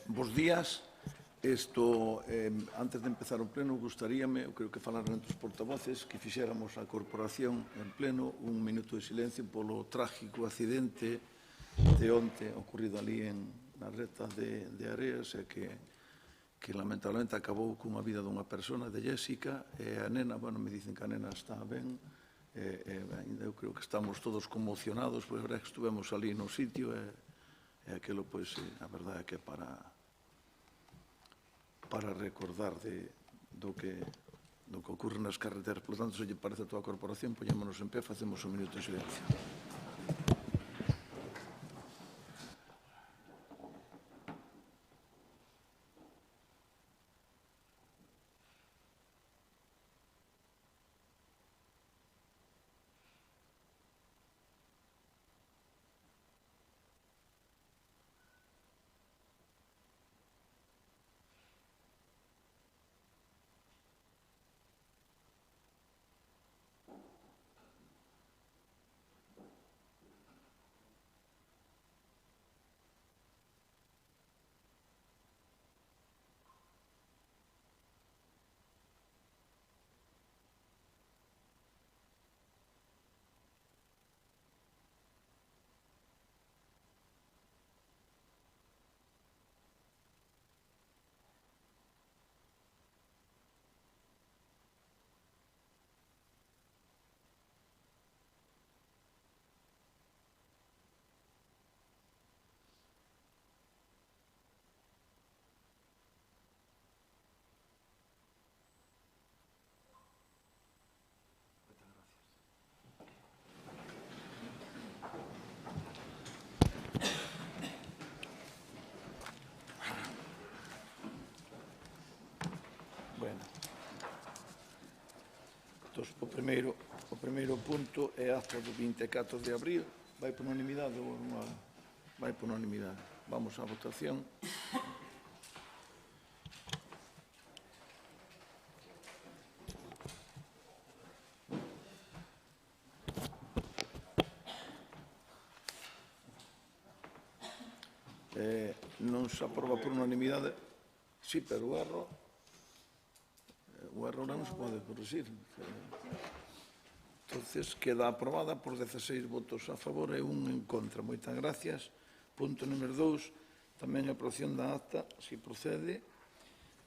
Bos días. Antes de empezar o pleno, gustaríame, eu creo que falaran entre os portavoces, que fixéramos a corporación en pleno un minuto de silencio polo trágico accidente de onte ocurrido ali na reta de Areas e que lamentablemente acabou cunha vida dunha persona, de Jéssica, e a nena, bueno, me dicen que a nena está ben, eu creo que estamos todos conmocionados, pois a verdade que estuvemos ali no sitio e aquilo, pois, a verdade é que para recordar do que ocurre nas carreteras. Por lo tanto, se lle parece a toda a corporación, poñémonos en pé, facemos un minuto de silencio. O primeiro punto é a acta do 24 de abril. Vai por unanimidade ou non? Vai por unanimidade. Vamos á votación. Non se aproba por unanimidade. Sí, pero o erro non se pode corrixir. Entonces, queda aprobada por 16 votos a favor e un en contra. Moitas gracias. Punto número 2, tamén a aprobación da acta, se procede,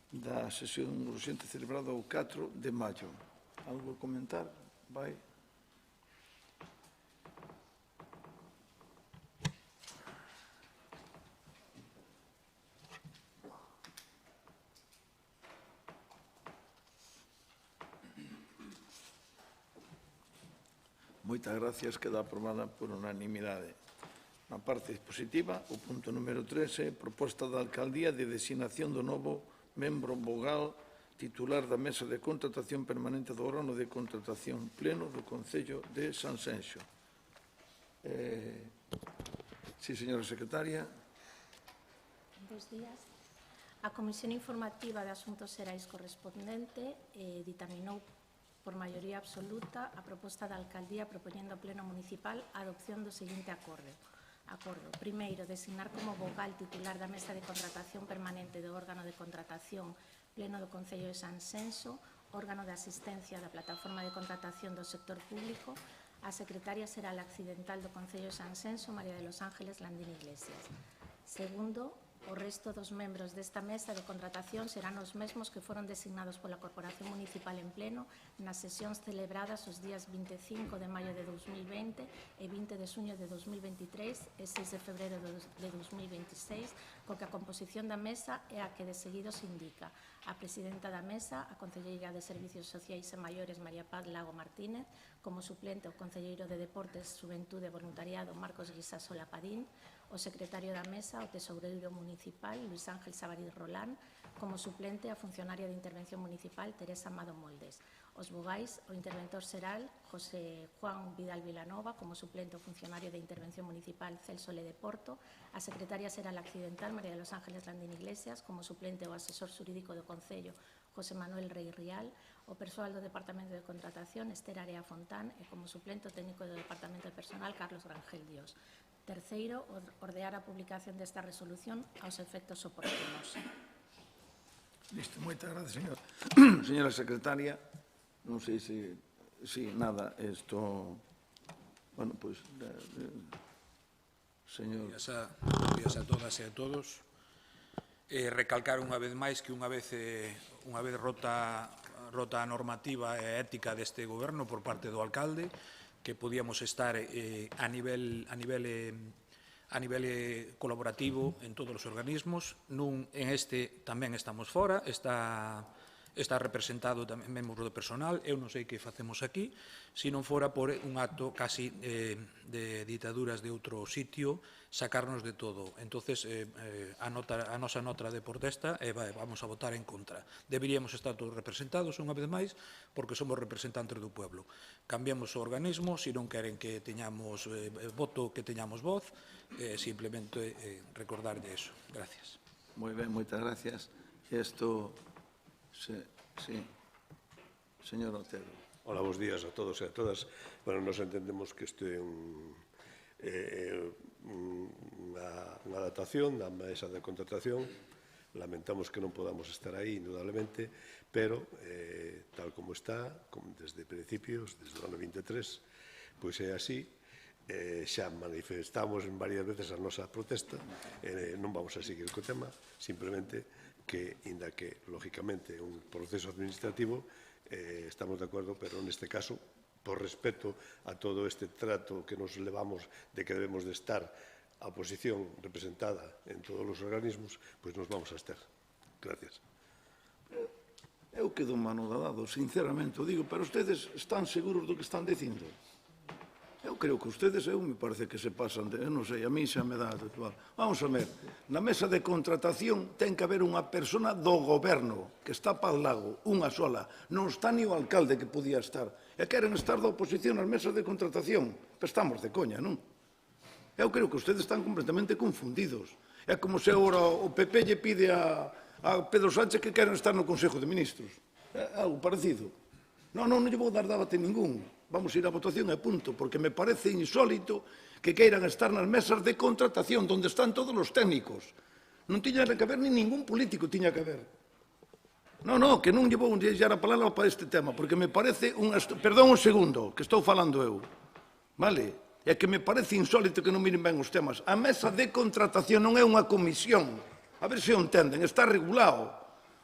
da sesión urxente celebrada o 4 de maio. Algo a comentar? Vai. Moitas gracias, queda aprobada por unanimidade. Na parte dispositiva, o punto número 3 é proposta da Alcaldía de designación do novo membro vogal titular da Mesa de Contratación Permanente do órgano de contratación pleno do Concello de Sanxenxo. Sí, señora secretaria. Bos días. A Comisión Informativa de Asuntos Xerais correspondente ditaminou por maioría absoluta a proposta da Alcaldía propoñendo ao Pleno Municipal a adopción do seguinte acordo. Primeiro, designar como vogal titular da Mesa de Contratación Permanente do órgano de contratación pleno do Concello de Sanxenxo, órgano de asistencia da Plataforma de Contratación do Sector Público. A secretaria será a accidental do Concello de Sanxenxo, María de los Ángeles Landín Iglesias. Segundo, o resto dos membros desta mesa de contratación serán os mesmos que foron designados pola Corporación Municipal en pleno nas sesións celebradas os días 25 de maio de 2020 e 20 de xuño de 2023 e 6 de febreiro de 2026, co que a composición da mesa é a que de seguido se indica. A presidenta da mesa, a concelleira de Servicios Sociais e Maiores, María Paz Lago Martínez, como suplente o concelleiro de Deportes, Xuventude e Voluntariado, Marcos Guisasola Padín, o secretario da mesa, o tesoureiro municipal, Luis Ángel Savariz Rolán, como suplente a funcionaria de Intervención Municipal, Teresa Amado Moldes. Os vogais, o interventor xeral, José Juan Vidal Vilanova, como suplente o funcionario de Intervención Municipal, Celso Lede Porto, a secretaria xeral accidental, María de los Ángeles Landín Iglesias, como suplente o asesor xurídico do Concello, José Manuel Rey Rial, o persoal do Departamento de Contratación, Esther Area Fontán, e como suplente o técnico do Departamento de Personal, Carlos Rangel Dios. Terceiro, ordear a publicación desta resolución aos efectos oportunos. Listo, moitas gracias, señora secretaria. Non sei se nada, isto... Bueno, pois... Señor... Días a todas e a todos. Recalcar unha vez máis que unha vez rota a normativa e ética deste goberno por parte do alcalde, que podíamos estar a nivel colaborativo en todos os organismos. En este tamén estamos fora, está representado tamén membros do personal. Eu non sei que facemos aquí, se non fora por un acto casi de ditaduras de outro sitio, sacarnos de todo. Entonces, a nosa nota de protesta vamos a votar en contra. Deberíamos estar todos representados, unha vez máis, porque somos representantes do pueblo. Cambiamos o organismo, se non queren que teñamos voto, que teñamos voz, simplemente recordarlle eso. Gracias. Moi ben, moitas gracias. Isto... Sí. Señor Otero. Hola, bons días a todos e a todas. Bueno, nos entendemos que isto é unha adaptación da mesa de contratación. Lamentamos que non podamos estar aí, indudablemente, pero tal como está, desde principios, desde o ano 23, pois é así. Xa manifestamos varias veces a nosa protesta, non vamos a seguir co tema, simplemente que, inda que, lógicamente, é un proceso administrativo, estamos de acordo, pero neste caso, por respeto a todo este trato que nos levamos de que debemos de estar a oposición representada en todos os organismos, pois nos vamos a estar. Gracias. Eu quedo mano dado, sinceramente o digo, pero ustedes están seguros do que están dicindo? Eu creo que ustedes, me parece que se pasan, eu non sei, a mí xa me dá actual. Vamos a ver, na mesa de contratación ten que haber unha persona do goberno que está para o lago, unha sola. Non está ni o alcalde que podía estar. E queren estar da oposición nas mesas de contratación. Pero estamos de coña, non? Eu creo que ustedes están completamente confundidos. É como se agora o PP lle pide a Pedro Sánchez que queren estar no Consello de Ministros. É algo parecido. Non lle vou dar debate ningún. Vamos a ir a votación e punto, porque me parece insólito que queiran estar nas mesas de contratación, onde están todos os técnicos. Non tiña que haber ni ningún político tiña que haber. Non, que non lle vou deixar a palabra para este tema, porque me parece Perdón un segundo, que estou falando eu. Vale? É que me parece insólito que non miren ben os temas. A mesa de contratación non é unha comisión. A ver se o entenden, está regulado.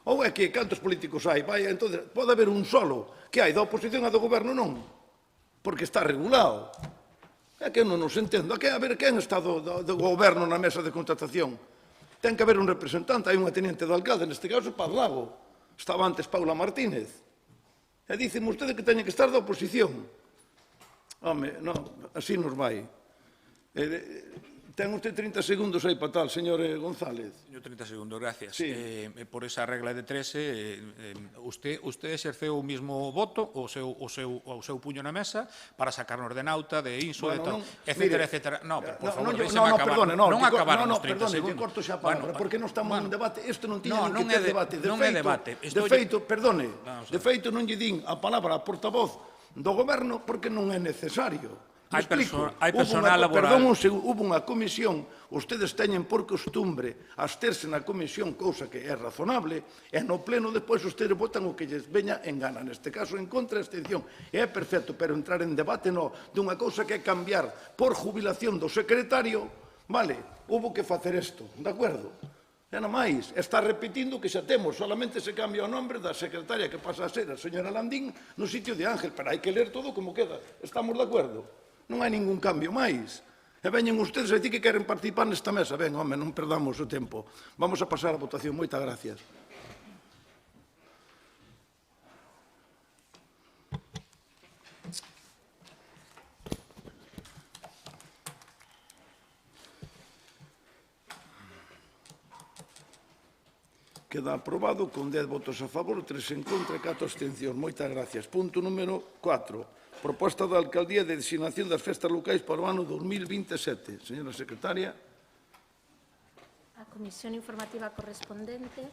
Ou é que cantos políticos hai? Vai, entón, pode haber un solo. Que hai? Da oposición a do goberno non. Porque está regulado. É que non nos entendo. A ver, quen está do goberno na mesa de contratación? Ten que haber un representante, hai unha teniente do alcalde, neste caso Parlago. Estaba antes Paula Martínez. E dicen ustedes que teñen que estar da oposición. Home, non, así nos vai. Ten usted 30 segundos aí para tal, señor González. Señor, 30 segundos, gracias. Sí. Por esa regla de 13, usted exerceu o mismo voto, o seu puño na mesa, para sacarnos de nauta, de INSO, etcétera, etcétera. Non, por favor, non acabaron os 30 segundos. Que corto xa a palabra, porque non estamos nun debate. Isto non tiña nin que ter debate. Non é debate. De feito, non lle din a palabra a portavoz do goberno porque non é necesario. Hai personal laboral. Perdón, hubo unha comisión, ustedes teñen por costumbre absterse na comisión, cousa que é razonable, e no pleno depois ustedes votan o que lles veña en gana. Neste caso, en contra da abstención. É perfecto, pero entrar en debate dunha cousa que é cambiar por jubilación do secretario, vale, hubo que facer isto, de acordo? E nada máis, está repetindo que xa temos, solamente se cambia o nombre da secretaria que pasa a ser a señora Landín no sitio de Ángel, pero hai que ler todo como queda. Estamos de acordo? Non hai ningún cambio máis. E veñen ustedes a dicir que queren participar nesta mesa. Ben, home, non perdamos o tempo. Vamos a pasar a votación. Moitas gracias. Queda aprobado con 10 votos a favor, 3 en contra e 4 abstencións. Moitas gracias. Punto número 4. Proposta da Alcaldía de designación das festas locais para o ano 2027. Señora secretaria. A Comisión Informativa correspondente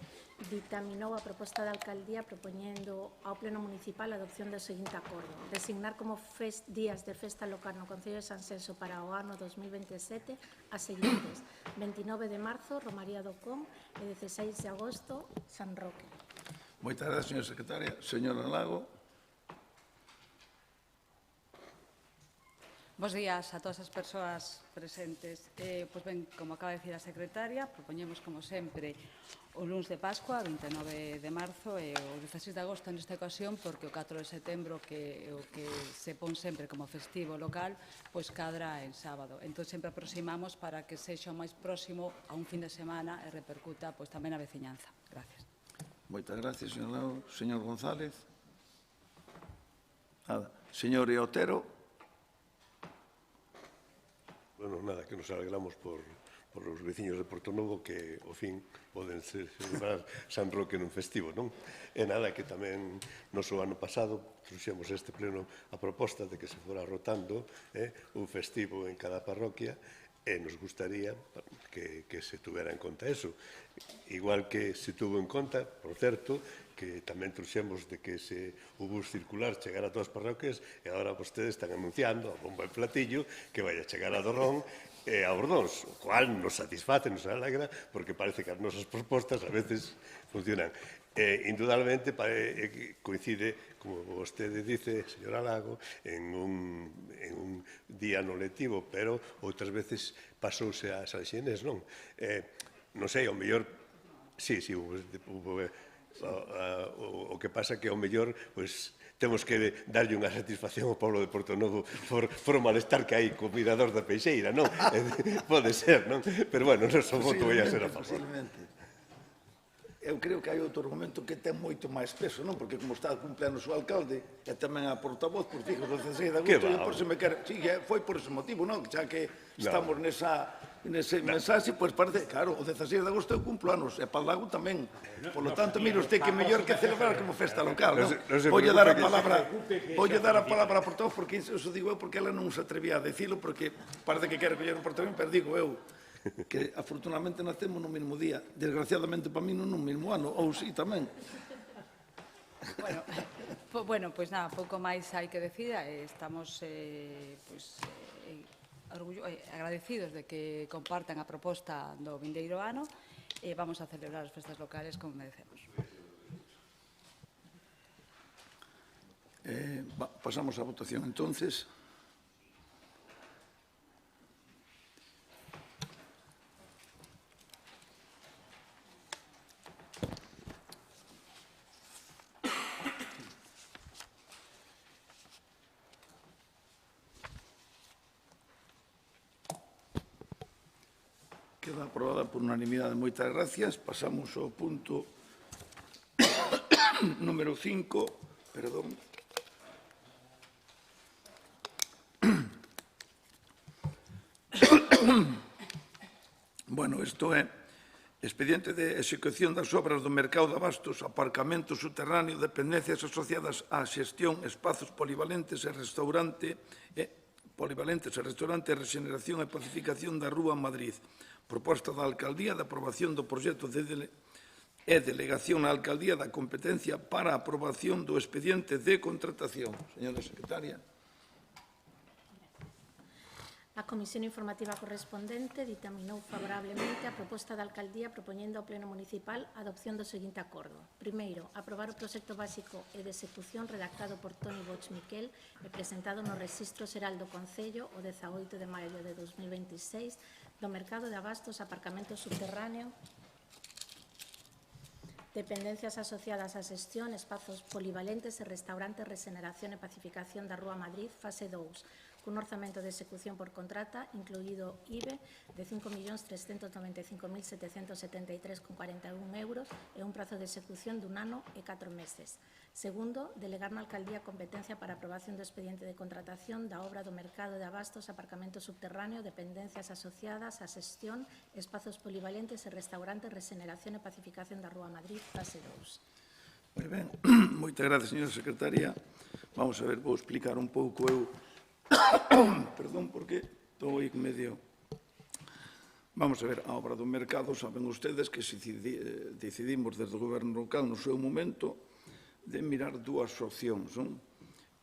ditaminou a proposta da Alcaldía propoñendo ao Pleno Municipal a adopción do seguinte acordo: designar como días de festa local no Concello de Sanxenxo para o ano 2027 as seguintes: 29 de marzo, Romaría do Com, e 16 de agosto, San Roque. Moitas gracias, señora secretaria. Señora Lago. Bos días a todas as persoas presentes. Pois ben, como acaba de decir a secretaria, propoñemos, como sempre, o luns de Pascua, 29 de marzo, e o 16 de agosto nesta ocasión, porque o 4 de setembro, que o que se pon sempre como festivo local, pois cadra en sábado. Entón, sempre aproximamos para que sexa o máis próximo a un fin de semana e repercuta pois tamén a veciñanza. Gracias. Moitas gracias, señor Lago. Señor González. Nada. Señor Otero. Bueno, nada, que nos alegramos por os veciños de Portonovo que, ao fin, poden celebrar San Roque nun festivo, non? E nada, que tamén no ano pasado trouxemos este pleno a proposta de que se fora rotando un festivo en cada parroquia e nos gustaría que se tuvera en conta eso. Igual que se tuvo en conta, por certo, que tamén trouxemos de que o bus circular chegara a todas as parroquias e agora vostedes están anunciando a bombo e platillo que vai a chegar a Dorrón e a Bordóns, o cual nos satisface, nos alegra, porque parece que as nosas propostas a veces funcionan. Indudablemente coincide, como vostede dice, señora Lago, en un día no lectivo, pero outras veces pasouse a Sanxenés, non? Non sei, ao mellor, sí, o que pasa que ao mellor, pois, temos que darlle unha satisfacción ao pobo de Portonovo por o malestar que hai co mirador da Peixeira, non? Pode ser, non? Pero, bueno, non son voto vai a ser a favor. Eu creo que hai outro argumento que ten moito máis peso, non? Porque como está cumplendo o seu alcalde e tamén a portavoz, por fijo, do 16 de agosto, e por se me quer... Sí, foi por ese motivo, non? Xa que estamos nese mensaxe, pois parece, claro, o 16 de agosto eu cumplo anos, e Palago tamén. Por lo tanto, mire usted que mellor que celebrar como festa local, non? Voulle dar a palabra a portavoz, porque iso digo eu, porque ela non se atrevía a decilo, porque parece que quere coller un portavoz, pero digo eu, que afortunadamente nacemos no mesmo día, desgraciadamente para mí non no mesmo ano, ou sí tamén. Bueno, pois nada, pouco máis hai que decir, estamos agradecidos de que compartan a proposta do vindeiro ano e vamos a celebrar as festas locales como merecemos. Pasamos á votación entonces. Queda aprobada por unanimidade. Moitas gracias. Pasamos ao punto número 5. Perdón. Bueno, isto é expediente de execución das obras do mercado de abastos, aparcamento subterráneo, dependencias asociadas á xestión, espazos polivalentes e restaurante e regeneración e pacificación da Rúa Madrid. Proposta da Alcaldía de aprobación do proxecto e delegación á Alcaldía da competencia para a aprobación do expediente de contratación. Señora secretaria. A Comisión Informativa correspondente ditaminou favorablemente a proposta da Alcaldía propoñendo ao Pleno Municipal a adopción do seguinte acordo. Primeiro, aprobar o proxecto básico e de execución redactado por Toni Boch Miquel e presentado no Rexistro Xeral do Concello o 18 de maio de 2026 do mercado de abastos, aparcamento subterráneo, dependencias asociadas á xestión, espazos polivalentes e restaurantes, regeneración e pacificación da Rúa Madrid, fase 2, cun orzamento de execución por contrata, incluído IBE, de 5.395.773,41 euros e un prazo de execución dun ano e 4 meses. Segundo, delegar na Alcaldía competencia para a aprobación do expediente de contratación da obra do mercado de abastos, aparcamento subterráneo, dependencias asociadas á xestión, espazos polivalentes e restaurantes, regeneración e pacificación da Rúa Madrid, fase 2. Moi ben, moitas gracias, señora secretaria. Vamos a ver, vou explicar un pouco eu. Perdón, porque estou aí medio Vamos a ver, a obra do mercado, saben ustedes que decidimos desde o goberno local no seu momento de mirar dúas opcións, non?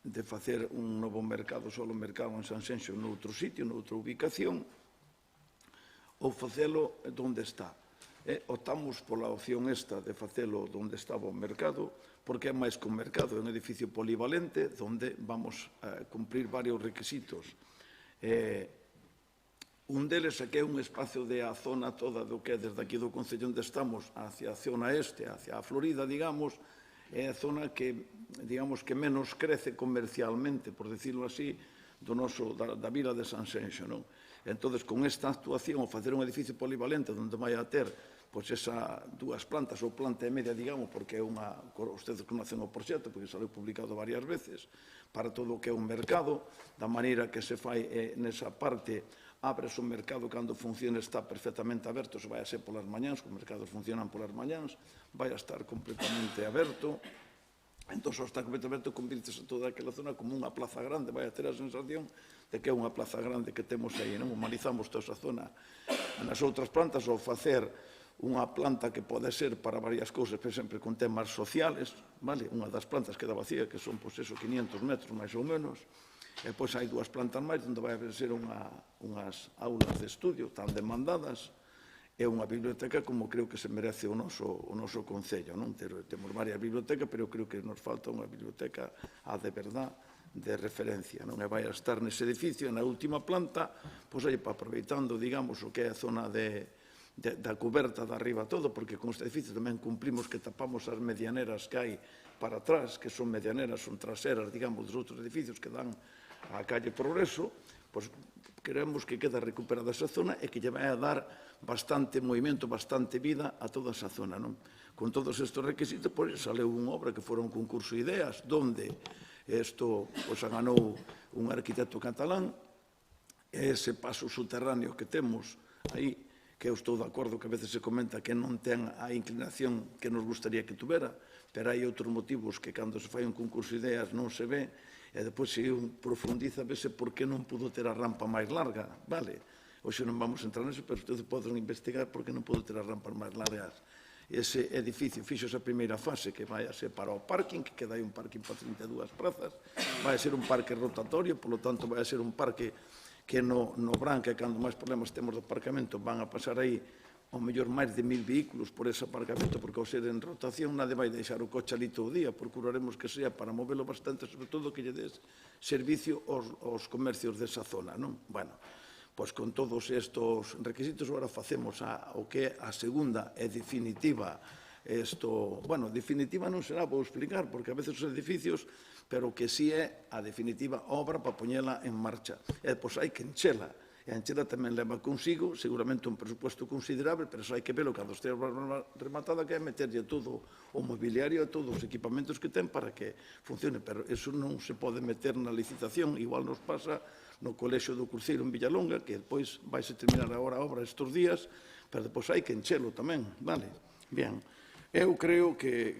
De facer un novo mercado, solo mercado en Sanxenxo, noutro sitio, noutra ubicación, ou facelo onde está. Optamos pola opción esta de facelo onde estaba o mercado, porque é máis que un mercado, é un edificio polivalente onde vamos a cumprir varios requisitos. Un deles é que é un espacio de a zona toda do que é desde aquí do Concello onde estamos hacia a zona este, hacia a Florida, digamos, é a zona que, digamos, que menos crece comercialmente, por decirlo así, da vila de Sanxenxo, non? Entón, con esta actuación, o facer un edificio polivalente onde vai a ter esas dúas plantas, ou planta e media, digamos, porque é unha, ustedes conocen o proxecto, porque saliu publicado varias veces, para todo o que é un mercado, da maneira que se fai nesa parte, abres o mercado cando funciona, está perfectamente aberto, se vai a ser polas mañáns, os mercados funcionan polas mañáns, vai a estar completamente aberto, entón só está completamente aberto, convirtese toda aquela zona como unha plaza grande, vai a ter a sensación de que é unha plaza grande que temos aí, non? Humanizamos toda esa zona. Nas outras plantas, ao facer unha planta que pode ser para varias cousas, por exemplo, con temas sociales, vale? Unha das plantas queda vacía, que son, pois, 500 metros, máis ou menos, e pois hai dúas plantas máis onde vai haber ser unhas aulas de estudio tan demandadas e unha biblioteca como creo que se merece o noso Concello, non? Temos varias bibliotecas, pero creo que nos falta unha biblioteca de verdad de referencia, non? E vai a estar nese edificio, na última planta, pois aí, aproveitando, digamos, o que é a zona da coberta de arriba todo, porque con este edificio tamén cumplimos que tapamos as medianeras que hai para atrás, que son medianeras, son traseras, digamos, dos outros edificios que dan á calle Progreso, pois queremos que quede recuperada esa zona e que lle vai a dar bastante movimento, bastante vida a toda esa zona, non? Con todos estes requisitos, pois, saleu unha obra que fora un concurso de ideas, donde isto, pois, ganou un arquitecto catalán, e ese paso subterráneo que temos aí, que eu estou de acordo que a veces se comenta que non ten a inclinación que nos gustaría que tuvera, pero hai outros motivos que cando se fai un concurso de ideas non se ve, e depois se profundiza, vese por que non pudo ter a rampa máis larga, vale? Hoxe non vamos entrar nisso, pero ustedes poden investigar por que non pudo ter as rampas máis largas. Ese edificio fixo esa primeira fase que vai a ser para o parking, que queda aí un parking para 32 plazas, vai a ser un parque rotatorio, polo tanto vai a ser un parque que no verán, que cando máis problemas temos de aparcamento, van a pasar aí ao mellor máis de 1000 vehículos por ese aparcamento, porque ao ser en rotación nade vai deixar o coche ali todo o día, procuraremos que sea para movelo bastante, sobre todo que lle des servicio aos comercios desa zona, non? Bueno, pois con todos estes requisitos agora facemos o que é a segunda e definitiva, bueno, definitiva non será, vou explicar, porque a veces os edificios, pero que sí é a definitiva obra para poñela en marcha. E pois hai que enchela. E a enchela tamén leva consigo seguramente un presupuesto considerable, pero hai que verlo cando estea rematada, que é meterlle todo o mobiliario e todos os equipamentos que ten para que funcione. Pero eso non se pode meter na licitación, igual nos pasa no Colexio do Cruceiro en Villalonga, que depois vaise terminar agora a obra estes días, pero depois hai que enchelo tamén, vale? Bien, eu creo que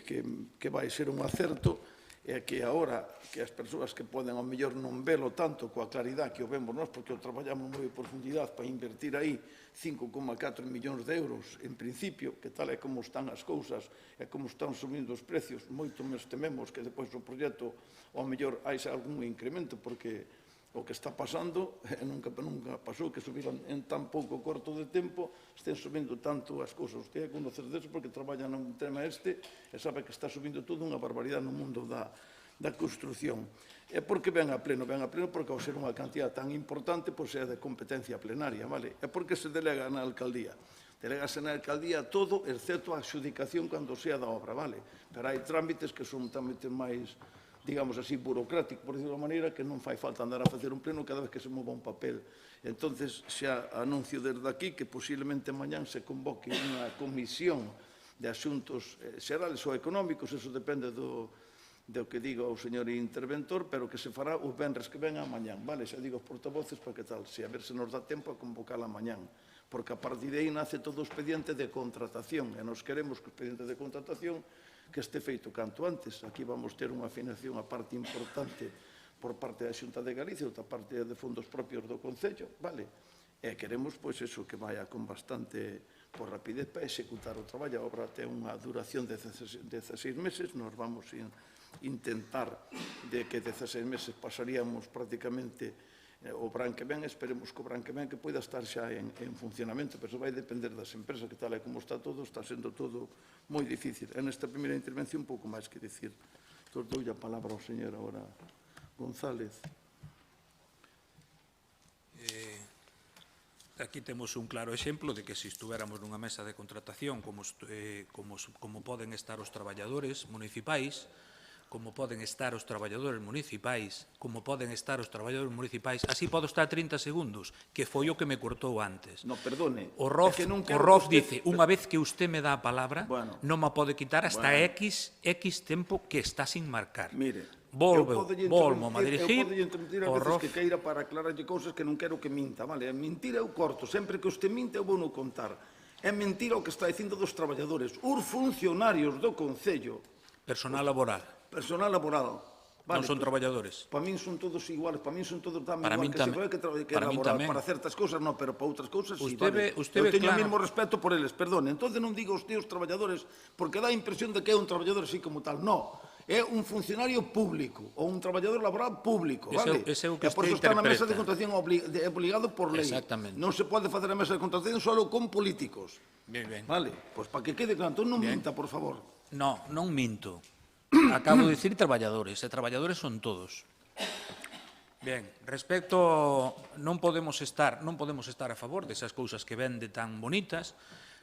vai ser un acerto, e que agora que as persoas que poden ao mellor non velo tanto coa claridade que o vemos nós, porque o traballamos moi en profundidade para invertir aí 5,4 millóns de euros en principio, que tal é como están as cousas e como están subindo os precios, moito nos tememos que depois do proxecto ao mellor hai algún incremento, porque o que está pasando, nunca pasou que subiran en tan pouco corto de tempo, estén subindo tanto as cousas. Usted é conocer deso porque traballa nun tema e sabe que está subindo todo unha barbaridade no mundo da construcción. E por que ven a pleno? Ven a pleno porque ao ser unha cantidad tan importante, pois é de competencia plenaria, vale? E por que se delega na alcaldía? Delegase na alcaldía todo, excepto a adxudicación cando sea da obra, vale? Pero hai trámites que son trámites máis, digamos así, burocrático, por decirlo de maneira, que non fai falta andar a facer un pleno cada vez que se mova un papel. Entonces, xa anuncio desde aquí que posiblemente mañán se convoque unha comisión de asuntos xerales ou económicos, eso depende do que diga o señor interventor, pero que se fará o venres que ven a mañán, vale? Xa digo os portavoces para que tal, se a ver se nos dá tempo a convocala mañán, porque a partir de aí nace todo o expediente de contratación, e nos queremos que o expediente de contratación que este feito canto antes. Aquí vamos ter unha financiación a parte importante por parte da Xunta de Galicia, outra parte de fondos propios do Concello, vale? E queremos, pois, eso, que vaya con bastante rapidez para executar o traballo. A obra ten unha duración de 16 meses, nos vamos intentar de que 16 meses pasaríamos prácticamente o verán que ven, esperemos que o verán que ven que poida estar xa en funcionamento, pero eso vai depender das empresas, que tal e como está sendo todo moi difícil. En esta primeira intervención, pouco máis que dicir. Entón, dou a palabra ao señor agora González. Aquí temos un claro exemplo de que se estuéramos nunha mesa de contratación como poden estar os traballadores municipais, como poden estar os traballadores municipais, así podo estar 30 segundos, que foi o que me cortou antes. No, perdone. O ROF dice, unha vez que usted me dá a palabra, non me pode quitar hasta X tempo que está sin marcar. Mire, volvo a dirigir ao ROF que queira para aclararlle cousas que non quero que minta, vale? Mentira eu corto, sempre que usted minta eu vou non contar. É mentira o que está dicindo dos traballadores, os funcionarios do Concello. Personal laboral. Personal laboral. Non son traballadores. Para min son todos iguales, para min son todos tan igual que laboral. Para certas cousas non, pero para outras cousas sí, vale. Eu teño o mesmo respeto por eles, perdone. Entón non digo os teus traballadores, porque dá a impresión de que é un traballador así como tal. Non. É un funcionario público ou un traballador laboral público, vale? Ese é o que por usted eso está na mesa de interpreta. contratación obligado por lei. Exactamente. Non se pode facer a mesa de contratación solo con políticos. Ben. Vale? Pois para que quede claro, non minta, por favor. Non minto. Acabo de dicir traballadores, e traballadores son todos. Ben, respecto, non podemos estar a favor desas cousas que vende tan bonitas,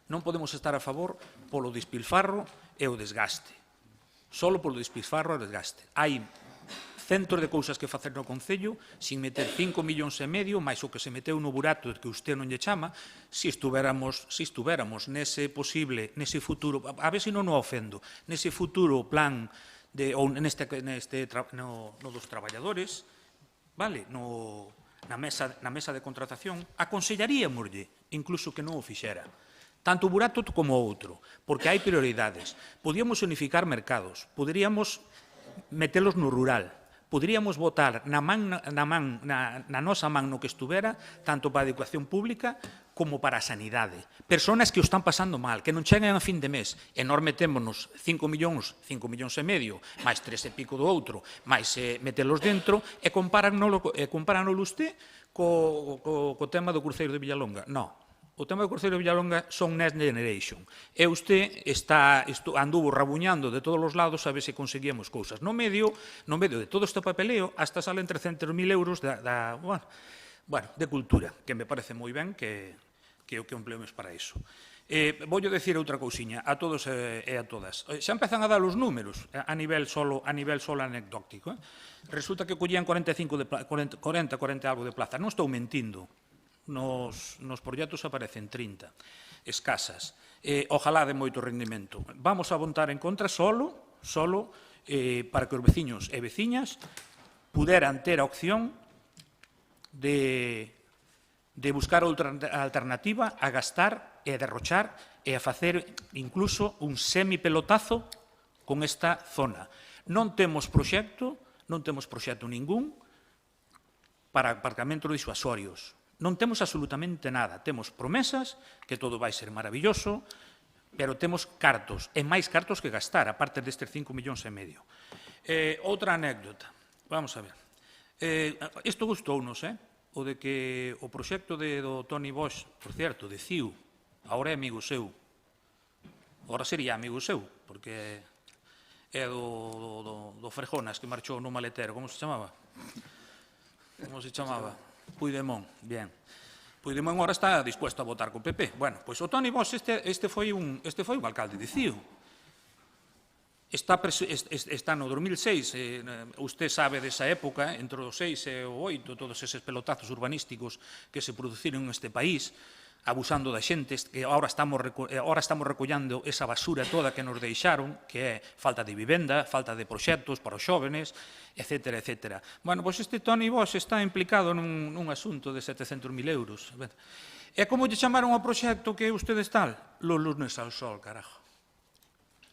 non podemos estar a favor polo despilfarro e o desgaste. Solo polo despilfarro e o desgaste. Hai centos de cousas que facer no Concello sin meter 5,5 millóns máis o que se meteu no burato que usted non lle chama, se estuveramos nese futuro, a ver se non o ofendo, nese futuro plan ou no dos traballadores, vale, na mesa de contratación, aconsellaríamoslle incluso que non o fixera. Tanto o burato como o outro, porque hai prioridades. Podíamos unificar mercados, poderíamos metelos no rural, poderíamos votar na nosa man no que estuvera, tanto para a educación pública como para a sanidade. Personas que o están pasando mal, que non chegan a fin de mes, e nós metémonos 5 millóns e medio, máis 3 e pico do outro, máis metelos dentro, e comparanolo usted co tema do cruceiro de Villalonga. Non. O tema do cruceiro de Villalonga son Next Generation. E usted anduvo rabuñando de todos os lados a ver se conseguíamos cousas. No medio de todo este papeleo, hasta salen 300.000 euros de cultura, que me parece moi ben que o que empleemos para iso. Voulle decir outra cousiña a todos e a todas. Xa empezan a dar os números a nivel solo anecdótico. Resulta que collían 40 algo de plazas. Non estou mentindo. Nos proxectos aparecen 30 escasas. Ojalá de moito rendimento. Vamos a votar en contra solo para que os veciños e veciñas puderan ter a opción de buscar outra alternativa a gastar e a derrochar e a facer incluso un semipelotazo con esta zona. Non temos proxecto ningún para aparcamentos disuasorios. Non temos absolutamente nada. Temos promesas, que todo vai ser maravilloso, pero temos cartos, e máis cartos que gastar, aparte destes 5,5 millóns. Outra anécdota. Vamos a ver. Isto gustounos, o de que o proxecto do Toni Bosch, por certo, de CIU, agora é amigo seu. Agora sería amigo seu, porque é do Frejonas, que marchou no maletero. Como se chamaba? Puigdemont, bien. Puigdemont agora está dispuesto a votar co PP. Bueno, pois o Toni Bosch este foi un alcalde de CIU. Está no 2006, usted sabe desa época, entre o 6 e o 8, todos eses pelotazos urbanísticos que se produciron neste país, abusando da xente, que agora estamos recollendo esa basura toda que nos deixaron, que é falta de vivenda, falta de proxectos para os xóvenes, etcétera, etcétera. Bueno, pois este Toni Bosch está implicado nun asunto de 700.000 euros. E como lle chamaron ao proxecto que ustedes tal? Los lunes al sol, carajo.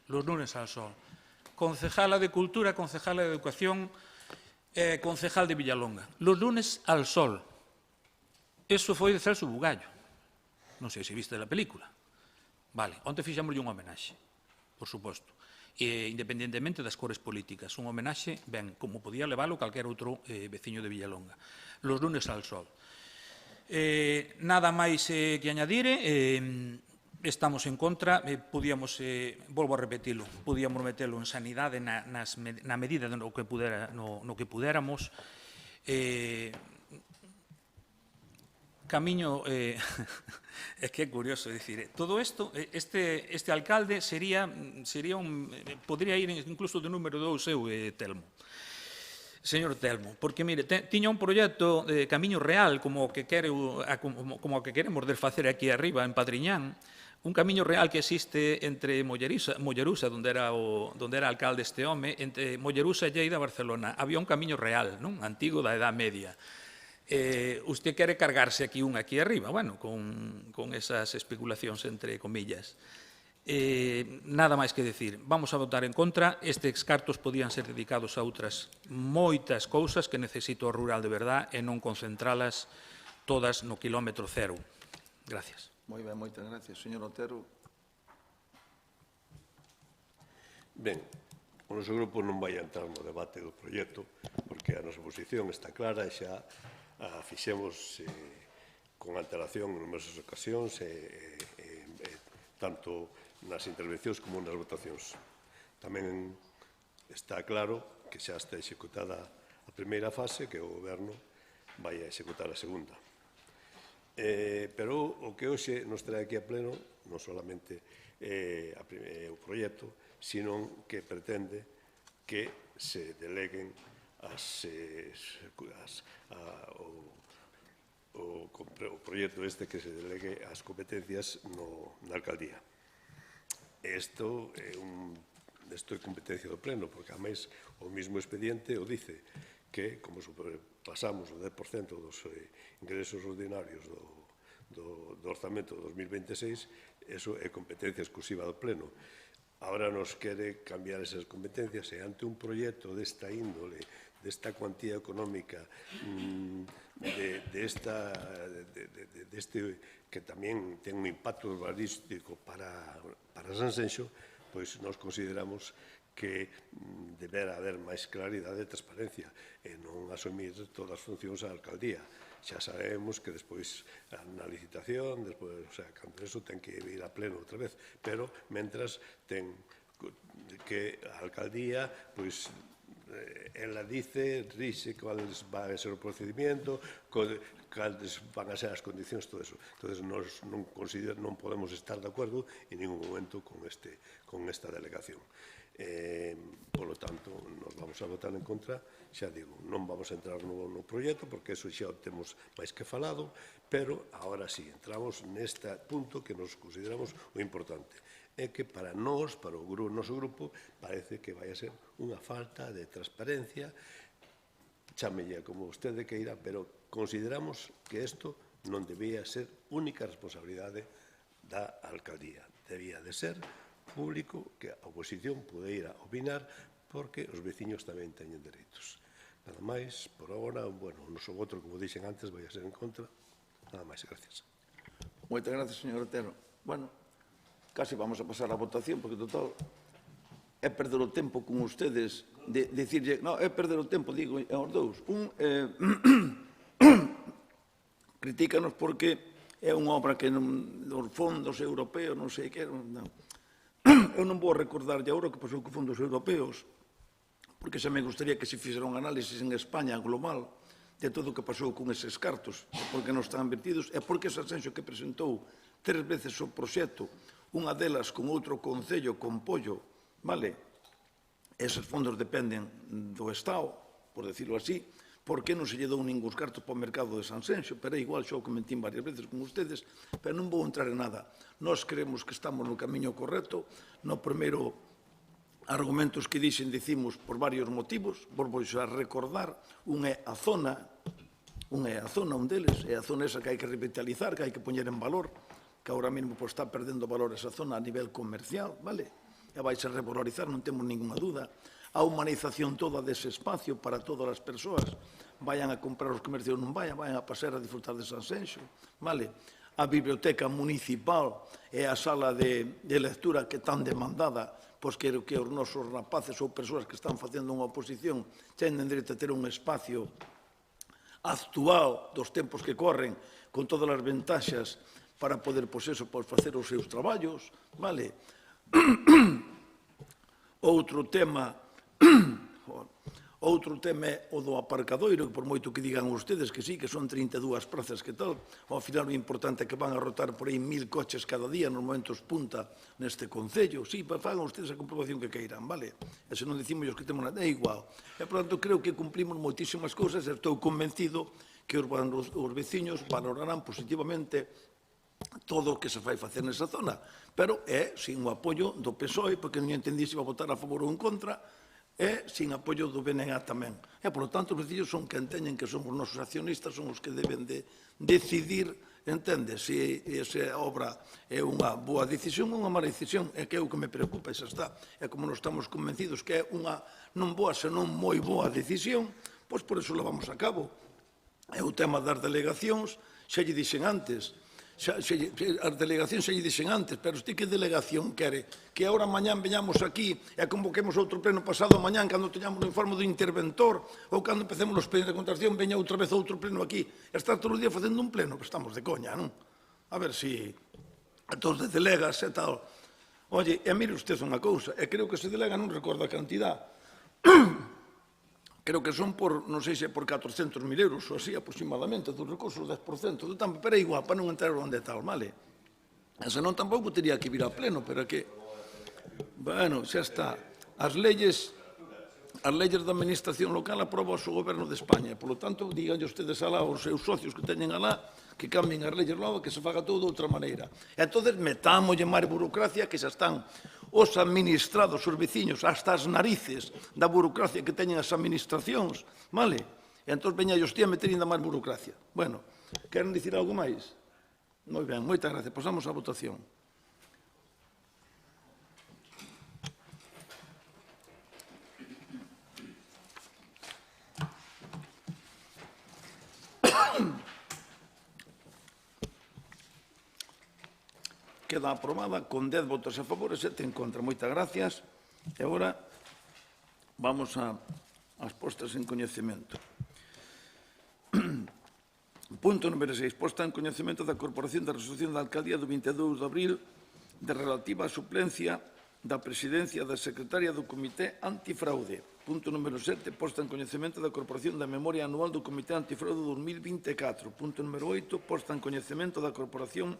Los lunes al sol. Concejala de Cultura, concejala de Educación, concejal de Villalonga. Los lunes al sol. Eso foi de Celso Bugallo. Non sei se viste a película. Vale, onte fixémoslle un homenaxe, por suposto. Independentemente das cores políticas. Un homenaxe, ben, como podía leválo calquer outro veciño de Villalonga. Los lunes al sol. Nada máis que añadire. Estamos en contra, podíamos, volvo a repetilo, podíamos metelo en sanidade na medida no que puderamos. Camiño, é que é curioso, dicir, todo isto, este alcalde podría ir incluso de número 2 eu, Telmo. Señor Telmo, porque, mire, tiña un proxecto de Camiño Real como o que queremos desfacer aquí arriba, en Padriñán, un camiño real que existe entre Mollerusa, onde era alcalde este home, entre Mollerusa e Lleida, Barcelona. Había un camiño real, non? Antigo da Edad Media. Usted quere cargarse aquí arriba, bueno, con esas especulacións entre comillas. Nada máis que decir. Vamos a votar en contra. Estes cartos podían ser dedicados a outras moitas cousas que necesita o rural de verdad e non concentralas todas no kilómetro cero. Gracias. Moi ben, moitas gracias. Señor Otero. Ben, o noso grupo non vai entrar no debate do proxecto porque a nosa posición está clara e xa a fixemos con antelación en numerosas ocasións tanto nas intervencións como nas votacións. Tamén está claro que xa está executada a primeira fase, que o Goberno vai a executar a segunda. Pero o que hoxe nos trae aquí a pleno non solamente o proxecto, sino que pretende que se deleguen o proxecto este que se delegue as competencias na alcaldía. Isto é competencia do pleno, porque a máis o mesmo expediente o dice que, como pasamos o 10% dos ingresos ordinarios do orzamento de 2026, eso é competencia exclusiva do pleno. Ahora nos quere cambiar esas competencias e ante un proxecto desta índole, desta cuantía económica, que tamén ten un impacto urbanístico para Sanxenxo, pois nos consideramos que debera haber máis claridade e transparencia e non asumir todas as funcións á alcaldía. Xa sabemos que despois na licitación, despois, o sea, cando eso ten que ir a pleno outra vez, pero mentras ten que a alcaldía, pois, ela dice cuál va a ser o procedimento, cales van a ser as condicións, todo eso. Entón, non podemos estar de acordo en ningún momento con esta delegación. Polo tanto, nos vamos a votar en contra. Xa digo, non vamos a entrar no proxecto porque eso xa o temos máis que falado, pero agora sí, entramos neste punto que nos consideramos o importante. É que para nós, para o noso grupo, parece que vai a ser unha falta de transparencia, chámella como vostede queira, pero consideramos que isto non debía ser única responsabilidade da alcaldía. Debía de ser público, que a oposición podeira opinar, porque os veciños tamén teñen dereitos. Nada máis, por agora, bueno, o noso voto, como dixen antes, vai a ser en contra. Nada máis, gracias. Moitas gracias, señor Otero. Bueno, casi vamos a pasar a votación, porque, total, é perder o tempo con ustedes de dicirlle, non, é perder o tempo, digo, aos dous. Critícanos porque é unha obra que dos fondos europeos, non sei que, non. Eu non vou recordarlle agora o que pasou con fondos europeos, porque xa me gustaría que se fixera un análisis en España global de todo o que pasou con eses cartos, porque non están invertidos, e porque ese Sanxenxo que presentou 3 veces o proxecto, unha delas con outro concello, con Pollo, vale? Eses fondos dependen do Estado, por decirlo así, porque non se lle dou ningún cartos para o mercado de Sanxenxo, pero é igual, xa o comentín varias veces con ustedes, pero non vou entrar en nada. Nós creemos que estamos no camiño correcto. No primeiro argumentos que dicimos por varios motivos, volvo a recordar, un é a zona, un deles, é a zona esa que hai que revitalizar, que hai que poñer en valor, que agora mesmo está perdendo valor esa zona a nivel comercial, vale? E vai se revalorizar, non temos ninguna dúda. a humanización toda dese espacio para todas as persoas, vayan a comprar os comercios non vayan a pasear a disfrutar de San Xenxo, vale? A biblioteca municipal e a sala de lectura que tan demandada, pois que os nosos rapaces ou persoas que están facendo unha oposición teñen dereito a ter un espacio actual dos tempos que corren, con todas as ventaxas para poder, pois eso, pois facer os seus traballos, vale? Outro tema é o do aparcadoiro, que por moito que digan ustedes que sí, que son 32 prazas que tal, ao final o importante é que van a rotar por aí 1000 coches cada día nos momentos punta neste Concello. Sí, fagan ustedes a comprobación que queiran, vale? E se non dicimos os que temos nada, é igual. E, por tanto, creo que cumplimos moitísimas cousas e estou convencido que os veciños valorarán positivamente todo o que se vai facer nesa zona, pero é sin o apoio do PSOE, porque non entendí se va a votar a favor ou en contra, e sin apoio do BNG tamén. E, por lo tanto, os veciños son quen teñen que son os nosos accionistas, son os que deben de decidir, entende, se esa obra é unha boa decisión ou unha mala decisión, é que é o que me preocupa, e xa está. E como non estamos convencidos que é unha non boa, senón moi boa decisión, pois por iso levamos a cabo. É o tema das delegacións, xa lle dixen antes, as delegacións xa lle dixen antes, pero este que delegación quere? Que ahora mañán veñamos aquí e convoquemos outro pleno pasado mañán cando teñamos o informe do interventor ou cando empecemos os plenos de contratación veña outra vez outro pleno aquí e estar todo o día facendo un pleno, pues estamos de coña, non? A ver si a todos de delegas e tal. Oye, e mire usted unha cousa, e creo que se delega, non recordo a cantidad, creo que son por, non sei se por 400.000 euros ou así aproximadamente, dos recursos, o 10%, pero é igual, para non entrar onde tal, vale? E senón tampouco teria que vir a pleno, pero que, bueno, xa está. As leyes da administración local aproba o goberno de España, por lo tanto, díganlle ustedes alá aos seus socios que teñen alá, que cambien as leyes logo, que se faga todo de outra maneira. E entón, metámoslle máis burocracia que xa están os administrados, os veciños, hasta as narices da burocracia que teñen as administracións, vale? E entón veña os tía a meter ainda máis burocracia. Bueno, queren dicir algo máis? Moi ben, moitas gracias. Pasamos á votación. Queda aprobada con 10 votos a favor e 7 en contra. Moitas gracias. E agora vamos ás postas en coñecemento. Punto número 6. Posta en coñecemento da Corporación da Resolución da Alcaldía do 22 de abril de relativa á suplencia da presidencia da secretaria do Comité Antifraude. Punto número 7. Posta en coñecemento da Corporación da Memoria Anual do Comité Antifraude 2024. Punto número 8. Posta en coñecemento da Corporación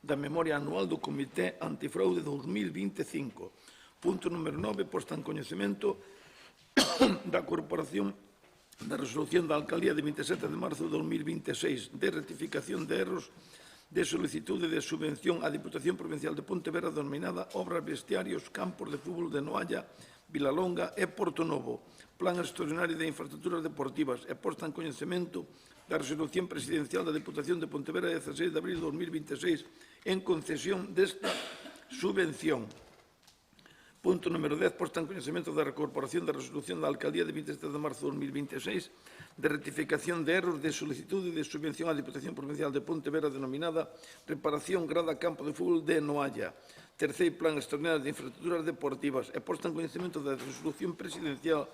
da Memoria Anual do Comité Antifraude 2025. Punto número 9, posta en coñecemento da Corporación da Resolución da Alcaldía de 27 de marzo de 2026 de rectificación de erros de solicitude de subvención á Diputación Provincial de Pontevedra denominada Obras Vestiarios, Campos de Fútbol de Noalla, Vilalonga e Portonovo, Plan Extraordinario de Infraestructuras Deportivas e posta en coñecemento da Resolución Presidencial da Diputación de Pontevedra de 16 de abril de 2026 en concesión desta subvención. Punto número 10, posta en coñecemento da Corporación da Resolución da Alcaldía de 27 de marzo de 2026 de rectificación de erros de solicitude de subvención á Diputación Provincial de Pontevedra denominada Reparación Grada Campo de Fútbol de Noalla, terceiro Plan Extraordinario de Infraestructuras Deportivas e posta en coñecemento da Resolución Presidencial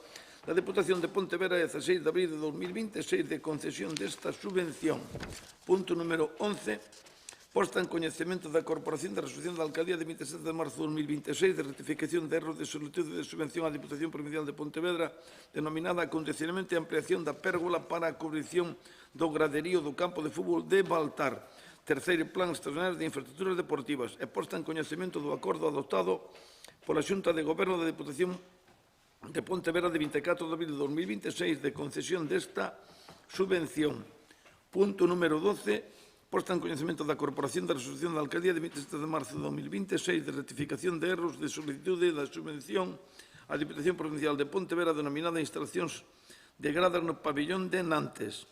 da Diputación de Pontevedra de 16 de abril de 2026 de concesión desta subvención. Punto número 11, posta en coñecemento da Corporación da Resolución da Alcaldía de 27 de marzo de 2026 de rectificación de erros de solicitude de subvención á Diputación Provincial de Pontevedra denominada Acondicionamento e Ampliación da pérgola para a cubrición do graderío do campo de fútbol de Baltar, terceiro Plan Extraordinario de Infraestructuras Deportivas e posta en coñecemento do acordo adoptado pola Xunta de Goberno da Diputación de Pontevedra de 24 de abril de 2026 de concesión desta subvención. Punto número 12, posta en coñecemento da Corporación da Resolución da Alcaldía de 27 de marzo de 2026 de rectificación de erros de solicitude da subvención á Diputación Provincial de Pontevedra denominada Instalacións de gradas no pabillón de Nantes.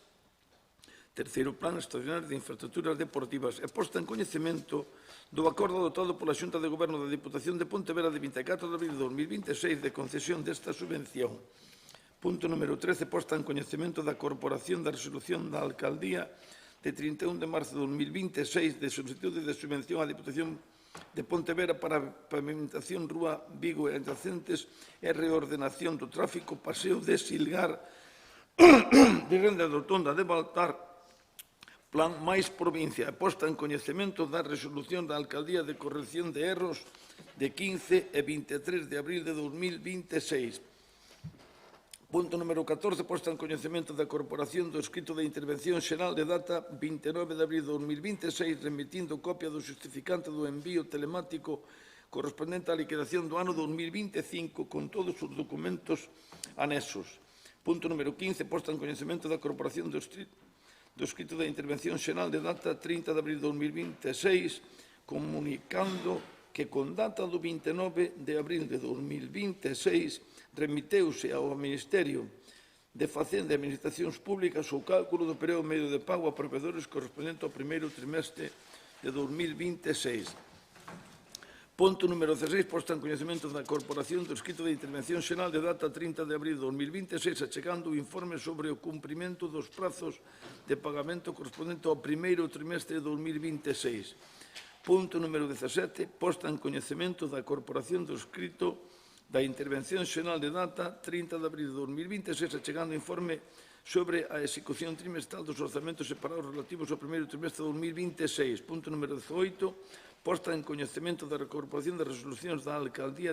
Terceiro plan extraordinario de infraestructuras deportivas e posta en coñecemento do acordo adoptado pola Xunta de Goberno da Diputación de Pontevedra de 24 de abril de 2026 de concesión desta subvención. Punto número 13, posta en coñecemento da Corporación da Resolución da Alcaldía de 31 de marzo de 2026 de solicitude de subvención á Diputación de Pontevedra para pavimentación Rúa Vigo e adyacentes e reordenación do tráfico Paseo de Silgar de Renda de Rotonda de Baltar, Plan máis provincia, e posta en coñecemento da resolución da Alcaldía de corrección de erros de 15 e 23 de abril de 2026. Punto número 14, posta en coñecemento da Corporación do escrito de intervención xeral de data 29 de abril de 2026, remitindo copia do justificante do envío telemático correspondente á liquidación do ano 2025 con todos os documentos anexos. Punto número 15, posta en coñecemento da Corporación do escrito de intervención xeral de data 30 de abril de 2026, comunicando que con data do 29 de abril de 2026 remiteuse ao Ministerio de Facenda e Administracións Públicas o cálculo do período medio de pago a proveedores correspondente ao primeiro trimestre de 2026. Punto número 16, posta en coñecemento da Corporación do escrito de intervención xeral de data 30 de abril de 2026, achegando o informe sobre o cumprimento dos prazos de pagamento correspondente ao primeiro trimestre de 2026. Punto número 17, posta en coñecemento da Corporación do escrito da intervención xeral de data 30 de abril de 2026, achegando o informe sobre a execución trimestral dos orzamentos separados relativos ao primeiro trimestre de 2026. Punto número 18, posta en coñecemento da Corporación de resolucións da Alcaldía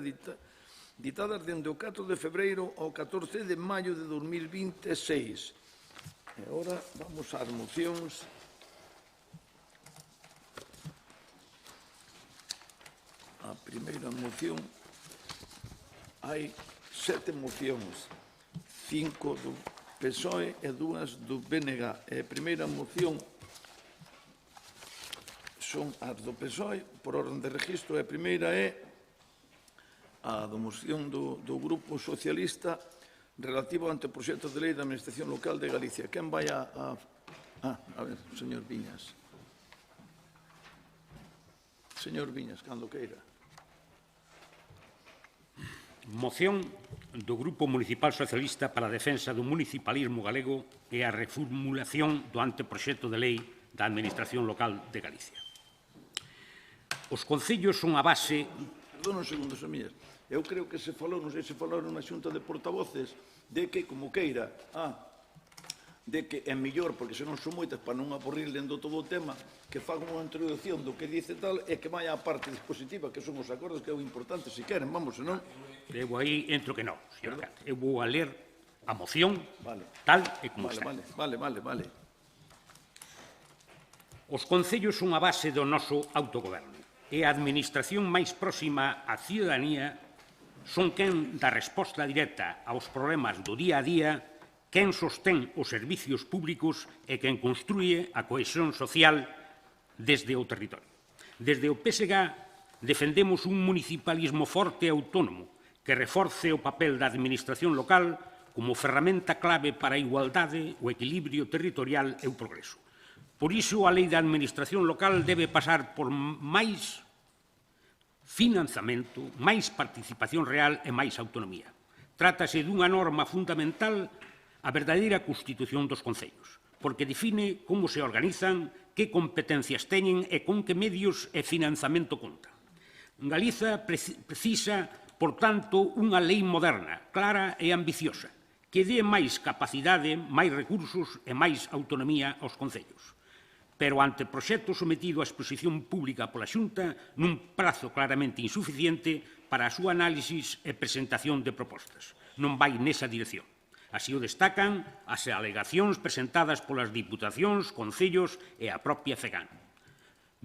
ditadas dende o 4 de febreiro ao 14 de maio de 2026. E agora vamos ás mocións. A primeira moción, hai 7 mocións, 5 do PSOE e 2 do BNG. E a primeira moción son as do PSOE, por orden de registro, e a primeira é a da moción do Grupo Socialista relativa ao anteproxecto de lei da Administración Local de Galicia. Quen vai a ver, señor Viñas. Señor Viñas, cando queira. Moción do Grupo Municipal Socialista para a defensa do municipalismo galego e a reformulación do anteproxecto de lei da Administración Local de Galicia. Os concellos son a base... Perdón un segundo, Semillas. Eu creo que se falou, non sei se falaron na xunta de portavoces, de que, como queira, de que é mellor, porque se non son moitas, para non aburrir lendo todo o tema, que fagan unha introducción do que dice tal e que vai á parte dispositiva, que son os acordos, que é o importante, se queren, vamos, senón... Eu aí entro que non, señor Alcalde. Eu vou a ler a moción tal e como está. Vale. Os concellos son a base do noso autogoberno e a administración máis próxima á ciudadanía son quen dá resposta directa aos problemas do día a día, quen sostén os servicios públicos e quen construye a cohesión social desde o territorio. Desde o PSG defendemos un municipalismo forte e autónomo que reforce o papel da administración local como ferramenta clave para a igualdade, o equilibrio territorial e o progreso. Por iso, a lei da administración local debe pasar por máis financiamento, máis participación real e máis autonomía. Trátase dunha norma fundamental a verdadeira constitución dos concellos, porque define como se organizan, que competencias teñen e con que medios e financiamento contan. Galiza precisa, por tanto, unha lei moderna, clara e ambiciosa, que dé máis capacidade, máis recursos e máis autonomía aos concellos. Pero o anteproxecto sometido á exposición pública pola Xunta nun prazo claramente insuficiente para a súa análisis e presentación de propostas. Non vai nesa dirección. Así o destacan as alegacións presentadas polas diputacións, concellos e a propia FEGAN.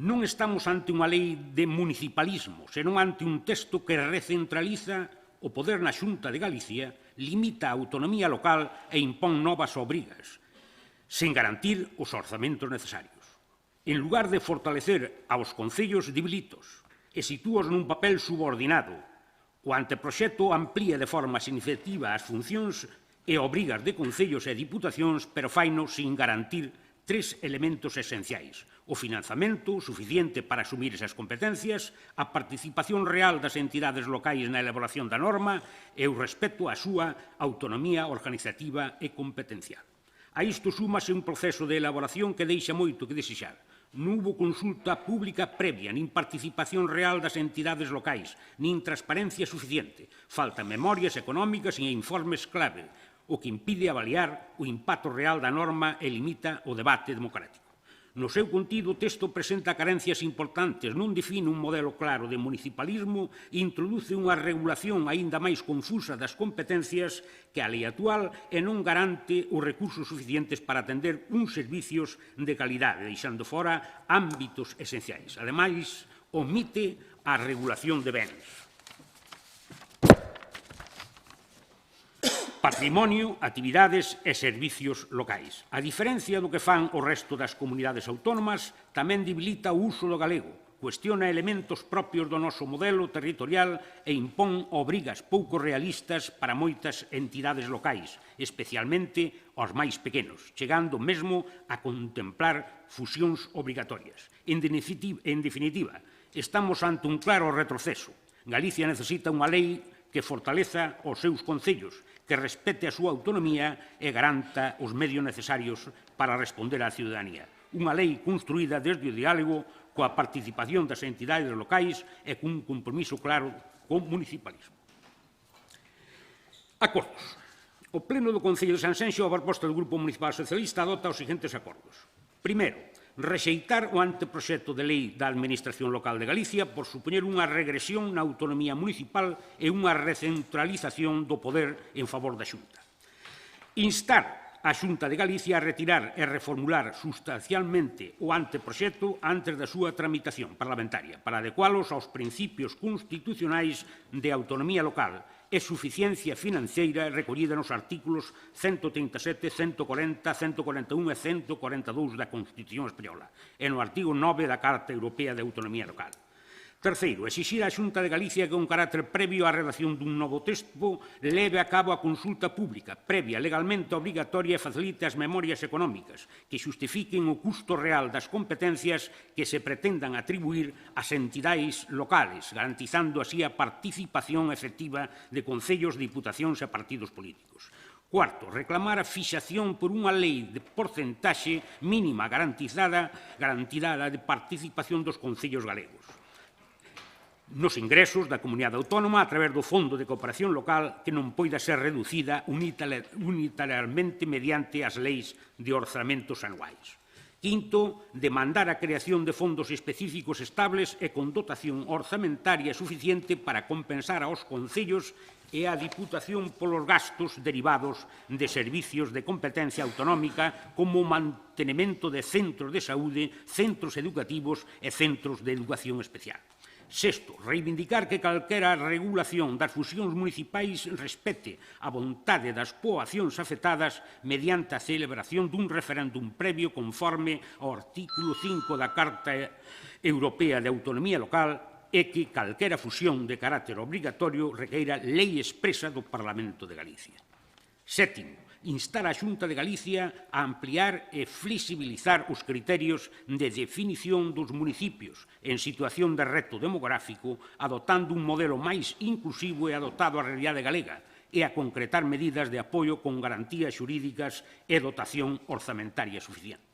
Non estamos ante unha lei de municipalismo, senón ante un texto que recentraliza o poder na Xunta de Galicia, limita a autonomía local e impón novas obrigas, sen garantir os orzamentos necesarios. En lugar de fortalecer aos concellos debilitos e sitúos nun papel subordinado, o anteproxecto amplía de forma significativa as funcións e obrigas de concellos e diputacións, pero faino sin garantir tres elementos esenciais: o financiamento suficiente para asumir esas competencias, a participación real das entidades locais na elaboración da norma e o respeto á súa autonomía organizativa e competencial. A isto súmase un proceso de elaboración que deixa moito que desexar. Non houbo consulta pública previa, nin participación real das entidades locais, nin transparencia suficiente. Faltan memorias económicas e informes clave, o que impide avaliar o impacto real da norma e limita o debate democrático. No seu contido, o texto presenta carencias importantes, non define un modelo claro de municipalismo e introduce unha regulación aínda máis confusa das competencias que a lei actual e non garante os recursos suficientes para atender uns servicios de calidade, deixando fora ámbitos esenciais. Ademais, omite a regulación de bens. Patrimonio, actividades e servicios locais. A diferencia do que fan o resto das comunidades autónomas, tamén debilita o uso do galego, cuestiona elementos propios do noso modelo territorial e impón obrigas pouco realistas para moitas entidades locais, especialmente aos máis pequenos, chegando mesmo a contemplar fusións obrigatorias. En definitiva, estamos ante un claro retroceso. Galicia necesita unha lei que fortaleza os seus concellos, que respete a súa autonomía e garanta os medios necesarios para responder á ciudadanía. Unha lei construída desde o diálogo coa participación das entidades locais e cun compromiso claro co municipalismo. Acordos. O Pleno do Concello de Sanxenxo, a proposta do Grupo Municipal Socialista, adopta os seguintes acordos. Primeiro, rexeitar o anteproxecto de lei da Administración Local de Galicia por supoñer unha regresión na autonomía municipal e unha recentralización do poder en favor da Xunta. Instar a Xunta de Galicia a retirar e reformular sustancialmente o anteproxecto antes da súa tramitación parlamentaria para adecuálos aos principios constitucionais de autonomía local e suficiencia financeira recollida nos artículos 137, 140, 141 e 142 da Constitución Española e no artigo 9 da Carta Europea de Autonomía Local. Terceiro, exixir á Xunta de Galicia que con carácter previo á redacción dun novo texto leve a cabo a consulta pública, previa, legalmente obrigatoria e facilite as memorias económicas que xustifiquen o custo real das competencias que se pretendan atribuir ás entidades locales, garantizando así a participación efectiva de concellos, diputacións e partidos políticos. Cuarto, reclamar a fixación por unha lei de porcentaxe mínima garantida de participación dos concellos galegos nos ingresos da comunidade autónoma a través do Fondo de Cooperación Local que non poida ser reducida unilateralmente mediante as leis de orzamentos anuais. Quinto, demandar a creación de fondos específicos estables e con dotación orzamentaria suficiente para compensar aos concellos e á Diputación polos gastos derivados de servicios de competencia autonómica como o mantenimento de centros de saúde, centros educativos e centros de educación especial. Sexto, reivindicar que calquera regulación das fusións municipais respete a vontade das poboacións afectadas mediante a celebración dun referéndum previo conforme ao artículo 5 da Carta Europea de Autonomía Local e que calquera fusión de carácter obrigatorio requeira lei expresa do Parlamento de Galicia. Sétimo, instar a Xunta de Galicia a ampliar e flexibilizar os criterios de definición dos municipios en situación de reto demográfico, adoptando un modelo máis inclusivo e adoptado á realidade galega, e a concretar medidas de apoio con garantías xurídicas e dotación orzamentaria suficiente.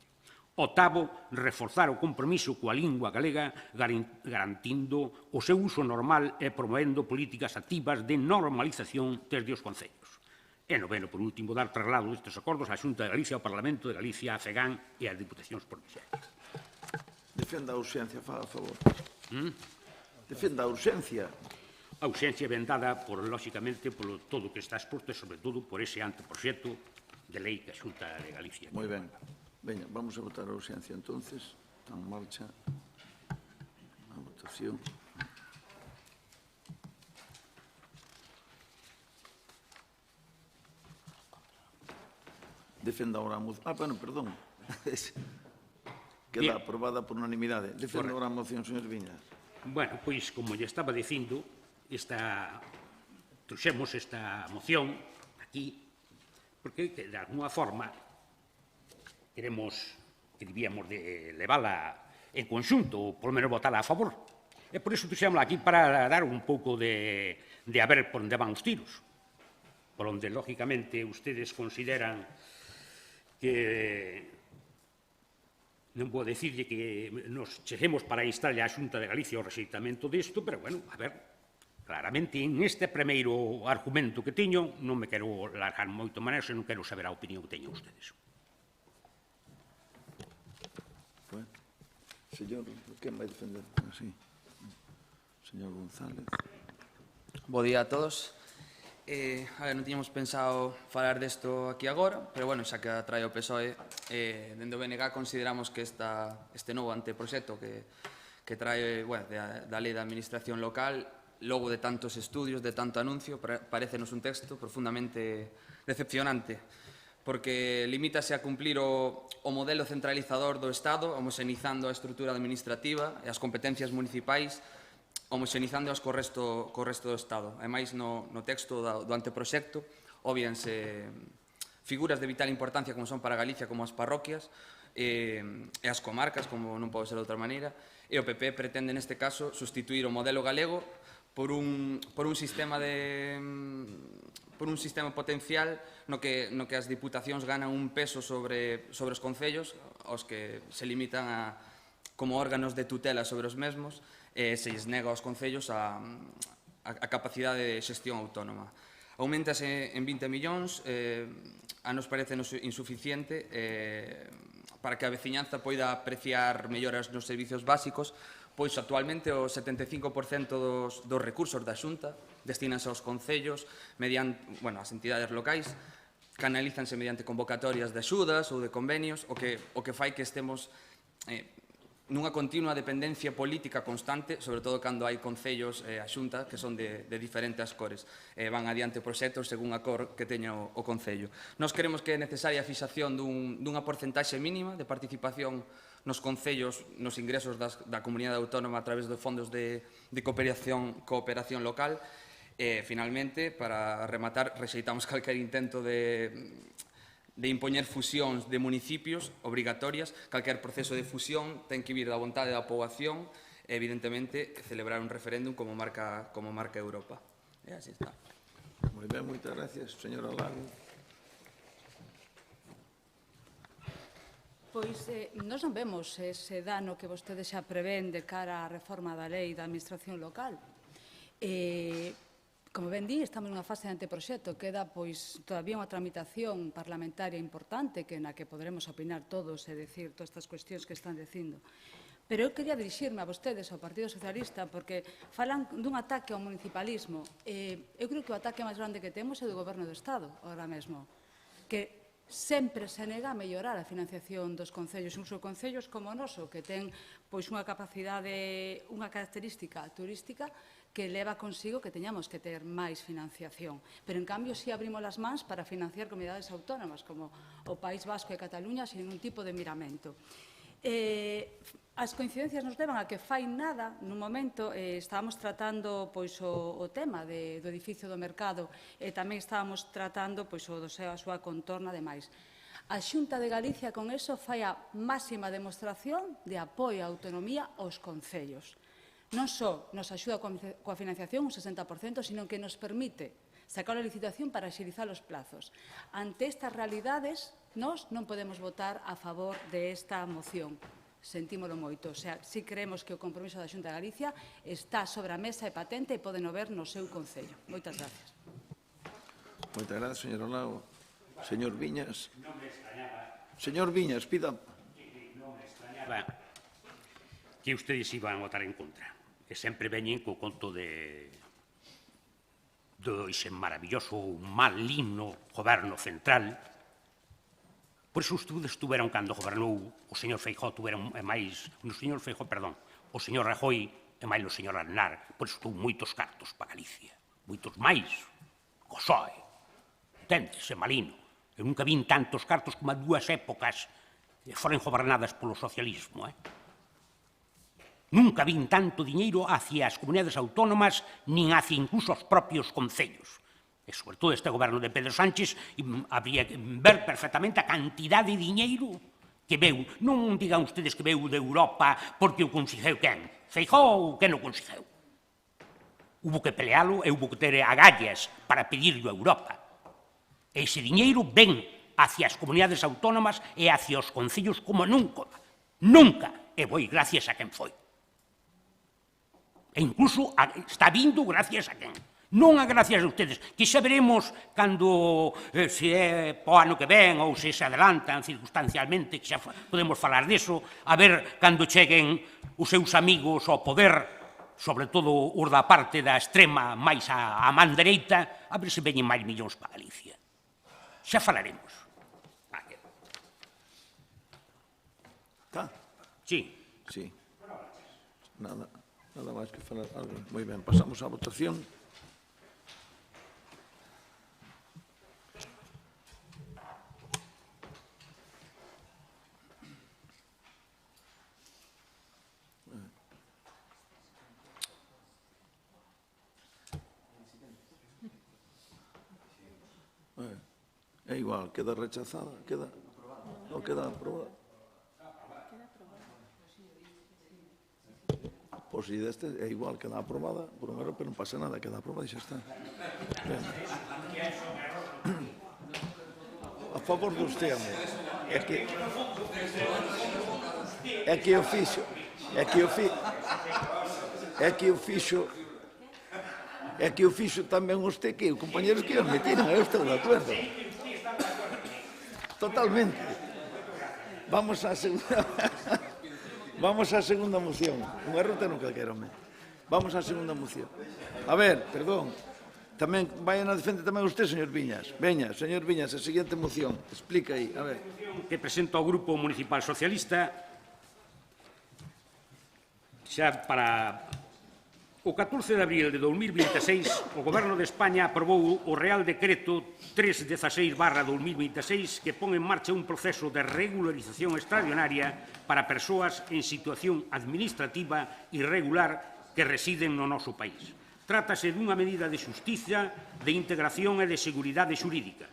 Octavo, reforzar o compromiso coa lingua galega, garantindo o seu uso normal e promovendo políticas activas de normalización desde os concellos. E noveno, por último, dar traslado destes acordos á Xunta de Galicia, ao Parlamento de Galicia, a FEGAN e ás Diputacións provinciais. Defenda a urxencia, fa a favor. Defenda a urxencia. A urxencia ben dada, lóxicamente, por todo o que está exposto e, sobre todo, por ese anteproxecto de lei que a Xunta de Galicia. Moi ben. Veña, vamos a votar a urxencia, entonces. Está en marcha a votación. Defenda ahora a moción. Bueno, perdón. Queda aprobada por unanimidade. Defenda ahora a moción, señor Viñas. Bueno, pois, como lle estaba dicindo, trouxemos esta moción aquí porque, de alguna forma, queremos que debíamos de levala en conxunto, ou polo menos votala a favor. E por iso puxémola aquí para dar un pouco de a ver por onde van os tiros. Por onde, lógicamente, ustedes consideran que non vou decirlle que nos cheguemos para instarlle á Xunta de Galicia o rexeitamento disto, pero, bueno, a ver, claramente, en este primeiro argumento que teño, non me quero largar moito máis, e non quero saber a opinión que teñen ustedes. Bueno, señor, quen vai defender? Así. Señor González. Bo día a todos. A ver, non tiñamos pensado falar desto aquí agora, pero, bueno, xa que a trae o PSOE, dende o BNG consideramos que este novo anteproxecto que trae, bueno, da Lei da Administración Local, logo de tantos estudios, de tanto anuncio, parécenos un texto profundamente decepcionante, porque limítase a cumplir o modelo centralizador do Estado, homoxenizando a estrutura administrativa e as competencias municipais, homoxenizándoas co resto do Estado. Ademais, no texto do anteproxecto, obvianse figuras de vital importancia como son para Galicia, como as parroquias, e as comarcas, como non pode ser de outra maneira, e o PP pretende, neste caso, sustituir o modelo galego por un sistema potencial no que as diputacións ganan un peso sobre os concellos, aos que se limitan como órganos de tutela sobre os mesmos, se lles nega aos concellos a capacidade de xestión autónoma. Aumentase en 20 millóns, a nos parece insuficiente para que a veciñanza poida apreciar melloras nos servizos básicos, pois actualmente o 75% dos recursos da Xunta destínanse aos concellos, mediante, as entidades locais, canalízanse mediante convocatorias de axudas ou de convenios, o que fai que estemos nunha continua dependencia política constante, sobre todo cando hai concellos a Xunta que son de diferentes cores. Van adiante proxectos según a cor que teña o concello. Nós creemos que é necesaria a fixación dunha porcentaxe mínima de participación nos concellos, nos ingresos da comunidade autónoma a través dos fondos de cooperación local. Finalmente, para rematar, rexeitamos calquer intento de impoñer fusións de municipios obrigatorias. Calquer proceso de fusión ten que vir da vontade da poboación e, evidentemente, celebrar un referéndum como marca Europa. E así está. Moi ben, moitas gracias, señora Lago. Pois nós non vemos ese dano que vostedes xa prevén de cara á reforma da lei da administración local. Como ben di, estamos nunha fase de anteproxecto, queda pois todavía unha tramitación parlamentaria importante na que poderemos opinar todos e decir todas estas cuestións que están dicindo. Pero eu quería dirixirme a vostedes, ao Partido Socialista, porque falan dun ataque ao municipalismo. Eu creo que o ataque máis grande que temos é do Goberno do Estado, agora mesmo, que sempre se nega a mellorar a financiación dos concellos, incluso concellos como o noso, que ten pois unha capacidade, unha característica turística que leva consigo que teñamos que ter máis financiación. Pero, en cambio, si abrimos as mans para financiar comunidades autónomas, como o País Vasco e Cataluña, sin ningún tipo de miramento. As coincidencias nos levan a que fai nada, nun momento, estábamos tratando o tema do edificio do mercado e tamén estábamos tratando a súa contorna e demais. A Xunta de Galicia, con eso, fai a máxima demostración de apoio á autonomía aos concellos. Non só nos axuda coa financiación un 60%, sino que nos permite sacar a licitación para axilizar os plazos. Ante estas realidades, nós non podemos votar a favor desta moción. Sentímolo moito. O sea, si creemos que o compromiso da Xunta de Galicia está sobre a mesa e patente e poden o ver no seu concello. Moitas gracias. Moitas gracias, señor Lago. Señor Viñas. Señor Viñas, pida. Non me extrañaba que ustedes iban a votar en contra. Que sempre veñen co conto do ese maravilloso, maligno goberno central. Por iso ustedes tuveron, cando gobernou o señor Feijóo, tuveron máis, o señor Rajoy e máis o señor Aznar, por iso tuvo moitos cartos para Galicia, moitos máis, co PSOE, entende, ese maligno. Eu nunca vin tantos cartos como a dúas épocas que foren gobernadas polo socialismo, Nunca vin tanto diñeiro hacia as comunidades autónomas nin hacia incluso os propios concellos. E, sobre todo, este goberno de Pedro Sánchez habría que ver perfectamente a cantidad de diñeiro que veu, non digan ustedes que veu de Europa porque o consegueu quen. Feijóo que non consegueu. Hubo que pelealo e hubo que ter agallas para pedirlo a Europa. Ese diñeiro ven hacia as comunidades autónomas e hacia os concellos como nunca. Nunca. E foi gracias a quen foi. E incluso está vindo gracias a quen. Non a gracias a ustedes, que xa veremos cando se é po ano que ven ou se adelantan circunstancialmente, que xa podemos falar deso, a ver cando cheguen os seus amigos ao poder, sobre todo os da parte da extrema máis a man dereita, a ver se veñen máis millóns para Galicia. Xa falaremos. Tá? Sí. Sí. Nada máis que falar. Moi ben, pasamos á votación. É igual, queda rechazada, queda aprobada. Pois si deste é igual, queda aprobada por un erro, pero non pasa nada, queda aprobada e xa está. A favor dos temas. É que o fixo tamén usted que os compañeros que os metiron, eu estou de acordo. Totalmente. Vamos á segunda moción. Un erro ten calquera, home. Vamos á segunda moción. A ver, perdón. Tamén vayan a defender tamén usted, señor Viñas. Veña, señor Viñas, a seguinte moción. Explica aí, a ver. Que presento ao Grupo Municipal Socialista xa para o 14 de abril de 2026 o Goberno de España aprobou o Real Decreto 316/2026 que pon en marcha un proceso de regularización extraordinaria para persoas en situación administrativa irregular que residen no noso país. Trátase dunha medida de xustiza, de integración e de seguridade xurídica.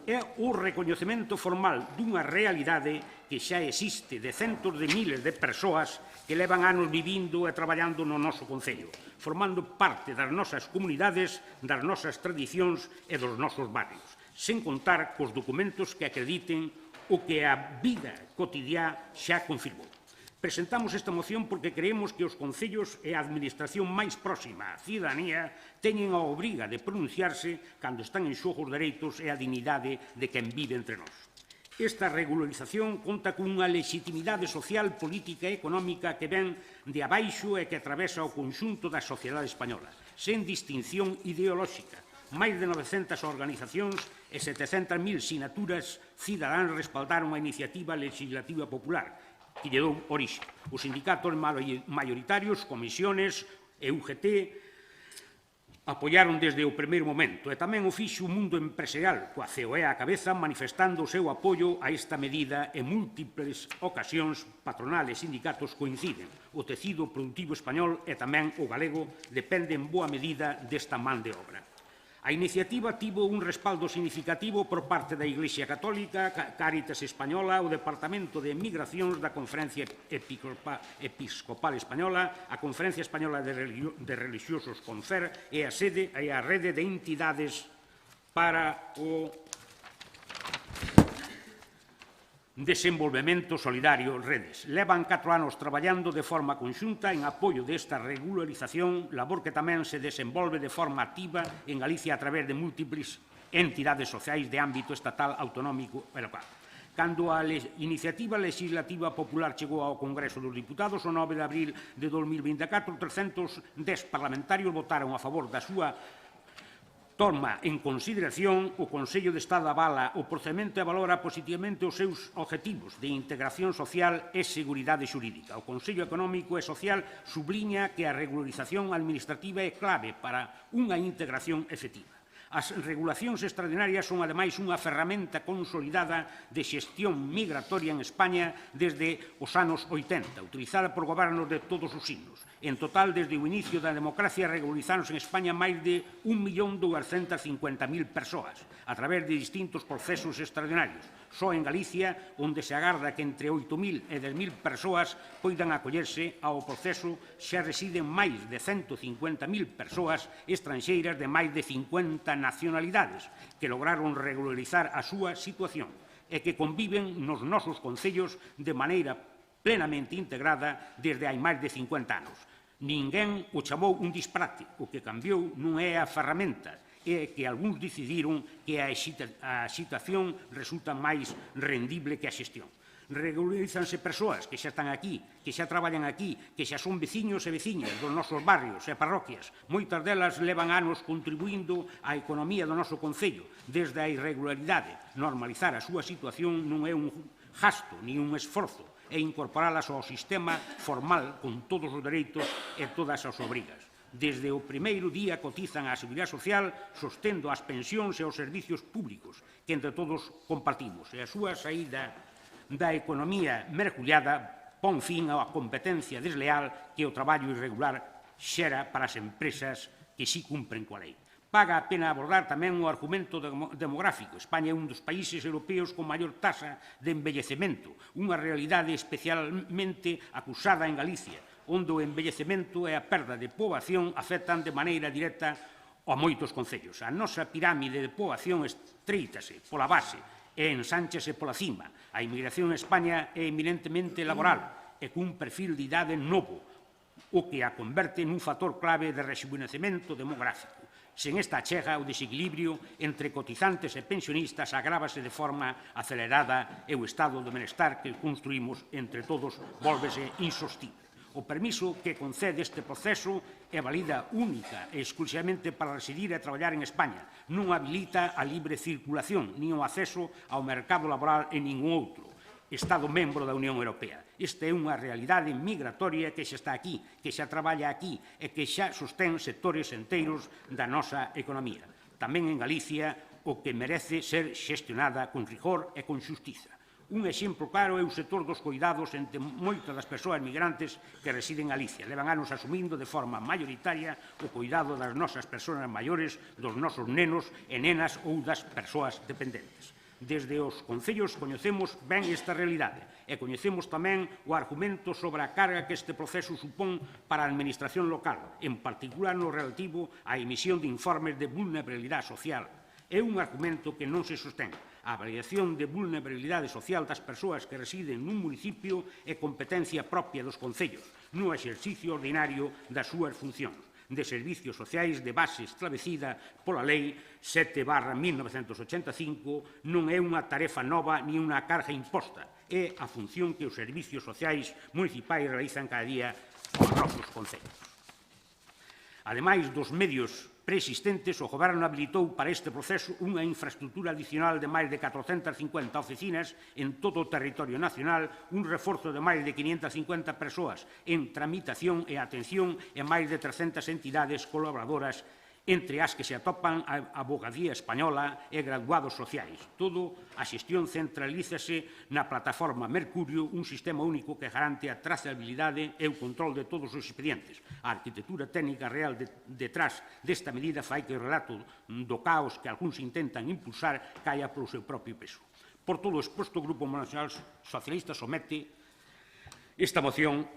É o recoñecemento formal dunha realidade que xa existe de centos de miles de persoas que levan anos vivindo e traballando no noso concello, formando parte das nosas comunidades, das nosas tradicións e dos nosos barrios, sen contar cos documentos que acrediten o que a vida cotidiá xa confirmou. Presentamos esta moción porque creemos que os concellos e a administración máis próxima á cidadanía teñen a obriga de pronunciarse cando están en xogo os dereitos e a dignidade de quen vive entre nós. Esta regularización conta cunha legitimidade social, política e económica que ven de abaixo e que atravesa o conxunto da sociedade española, sen distinción ideolóxica. Máis de 900 organizacións e 700.000 sinaturas cidadán respaldaron a iniciativa legislativa popular, que lle dou orixe. Os sindicatos maioritarios, comisiones e UGT apoiaron desde o primeiro momento e tamén o fixo o mundo empresarial, coa COE á cabeza, manifestando o seu apoio a esta medida en múltiples ocasións patronal e sindicatos coinciden. O tecido productivo español e tamén o galego dependen en boa medida desta man de obra. A iniciativa tivo un respaldo significativo por parte da Iglesia Católica, Cáritas Española, o Departamento de Migracións da Conferencia Episcopal Española, a Conferencia Española de Relixiosos CONFER e a Rede de Entidades para o Desenvolvemento Solidario Redes. Levan 4 anos traballando de forma conxunta en apoio desta regularización, labor que tamén se desenvolve de forma activa en Galicia a través de múltiples entidades sociais de ámbito estatal, autonómico e local. Cando a iniciativa legislativa popular chegou ao Congreso dos Diputados o 9 de abril de 2024, 310 parlamentarios votaron a favor da súa toma en consideración. O Consello de Estado avala o procedimento e valora positivamente os seus objetivos de integración social e seguridade xurídica. O Consello Económico e Social subliña que a regularización administrativa é clave para unha integración efectiva. As regulacións extraordinarias son, ademais, unha ferramenta consolidada de xestión migratoria en España desde os anos 80, utilizada por gobernos de todos os signos. En total, desde o inicio da democracia, regularizáronse en España máis de 1.250.000 persoas a través de distintos procesos extraordinarios. Só en Galicia, onde se agarda que entre 8.000 e 10.000 persoas poidan acollerse ao proceso, xa residen máis de 150.000 persoas estranxeiras de máis de 50 nacionalidades que lograron regularizar a súa situación e que conviven nos nosos concellos de maneira plenamente integrada desde hai máis de 50 anos. Ninguén o chamou un disparate. O que cambiou non é a ferramenta, é que algúns decidiron que a situación resulta máis rendible que a xestión. Regularizanse persoas que xa están aquí, que xa traballan aquí, que xa son veciños e veciñas dos nosos barrios e parroquias. Moitas delas levan anos contribuindo á economía do noso concello. Desde a irregularidade, normalizar a súa situación non é un gasto ni un esforzo, e incorporalas ao sistema formal con todos os dereitos e todas as obrigas. Desde o primeiro día cotizan á Seguridade Social sostendo as pensións e os servicios públicos que entre todos compartimos. E a súa saída da economía mergullada pon fin á competencia desleal que o traballo irregular xera para as empresas que si cumpren coa lei. Paga a pena abordar tamén o argumento demográfico. España é un dos países europeos con maior taxa de envellecemento, unha realidade especialmente acusada en Galicia, onde o envellecemento e a perda de poboación afectan de maneira directa a moitos concellos. A nosa pirámide de poboación estreítase pola base e ensánchase pola cima. A inmigración en España é eminentemente laboral e cun perfil de idade novo, o que a converte nun factor clave de rexuvenecemento demográfico. Sen esta achega, o desequilibrio entre cotizantes e pensionistas agrávase de forma acelerada e o estado de benestar que construímos entre todos vólvese insostible. O permiso que concede este proceso é válida única e exclusivamente para residir e traballar en España. Non habilita a libre circulación nin o acceso ao mercado laboral en ningún outro Estado membro da Unión Europea. Esta é unha realidade migratoria que xa está aquí, que xa traballa aquí e que xa sostén sectores enteiros da nosa economía. Tamén en Galicia, o que merece ser xestionada con rigor e con xustiza. Un exemplo claro é o sector dos cuidados entre moitas das persoas migrantes que residen en Galicia. Levan anos asumindo de forma mayoritaria o cuidado das nosas persoas maiores, dos nosos nenos e nenas ou das persoas dependentes. Desde os concellos coñecemos ben esta realidade e coñecemos tamén o argumento sobre a carga que este proceso supón para a administración local, en particular no relativo á emisión de informes de vulnerabilidade social. É un argumento que non se sostén. A avaliación de vulnerabilidade social das persoas que residen nun municipio é competencia propia dos concellos, no exercicio ordinario das súas funcións de servicios sociais de base establecida pola Lei 7/1985 non é unha tarefa nova ni unha carga imposta, é a función que os servicios sociais municipais realizan cada día aos nosos concellos. Ademais dos medios preexistentes, o Goberno habilitou para este proceso unha infraestructura adicional de máis de 450 oficinas en todo o territorio nacional, un reforzo de máis de 550 persoas en tramitación e atención e máis de 300 entidades colaboradoras, entre as que se atopan a Avogadía Española e graduados sociais. Todo a xestión centralízase na plataforma Mercurio, un sistema único que garante a trazabilidade e o control de todos os expedientes. A arquitectura técnica real detrás desta medida fai que o relato do caos que algúns intentan impulsar caia polo seu propio peso. Por todo o exposto, o Grupo Nacional Socialista somete esta moción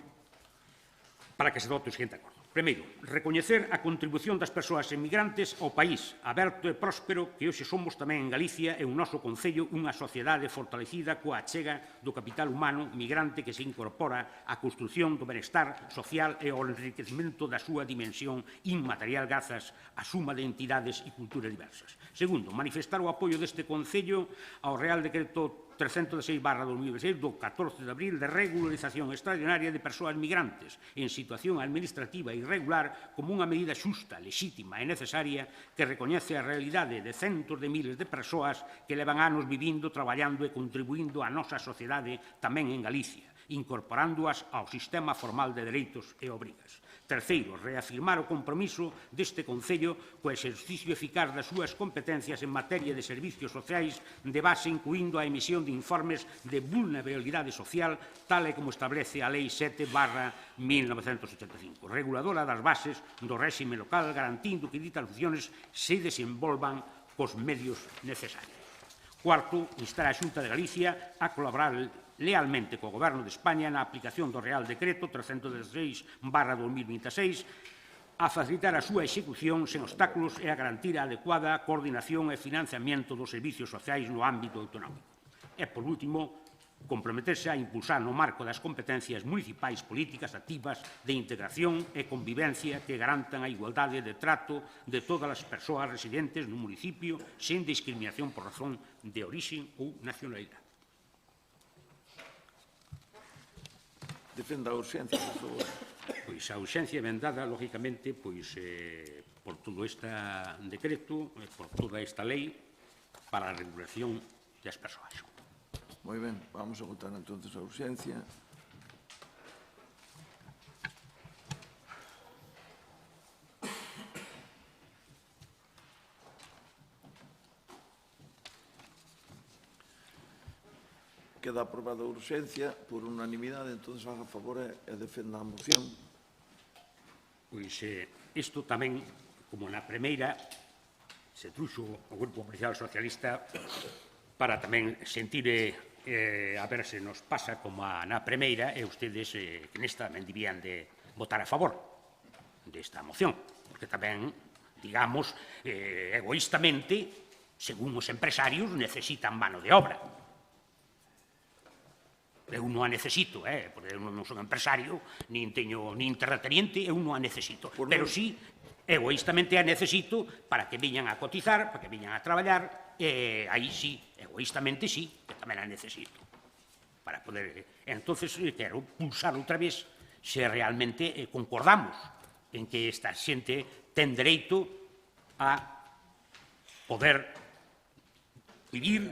para que se dote o seguinte acordo. Primeiro, recoñecer a contribución das persoas emigrantes ao país aberto e próspero que hoxe somos tamén en Galicia e o noso concello unha sociedade fortalecida coa achega do capital humano migrante que se incorpora á construción do benestar social e ao enriquecemento da súa dimensión inmaterial grazas á suma de entidades e culturas diversas. Segundo, manifestar o apoio deste concello ao Real Decreto 306/2016 do 14 de abril de regularización extraordinaria de persoas migrantes en situación administrativa irregular como unha medida xusta, lexítima e necesaria que recoñece a realidade de centos de miles de persoas que levan anos vivindo, traballando e contribuindo á nosa sociedade tamén en Galicia, incorporándoas ao sistema formal de dereitos e obrigas. Terceiro, reafirmar o compromiso deste Concello co exercicio eficaz das súas competencias en materia de servicios sociais de base, incluindo a emisión de informes de vulnerabilidade social, tal e como establece a Lei 7/1985, reguladora das bases do réxime local, garantindo que ditas funciones se desenvolvan cos medios necesarios. Cuarto, instar a Xunta de Galicia a colaborar lealmente co Goberno de España na aplicación do Real Decreto 316/2026 a facilitar a súa execución sen obstáculos e a garantir a adecuada coordinación e financiamento dos servicios sociais no ámbito autonómico. E, por último, comprometerse a impulsar no marco das competencias municipais políticas activas de integración e convivencia que garantan a igualdade de trato de todas as persoas residentes no municipio sen discriminación por razón de orixe ou nacionalidade. Defenda a urxencia, por favor. Pois a urxencia ven dada, lógicamente, por todo este decreto, por toda esta lei para a regulación das persoas. Moi ben, vamos a votar entonces a urxencia. Queda aprobada a urxencia por unanimidade, entonces faga favor e defenda a moción. Pois isto tamén, como na primeira, se truxo o Grupo Policial Socialista para tamén sentir a ver se nos pasa como na primeira e ustedes que nesta tamén debían de votar a favor desta moción, porque tamén, digamos, egoístamente, según os empresarios, necesitan mano de obra. Eu non a necesito, porque eu non son empresario, nin terrateniente, eu non a necesito. Pero sí, egoístamente a necesito para que viñan a cotizar, para que viñan a traballar, e aí sí, egoístamente sí, que tamén a necesito. Para poder... Entonces, quero pulsar outra vez se realmente concordamos en que esta xente ten dereito a poder vivir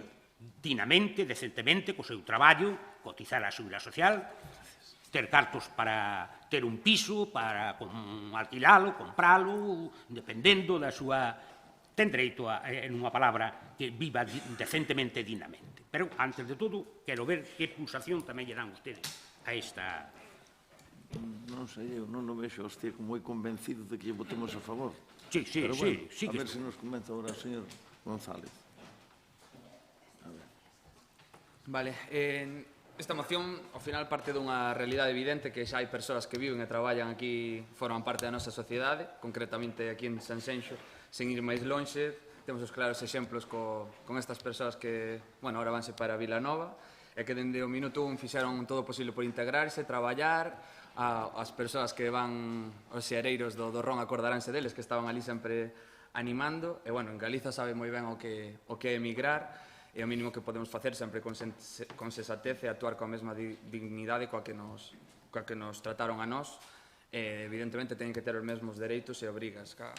dignamente, decentemente, co seu traballo, cotizar a seguridade social, ter cartos para ter un piso, para alquilalo, compralo, dependendo da súa... Ten dereito, en unha palabra, que viva decentemente e dignamente. Pero, antes de todo, quero ver que pulsación tamén lle dan ustedes a esta... Non sei, eu non o vexo a usted moi convencido de que lle votemos a favor. Sí, sí, Pero sí. A ver se nos comenta ahora o señor González. Vale, esta moción, ao final, parte dunha realidade evidente que xa hai persoas que viven e traballan aquí, forman parte da nosa sociedade, concretamente aquí en Sanxenxo, sen ir máis lonxe. Temos os claros exemplos con estas persoas que, bueno, ahora vanse para Vilanova, e que dende o minuto 1 fixeron todo o posible por integrarse, traballar, as persoas que van, os xereiros do Ron acordaránse deles, que estaban ali sempre animando, e, bueno, en Galiza sabe moi ben o que é emigrar, e o mínimo que podemos facer sempre con sensatez e actuar coa mesma dignidade coa que nos trataron a nós. Evidentemente, teñen que ter os mesmos dereitos e obrigas ca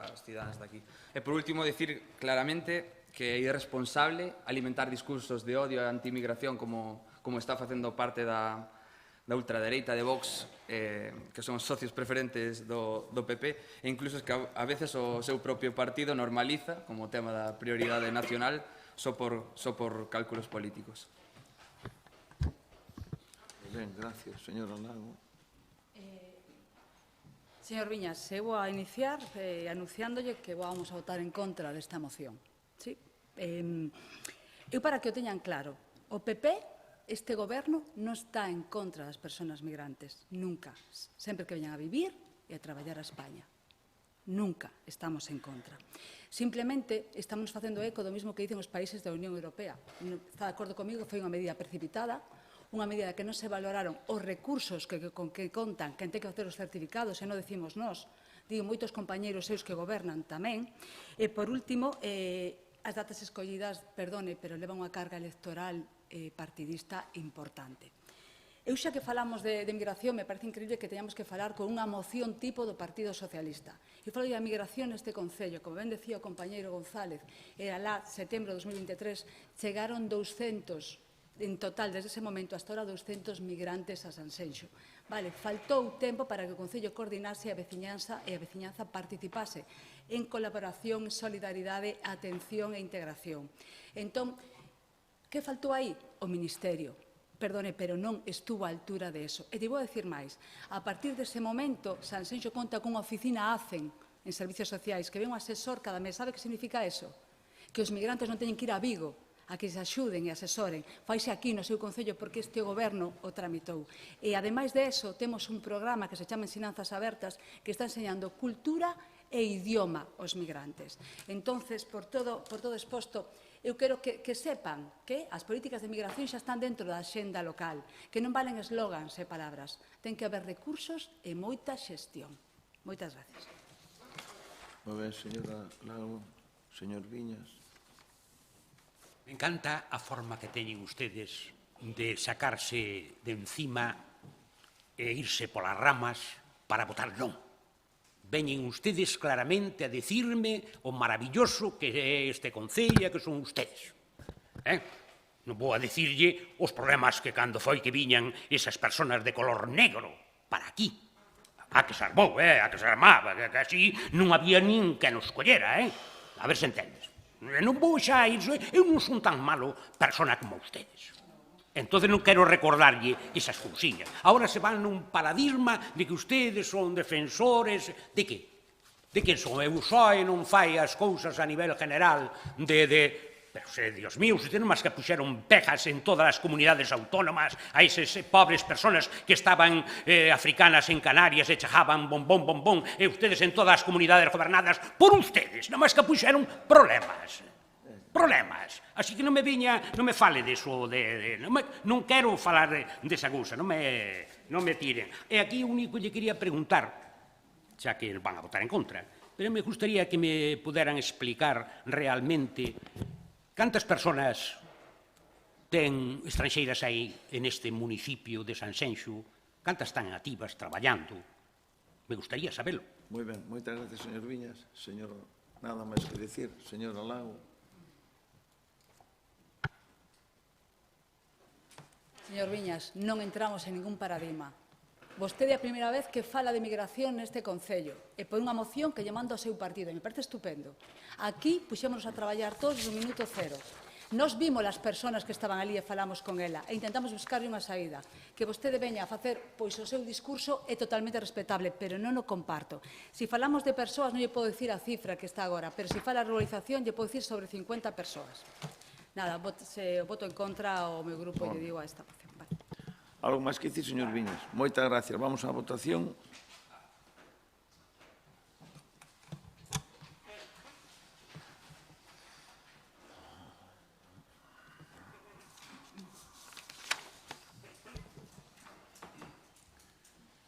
as cidadáns daqui. E, por último, dicir claramente que é irresponsable alimentar discursos de odio e anti-inmigración como está facendo parte da ultradereita de Vox, que son socios preferentes do PP, e incluso que a veces o seu propio partido normaliza como tema da prioridade nacional só por cálculos políticos. Ben, gracias, señora Lago. Señor Viñas, eu vou a iniciar anunciándolle que vamos a votar en contra desta moción. Sí? Eu, para que o teñan claro, o PP, este goberno, non está en contra das persoas migrantes. Nunca. Sempre que veñan a vivir e a traballar a España. Nunca estamos en contra. Simplemente estamos facendo eco do mesmo que dicen os países da Unión Europea. Está de acordo comigo que foi unha medida precipitada, unha medida que non se valoraron os recursos con que contan quen ten que facer os certificados, e non decimos nós, digo moitos compañeiros seus que gobernan tamén. E, por último, as datas escollidas, perdone, pero levan unha carga electoral partidista importante. Eu xa que falamos de migración, me parece increíble que teñamos que falar con unha moción tipo do Partido Socialista. Eu falo de migración neste Concello, como ben decía o compañeiro González, era lá, setembro de 2023, chegaron 200 en total, desde ese momento hasta ahora, 200 migrantes a Sanxenxo. Vale, faltou tempo para que o Concello coordinase e a veciñanza participase en colaboración, solidaridade, atención e integración. Entón, que faltou aí? O Ministerio. Perdone, pero non estuvo á altura de eso. E te vou dicir máis. A partir dese momento, Sanxenxo conta cunha oficina ACEN en Servicios Sociais, que ven un asesor cada mes. Sabe que significa eso? Que os migrantes non teñen que ir a Vigo a que se axuden e asesoren. Faise aquí no seu Concello porque este goberno o tramitou. E, ademais de eso, temos un programa que se chama Ensinanzas Abertas que está enseñando cultura e idioma aos migrantes. Entonces, por todo exposto, eu quero que sepan que as políticas de migración xa están dentro da axenda local, que non valen eslogans e palabras. Ten que haber recursos e moita xestión. Moitas gracias. Moi ben, señora Lago. Señor Viñas. Me encanta a forma que teñen ustedes de sacarse de encima e irse polas ramas para votar non. Veñen ustedes claramente a decirme o maravilloso que é este Concello, que son ustedes. Non vou a dicirlle os problemas que cando foi que viñan esas personas de color negro para aquí. A que se armou, a que se armaba, que así non había nin que nos collera, A ver se entendes. Non vou xa ir, eu non son tan malo persona como ustedes. Entón non quero recordarlle esas cousiñas. Agora se van nun paradigma de que ustedes son defensores... De que? De que son? Eu só e non fai as cousas a nivel general de... Pero, Dios mío, ustedes non máis que puxeron pejas en todas as comunidades autónomas a esas pobres personas que estaban africanas en Canarias e chejaban bombón, bombón, e ustedes en todas as comunidades gobernadas por ustedes, non máis que puxeron problemas. Problemas. Así que non me fale deso, non quero falar desa cousa, non me tiren. E aquí o único lle quería preguntar, xa que van a votar en contra, pero me gustaría que me puderan explicar realmente cantas persoas ten estranxeiras aí en este municipio de Sanxenxo, cantas están activas traballando. Me gustaría sabelo. Moi ben, moitas gracias, señor Viñas. Señor, nada máis que decir. Señora Lago. Señor Viñas, non entramos en ningún paradigma. Vostede é a primeira vez que fala de migración neste Concello e por unha moción que lle manda ao seu partido. E me parece estupendo. Aquí puxémonos a traballar todos no minuto cero. Nos vimos as persoas que estaban ali e falamos con ela e intentamos buscarle unha saída. Que vostede veña a facer pois o seu discurso é totalmente respetable, pero non o comparto. Se falamos de persoas non lle podo dicir a cifra que está agora, pero se fala a regularización lle podo dicir sobre 50 persoas. Nada, se voto en contra ao meu grupo lle digo a esta moción. Algo máis que dicir, señor Viñas. Moitas gracias. Vamos á votación.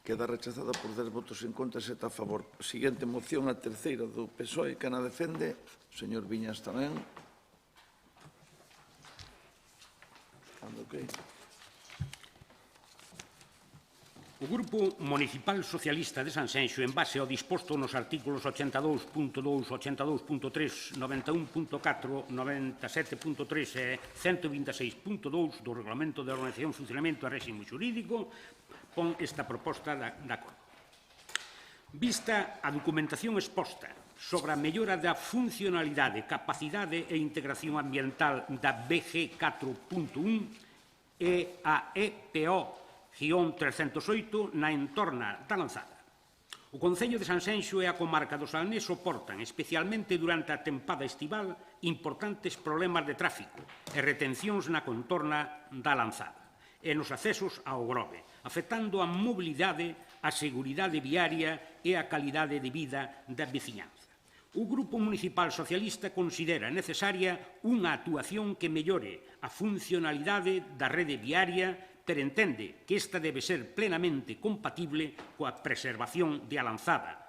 Queda rechazada por 10 votos en contra e 7 a favor. Siguiente moción, a terceira do PSOE, que na defende. Señor Viñas tamén. O Grupo Municipal Socialista de Sanxenxo, en base ao disposto nos artículos 82.2, 82.3, 91.4, 97.3 e 126.2 do Regulamento de Organización, Funcionamento e Réxime Xurídico, pon esta proposta de acordo. Vista a documentación exposta sobre a mellora da funcionalidade, capacidade e integración ambiental da BG 4.1 e a EPO 308 na entorna da Lanzada. O Concello de Sanxenxo e a comarca do Salnés soportan, especialmente durante a tempada estival, importantes problemas de tráfico e retencións na contorna da Lanzada e nos accesos ao Grove, afectando a mobilidade, a seguridade viaria e a calidade de vida da veciñanza. O Grupo Municipal Socialista considera necesaria unha actuación que mellore a funcionalidade da rede viaria, pero entende que esta debe ser plenamente compatible coa preservación de a Lanzada,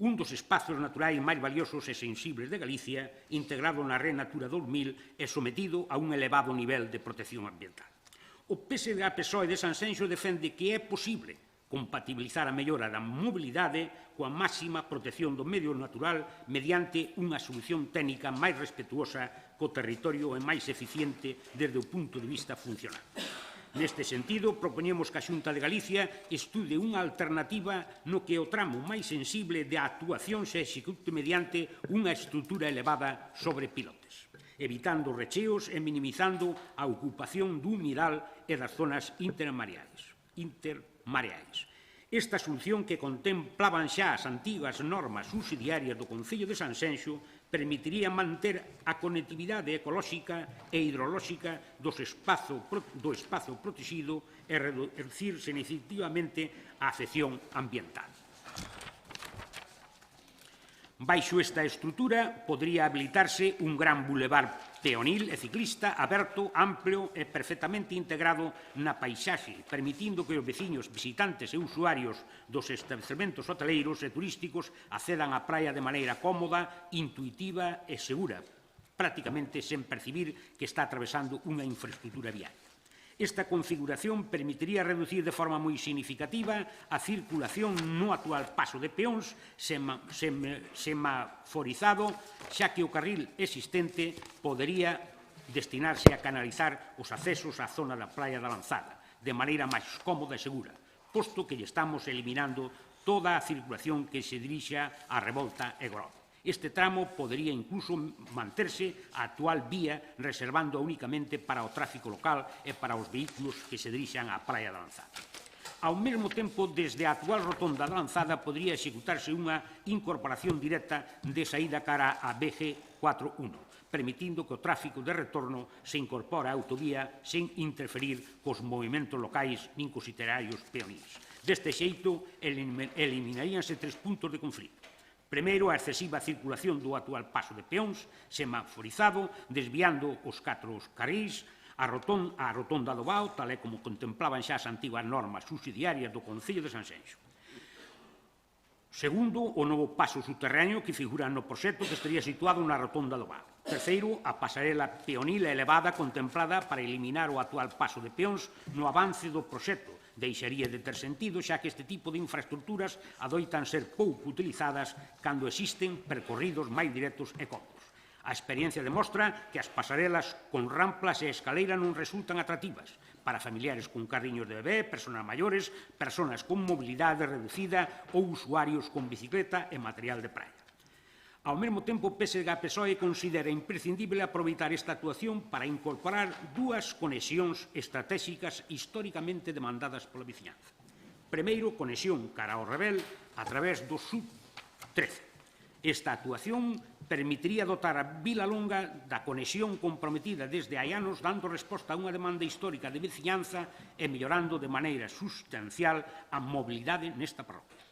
un dos espazos naturais máis valiosos e sensibles de Galicia, integrado na Red Natura 2000 e sometido a un elevado nivel de protección ambiental. O PSDG-PSOE de Sanxenxo defende que é posible compatibilizar a mellora da mobilidade coa máxima protección do medio natural mediante unha solución técnica máis respetuosa co territorio e máis eficiente desde o punto de vista funcional. Neste sentido, propoñemos que a Xunta de Galicia estude unha alternativa no que o tramo máis sensible de actuación se execute mediante unha estrutura elevada sobre pilotes, evitando recheos e minimizando a ocupación do humidal e das zonas intermareais. Esta solución que contemplaban xa as antigas normas subsidiarias do Concello de Sanxenxo permitiría manter a conectividade ecolóxica e hidrolóxica do espazo protegido e reducir significativamente a afección ambiental. Baixo esta estrutura podría habilitarse un gran bulevar peonil e ciclista aberto, amplio e perfectamente integrado na paisaxe, permitindo que os veciños, visitantes e usuarios dos establecementos hoteleiros e turísticos accedan á praia de maneira cómoda, intuitiva e segura, prácticamente sen percibir que está atravesando unha infraestructura viaria. Esta configuración permitiría reducir de forma moi significativa a circulación no actual paso de peóns semaforizado, xa que o carril existente podería destinarse a canalizar os accesos á zona da Praia da Lanzada de maneira máis cómoda e segura, posto que lle estamos eliminando toda a circulación que se dirixa á Revolta e Grove. Este tramo podería incluso manterse a actual vía, reservando únicamente para o tráfico local e para os vehículos que se dirixan á Praia da Lanzada. Ao mesmo tempo, desde a actual rotonda da Lanzada podría executarse unha incorporación directa de saída cara á BG 41, permitindo que o tráfico de retorno se incorpore á autovía sen interferir cos movimentos locais nin cos itinerarios peoníns. Deste xeito, eliminaríanse 3 puntos de conflito. Primeiro, a excesiva circulación do actual paso de peóns, semaforizado, desviando os 4 carrís, a rotonda do Bao, tal e como contemplaban xa as antiguas normas subsidiarias do Concello de Sanxenxo. Segundo, o novo paso subterráneo que figura no proxecto que estaría situado na rotonda do Bao. Terceiro, a pasarela peonil elevada contemplada para eliminar o actual paso de peóns no avance do proxecto. Deixaría de ter sentido, xa que este tipo de infraestructuras adoitan ser pouco utilizadas cando existen percorridos máis directos e cómodos. A experiencia demostra que as pasarelas con ramplas e escaleira non resultan atractivas para familiares con carriños de bebé, persoas maiores, persoas con mobilidade reducida ou usuarios con bicicleta e material de praia. Ao mesmo tempo, pese que a PSOE considera imprescindible aproveitar esta actuación para incorporar 2 conexións estratégicas históricamente demandadas pola veciñanza. Primeiro, conexión cara ao Rebel a través do Sub 13. Esta actuación permitiría dotar a Vilalonga da conexión comprometida desde hai anos, dando resposta a unha demanda histórica de veciñanza e mellorando de maneira substancial a mobilidade nesta parroquia.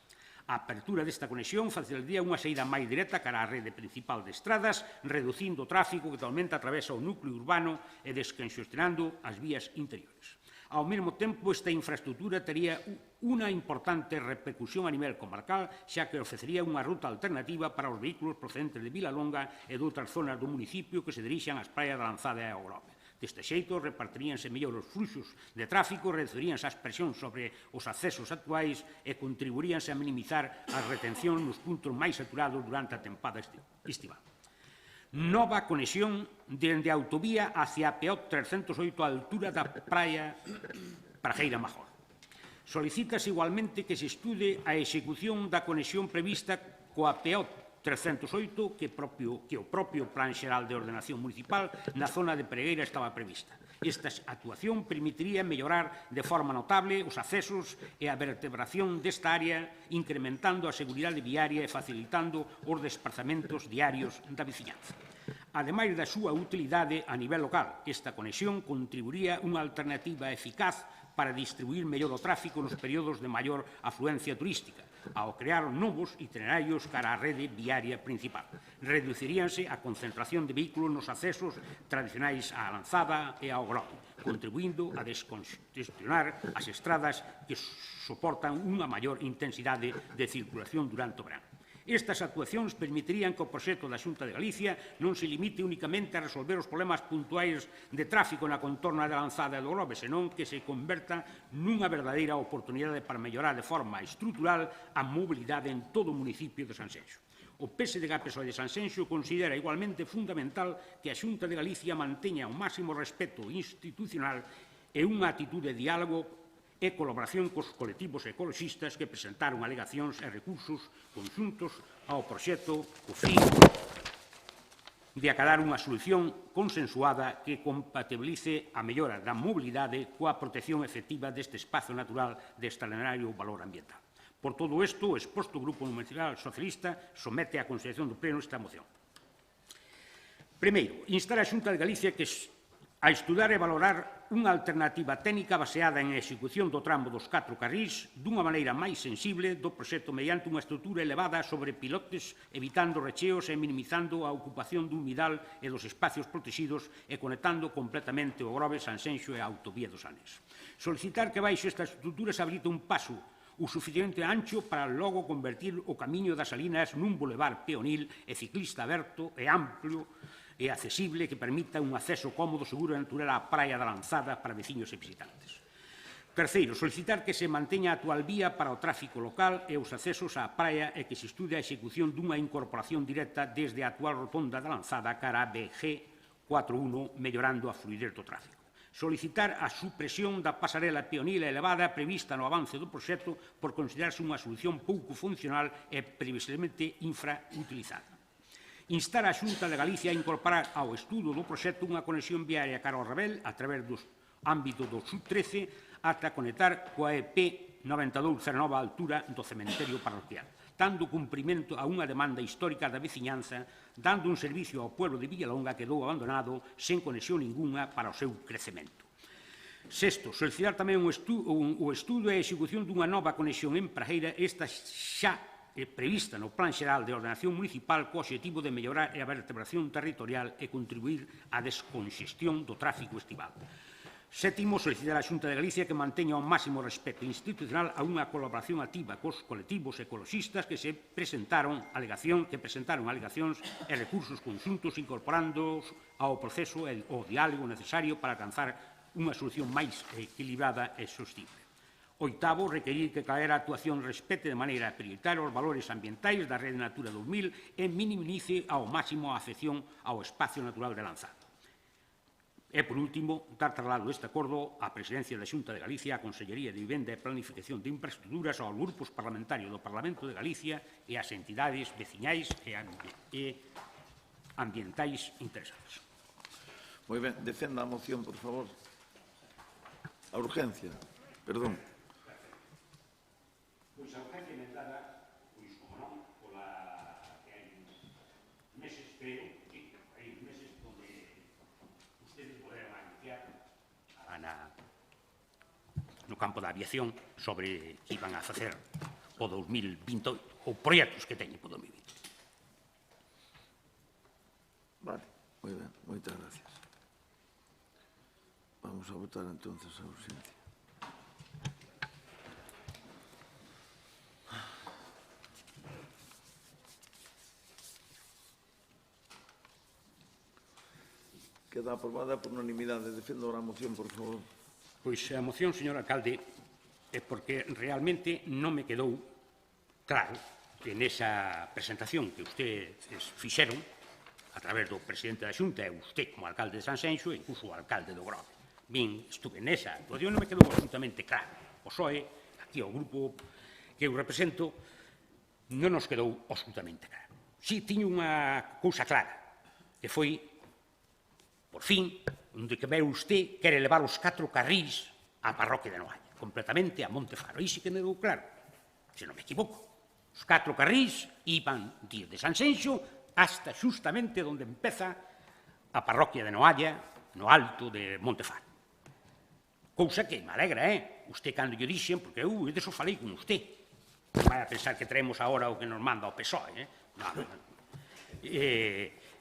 A apertura desta conexión facilitaría unha saída máis directa cara á rede principal de estradas, reducindo o tráfico que atualmente atravesa o núcleo urbano e desconxestionando as vías interiores. Ao mesmo tempo, esta infraestructura tería unha importante repercusión a nivel comarcal, xa que ofrecería unha ruta alternativa para os vehículos procedentes de Vilalonga e de outras zonas do municipio que se dirixan ás praias da Lanzada e ao Grove. Deste xeito, repartiríanse mellor os fluxos de tráfico, reduciríanse as presións sobre os accesos actuais e contribuiríanse a minimizar as retencións nos puntos máis saturados durante a tempada estival. Nova conexión dende a autovía hacia a PEOT 308 á altura da praia Prajeira Major. Solicítase igualmente que se estude a execución da conexión prevista coa PEOT 308 que o propio Plan Xeral de Ordenación Municipal na zona de Pregueira estaba prevista. Esta actuación permitiría mellorar de forma notable os accesos e a vertebración desta área, incrementando a seguridade viaria e facilitando os desplazamentos diarios da veciñanza. Ademais da súa utilidade a nivel local, esta conexión contribuiría unha alternativa eficaz para distribuir mellor o tráfico nos períodos de maior afluencia turística, ao crear novos itinerarios cara á rede viaria principal. Reduciríanse a concentración de vehículos nos accesos tradicionais á Lanzada e ao Grove, contribuindo a descongestionar as estradas que soportan unha maior intensidade de circulación durante o verán. Estas actuacións permitirían que o proxecto da Xunta de Galicia non se limite únicamente a resolver os problemas puntuais de tráfico na contorna da Lanzada e do Grove, senón que se converta nunha verdadeira oportunidade para mellorar de forma estrutural a mobilidade en todo o municipio de Sanxenxo. O PSDG-PSOE de Sanxenxo considera igualmente fundamental que a Xunta de Galicia manteña o máximo respeto institucional e unha actitude de diálogo e colaboración cos colectivos ecoloxistas que presentaron alegacións e recursos conxuntos ao proxecto co fin de acadar unha solución consensuada que compatibilice a mellora da mobilidade coa protección efectiva deste espazo natural de extraordinario valor ambiental. Por todo isto, o exposto Grupo Municipal Socialista somete á consideración do Pleno esta moción. Primeiro, instar a Xunta de Galicia a estudar e valorar unha alternativa técnica baseada en execución do tramo dos 4 carrís dunha maneira máis sensible do proxecto mediante unha estrutura elevada sobre pilotes, evitando recheos e minimizando a ocupación do humidal e dos espacios protegidos e conectando completamente o Grove, Sanxenxo e a autovía dos Anes. Solicitar que baixo esta estrutura se habilite un paso o suficiente ancho para logo convertir o camiño das Salinas nun bulevar peonil e ciclista aberto e amplo e accesible que permita un acceso cómodo, seguro e natural á praia da Lanzada para veciños e visitantes. Terceiro, solicitar que se manteña a actual vía para o tráfico local e os accesos á praia e que se estude a execución dunha incorporación directa desde a actual rotonda da Lanzada cara a BG 41, mellorando a fluidez do tráfico. Solicitar a supresión da pasarela peonil elevada prevista no avance do proxecto por considerarse unha solución pouco funcional e previsiblemente infrautilizada. Instar a Xunta de Galicia a incorporar ao estudo do proxecto unha conexión viaria cara ao Rebel a través do ámbito do Sub-13 ata conectar coa EP 9209 a altura do cementerio parroquial, dando cumprimento a unha demanda histórica da veciñanza, dando un servicio ao pueblo de Villalonga que quedou abandonado sen conexión ninguna para o seu crecemento. Sexto, solicitar tamén o estudo e a execución dunha nova conexión en Prajeira, esta xa prevista no Plan Xeral de Ordenación Municipal co obxectivo de mellorar a vertebración territorial e contribuir á desconxestión do tráfico estival. Sétimo, solicitar á Xunta de Galicia que manteña o máximo respeto institucional a unha colaboración activa cos colectivos ecoloxistas que presentaron alegacións e recursos conxuntos incorporándoos ao proceso e ao diálogo necesario para alcanzar unha solución máis equilibrada e sostible. Oitavo, requerir que calquera actuación respete de maneira prioritaria os valores ambientais da Rede Natura 2000 e minimice ao máximo a afección ao espacio natural de Lanzada. E, por último, dar traslado este acordo á Presidencia da Xunta de Galicia, á Consellería de Vivenda e Planificación de Infraestructuras, aos grupos parlamentarios do Parlamento de Galicia e ás entidades veciñais e ambientais interesadas. Moi ben, defenda a moción, por favor. A urgencia, perdón. Pois a urgencia emendada, pois, como non, pola que hai meses, creo, que hai meses onde ustedes poderan anunciar no campo da aviación sobre que iban a facer o 2028, ou proxectos que teñen o 2020. Vale, moi ben, moitas gracias. Vamos a votar entonces a urgencia. Queda aprobada por unanimidade. Defendo a moción, por favor. Pois a moción, señor alcalde, é porque realmente non me quedou claro que nesa presentación que ustedes fixeron a través do presidente da Xunta e usted como alcalde de Sanxenxo e incluso o alcalde do Grove. Ben, estuve nesa actuación, non me quedou absolutamente claro. O PSOE, aquí o grupo que eu represento, non nos quedou absolutamente claro. Si, tiño unha cousa clara, que foi por fin, onde que veu usted quere levar os 4 carrís á parroquia de Noalla, completamente a Montefaro. Aí sí que me deu claro, se non me equivoco. Os 4 carrís iban desde Sanxenxo hasta xustamente onde empeza a parroquia de Noalla, no alto de Montefaro. Cousa que me alegra, Usted, cando lle dixen, porque eu deso falei con usted. Non vai a pensar que traemos agora o que nos manda o PSOE, Non.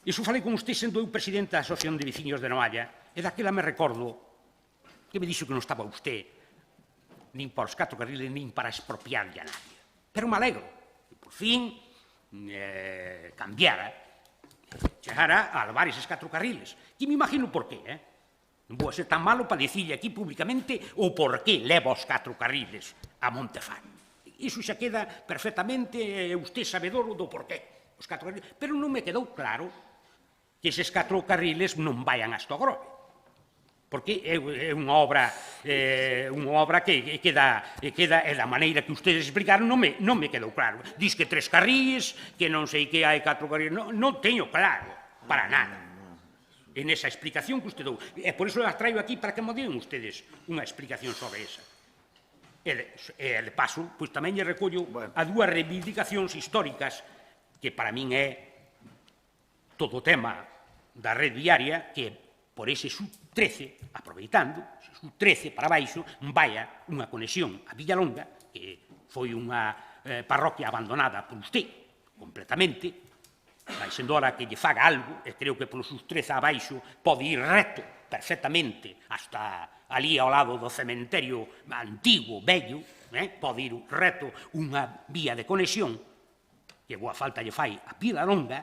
Iso falei con usted sendo eu presidente da Asociación de Veciños de Noalla e daquela me recordo que me dixo que non estaba usted nin para os 4 carriles nin para expropiarlle a nadie. Pero me alegro que por fin cambiara, chegara a levar eses 4 carriles. Que me imagino por qué, Non vou a ser tan malo para dicirle aquí públicamente o por qué leva os 4 carriles a Montefán. Iso xa queda perfectamente, usted sabedor do porqué. Os 4 carriles. Pero non me quedou claro que eses 4 carriles non vayan hasta o Grove. Porque é unha obra que queda, e da maneira que ustedes explicaron, non me quedou claro. Diz que 3 carriles, que non sei que hai 4 carriles, non teño claro, para nada. En esa explicación que usted dou. E por iso a traio aquí para que me den ustedes unha explicación sobre esa. E de paso, pois tamén lle recollo a 2 reivindicacións históricas que para min é todo o tema da red viaria, que por ese sub-13, aproveitando, sub-13 para baixo, vaya unha conexión a Villalonga, que foi unha parroquia abandonada por usted, completamente, vai sendo hora que lle faga algo, e creo que polo sub-13 abaixo pode ir reto perfectamente hasta ali ao lado do cementerio antigo, vello, pode ir reto unha vía de conexión, que boa falta lle fai a Villalonga,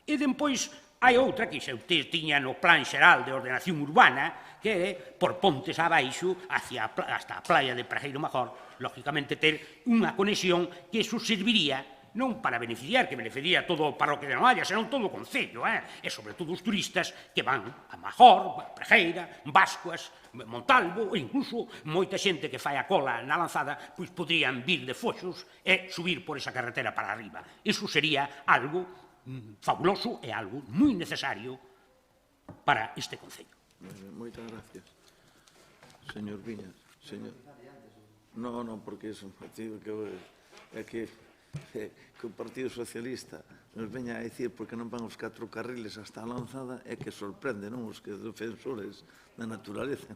e depois hai outra que xa usted tiña no plan xeral de ordenación urbana, que é por Pontes abaixo hasta a playa de Prajeiro Major, lógicamente ter unha conexión que iso serviría non para beneficiar, que beneficiaría todo o parroquia de Noalla, senón todo o concello, e sobre todo os turistas que van a Major, a Prejeira, Bascuas, Montalvo, e incluso moita xente que fai a cola na Lanzada, pois podrían vir de Foxos e subir por esa carretera para arriba. Iso sería algo fabuloso e algo moi necesario para este concello. Moitas gracias. Señor Viñas, señor... Non, porque iso é que o Partido Socialista nos veña a dicir porque non van os 4 carriles hasta a Lanzada é que sorprende, non? Os que defensores da naturaleza.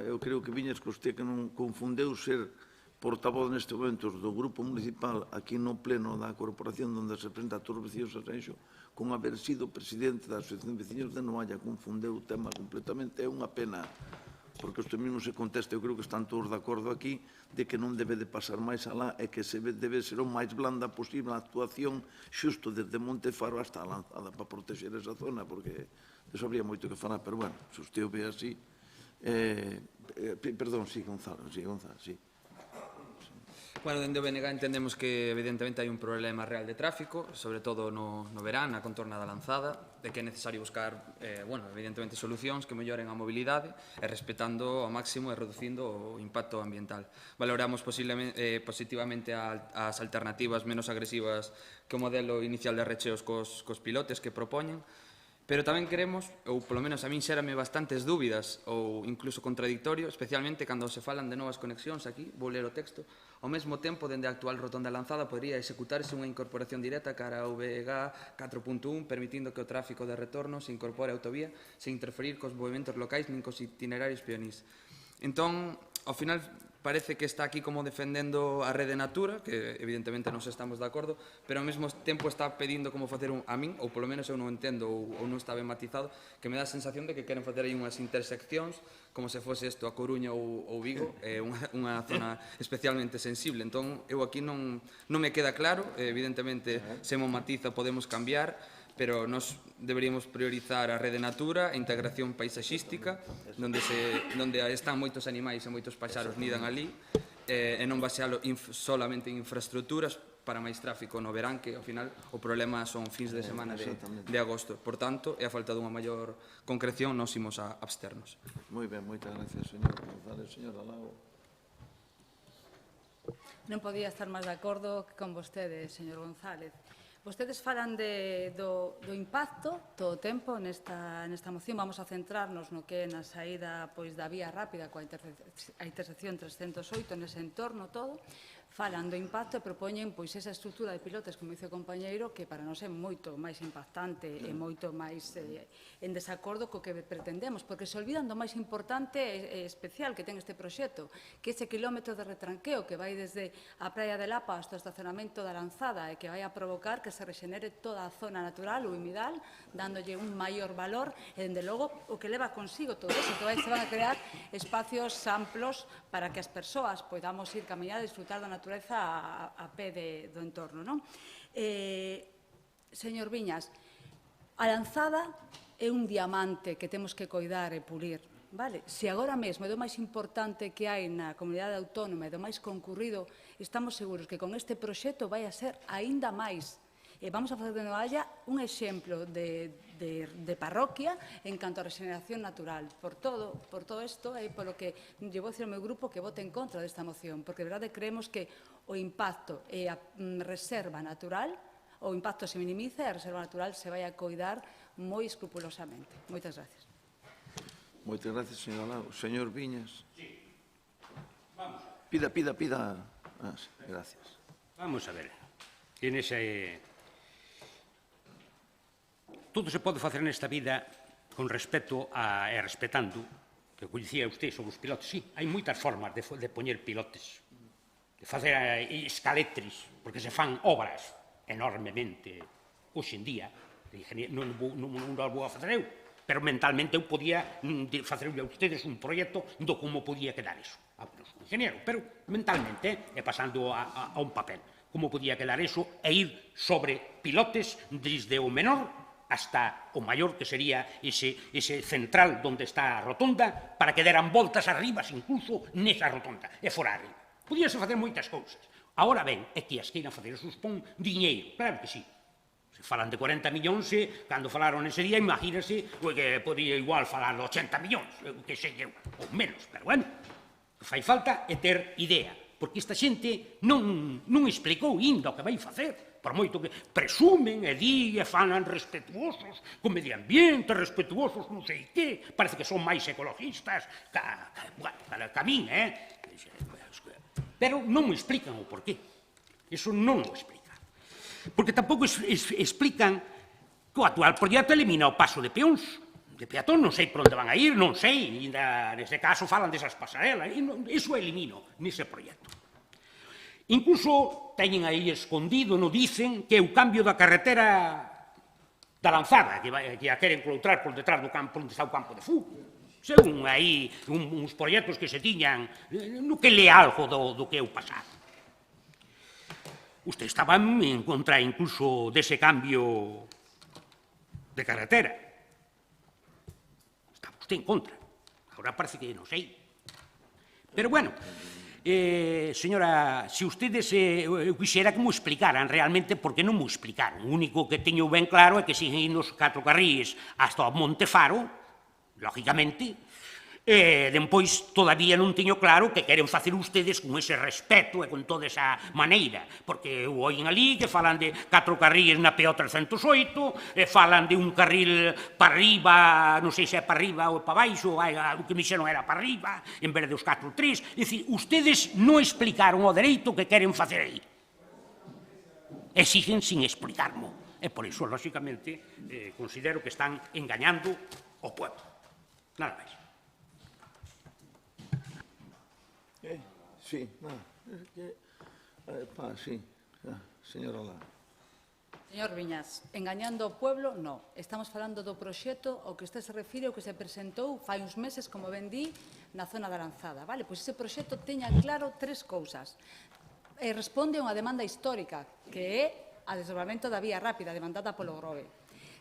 Eu creo que Viñas que usted que non confundeu ser portavoz neste momento do Grupo Municipal aquí no pleno da Corporación onde se presenta a todos os veciños de Asenxo con haber sido presidente da Asociación de Veciños de Noalla, confundeu o tema completamente, é unha pena porque isto mesmo se contesta, eu creo que están todos de acordo aquí, de que non debe de pasar máis alá e que debe ser o máis blanda posible a actuación xusto desde Montefaro hasta a Lanzada para proteger esa zona, porque eso habría moito que falar, pero bueno, se usted o ve así... Perdón, sí, Gonzalo, sí. Bueno, dende o BNG entendemos que evidentemente hai un problema real de tráfico, sobre todo no verán, na contorna da Lanzada, de que é necesario buscar, evidentemente, solucións que melloren a mobilidade e respetando ao máximo e reducindo o impacto ambiental. Valoramos positivamente as alternativas menos agresivas que o modelo inicial de recheos cos pilotes que propoñen, pero tamén queremos, ou polo menos a min xérame bastantes dúbidas ou incluso contradictorio, especialmente cando se falan de novas conexións aquí, vou ler o texto, ao mesmo tempo, dende a actual rotonda Lanzada, podría executarse unha incorporación directa cara ao VG 4.1, permitindo que o tráfico de retorno se incorpore a autovía sen interferir cos movimentos locais nin cos itinerarios peonís. Entón, ao final, parece que está aquí como defendendo a Rede Natura, que evidentemente non estamos de acordo, pero ao mesmo tempo está pedindo como facer a min, ou polo menos eu non entendo ou non está ben matizado, que me dá a sensación de que queren facer aí unhas interseccións como se fose isto a Coruña ou Vigo, unha zona especialmente sensible. Entón, eu aquí non me queda claro, evidentemente, se mo matiza podemos cambiar, pero nós deberíamos priorizar a Rede Natura, a integración paisaxística, onde están moitos animais e moitos paxaros nidan ali, e non basealo solamente en infraestructuras para máis tráfico no verán, que ao final o problema son fins de semana de agosto. Por tanto, é a falta dunha maior concreción, nós imos a absternos. Moi ben, moitas gracias, señor González. Señor Alago. Non podía estar máis de acordo con vostede, señor González. Vostedes falan do impacto todo o tempo nesta moción. Vamos a centrarnos no que é na saída da vía rápida coa intersección 308, nese entorno todo. Falan do impacto e propoñen esa estrutura de pilotes, como dice o compañeiro, que para nós é moito máis impactante e moito máis en desacordo co que pretendemos, porque se olvidan do máis importante e especial que ten este proxecto, que ese quilómetro de retranqueo que vai desde a Praia de Lapa hasta o estacionamento da Lanzada e que vai a provocar que se rexenere toda a zona natural, o humidal, dándolle un maior valor e, dende logo, o que leva consigo todo eso, que se van a crear espacios amplos para que as persoas podamos ir camiñar e disfrutar da naturaleza natureza a pé do entorno, non? Señor Viñas, a lanzada é un diamante que temos que coidar e pulir. Vale? Se agora mesmo é do máis importante que hai na comunidade autónoma e do máis concurrido, estamos seguros que con este proxecto vai a ser aínda máis. E vamos a facer de Noalla un exemplo de parroquia en canto a regeneración natural. Por todo isto é polo que lle vou dicir ao meu grupo que vote en contra desta moción, porque de verdade creemos que o impacto e a reserva natural, o impacto se minimiza e a reserva natural se vai a coidar moi escrupulosamente. Moitas gracias. Moitas gracias, señor Lago. Señor Viñas. Sí. Vamos. Pida. Sí, gracias. Vamos a ver. Todo se pode facer nesta vida con respeto e respetando, que dicía usted sobre os pilotes. Sí, hai moitas formas de poñer pilotes, de facer escaletris, porque se fan obras enormemente hoxe en día. Non vou a facer eu, pero mentalmente eu podía facerle a ustedes un proxecto do como podía quedar iso. Non sou ingeniero, pero mentalmente, e pasando a un papel, como podía quedar iso e ir sobre pilotes desde o menor hasta o maior, que sería ese central onde está a rotonda, para que deran voltas arriba, incluso nesa rotonda, e fora arriba. Podíase facer moitas cousas. Agora ben, é que as queiran facer, eso supón diñeiro, claro que sí. Se falan de 40 millóns, cando falaron ese día, imagínase que podía igual falar de 80 millóns, que sei eu, ou menos, pero bueno, o que fai falta é ter idea, porque esta xente non explicou ainda o que vai facer, por moito que presumen e di e falan respetuosos co medio ambiente, respetuosos non sei que, parece que son máis ecologistas que a min, pero non me explican o porqué, iso non o explican. Porque tampouco explican que o actual proxecto elimina o paso de peóns. De peatón non sei por onde van a ir, non sei, neste caso falan desas pasarelas, iso elimino nese proxecto. Incluso teñen aí escondido, non dicen, que o cambio da carretera da Lanzada, que a queren cloutrar por detrás do campo onde está o campo de fútbol. Según aí uns proxectos que se tiñan, no que lea algo do que é o pasado. Usted estaba en contra incluso dese cambio de carretera. Estaba usted en contra. Ahora parece que non sei. Pero bueno, señora, se ustedes quixera que mo explicaran realmente, porque non mo explicaron. O único que teño ben claro é que siguen os 4 carrís hasta o Monte Faro, lógicamente, e depois todavía non teño claro que queren facer ustedes con ese respeto e con toda esa maneira, porque oín ali que falan de 4 carrís na PO 308, e falan de un carril para arriba, non sei se é para arriba ou para baixo, o que me dixeron era para arriba, en vez dos 4-3, é dicir, ustedes non explicaron o dereito que queren facer aí. E siguen sin explicarmo. E por iso, lógicamente, considero que están engañando o pueblo. Nada máis. Sí, sí, señora Lara. Señor Viñas, engañando o pueblo, non. Estamos falando do proxecto ao que usted se refire, ao que se presentou fai uns meses, como ben di, na zona da Lanzada. Vale, pois ese proxecto teña claro 3 cousas. Responde a unha demanda histórica, que é a desdobramento da vía rápida demandada polo Grove.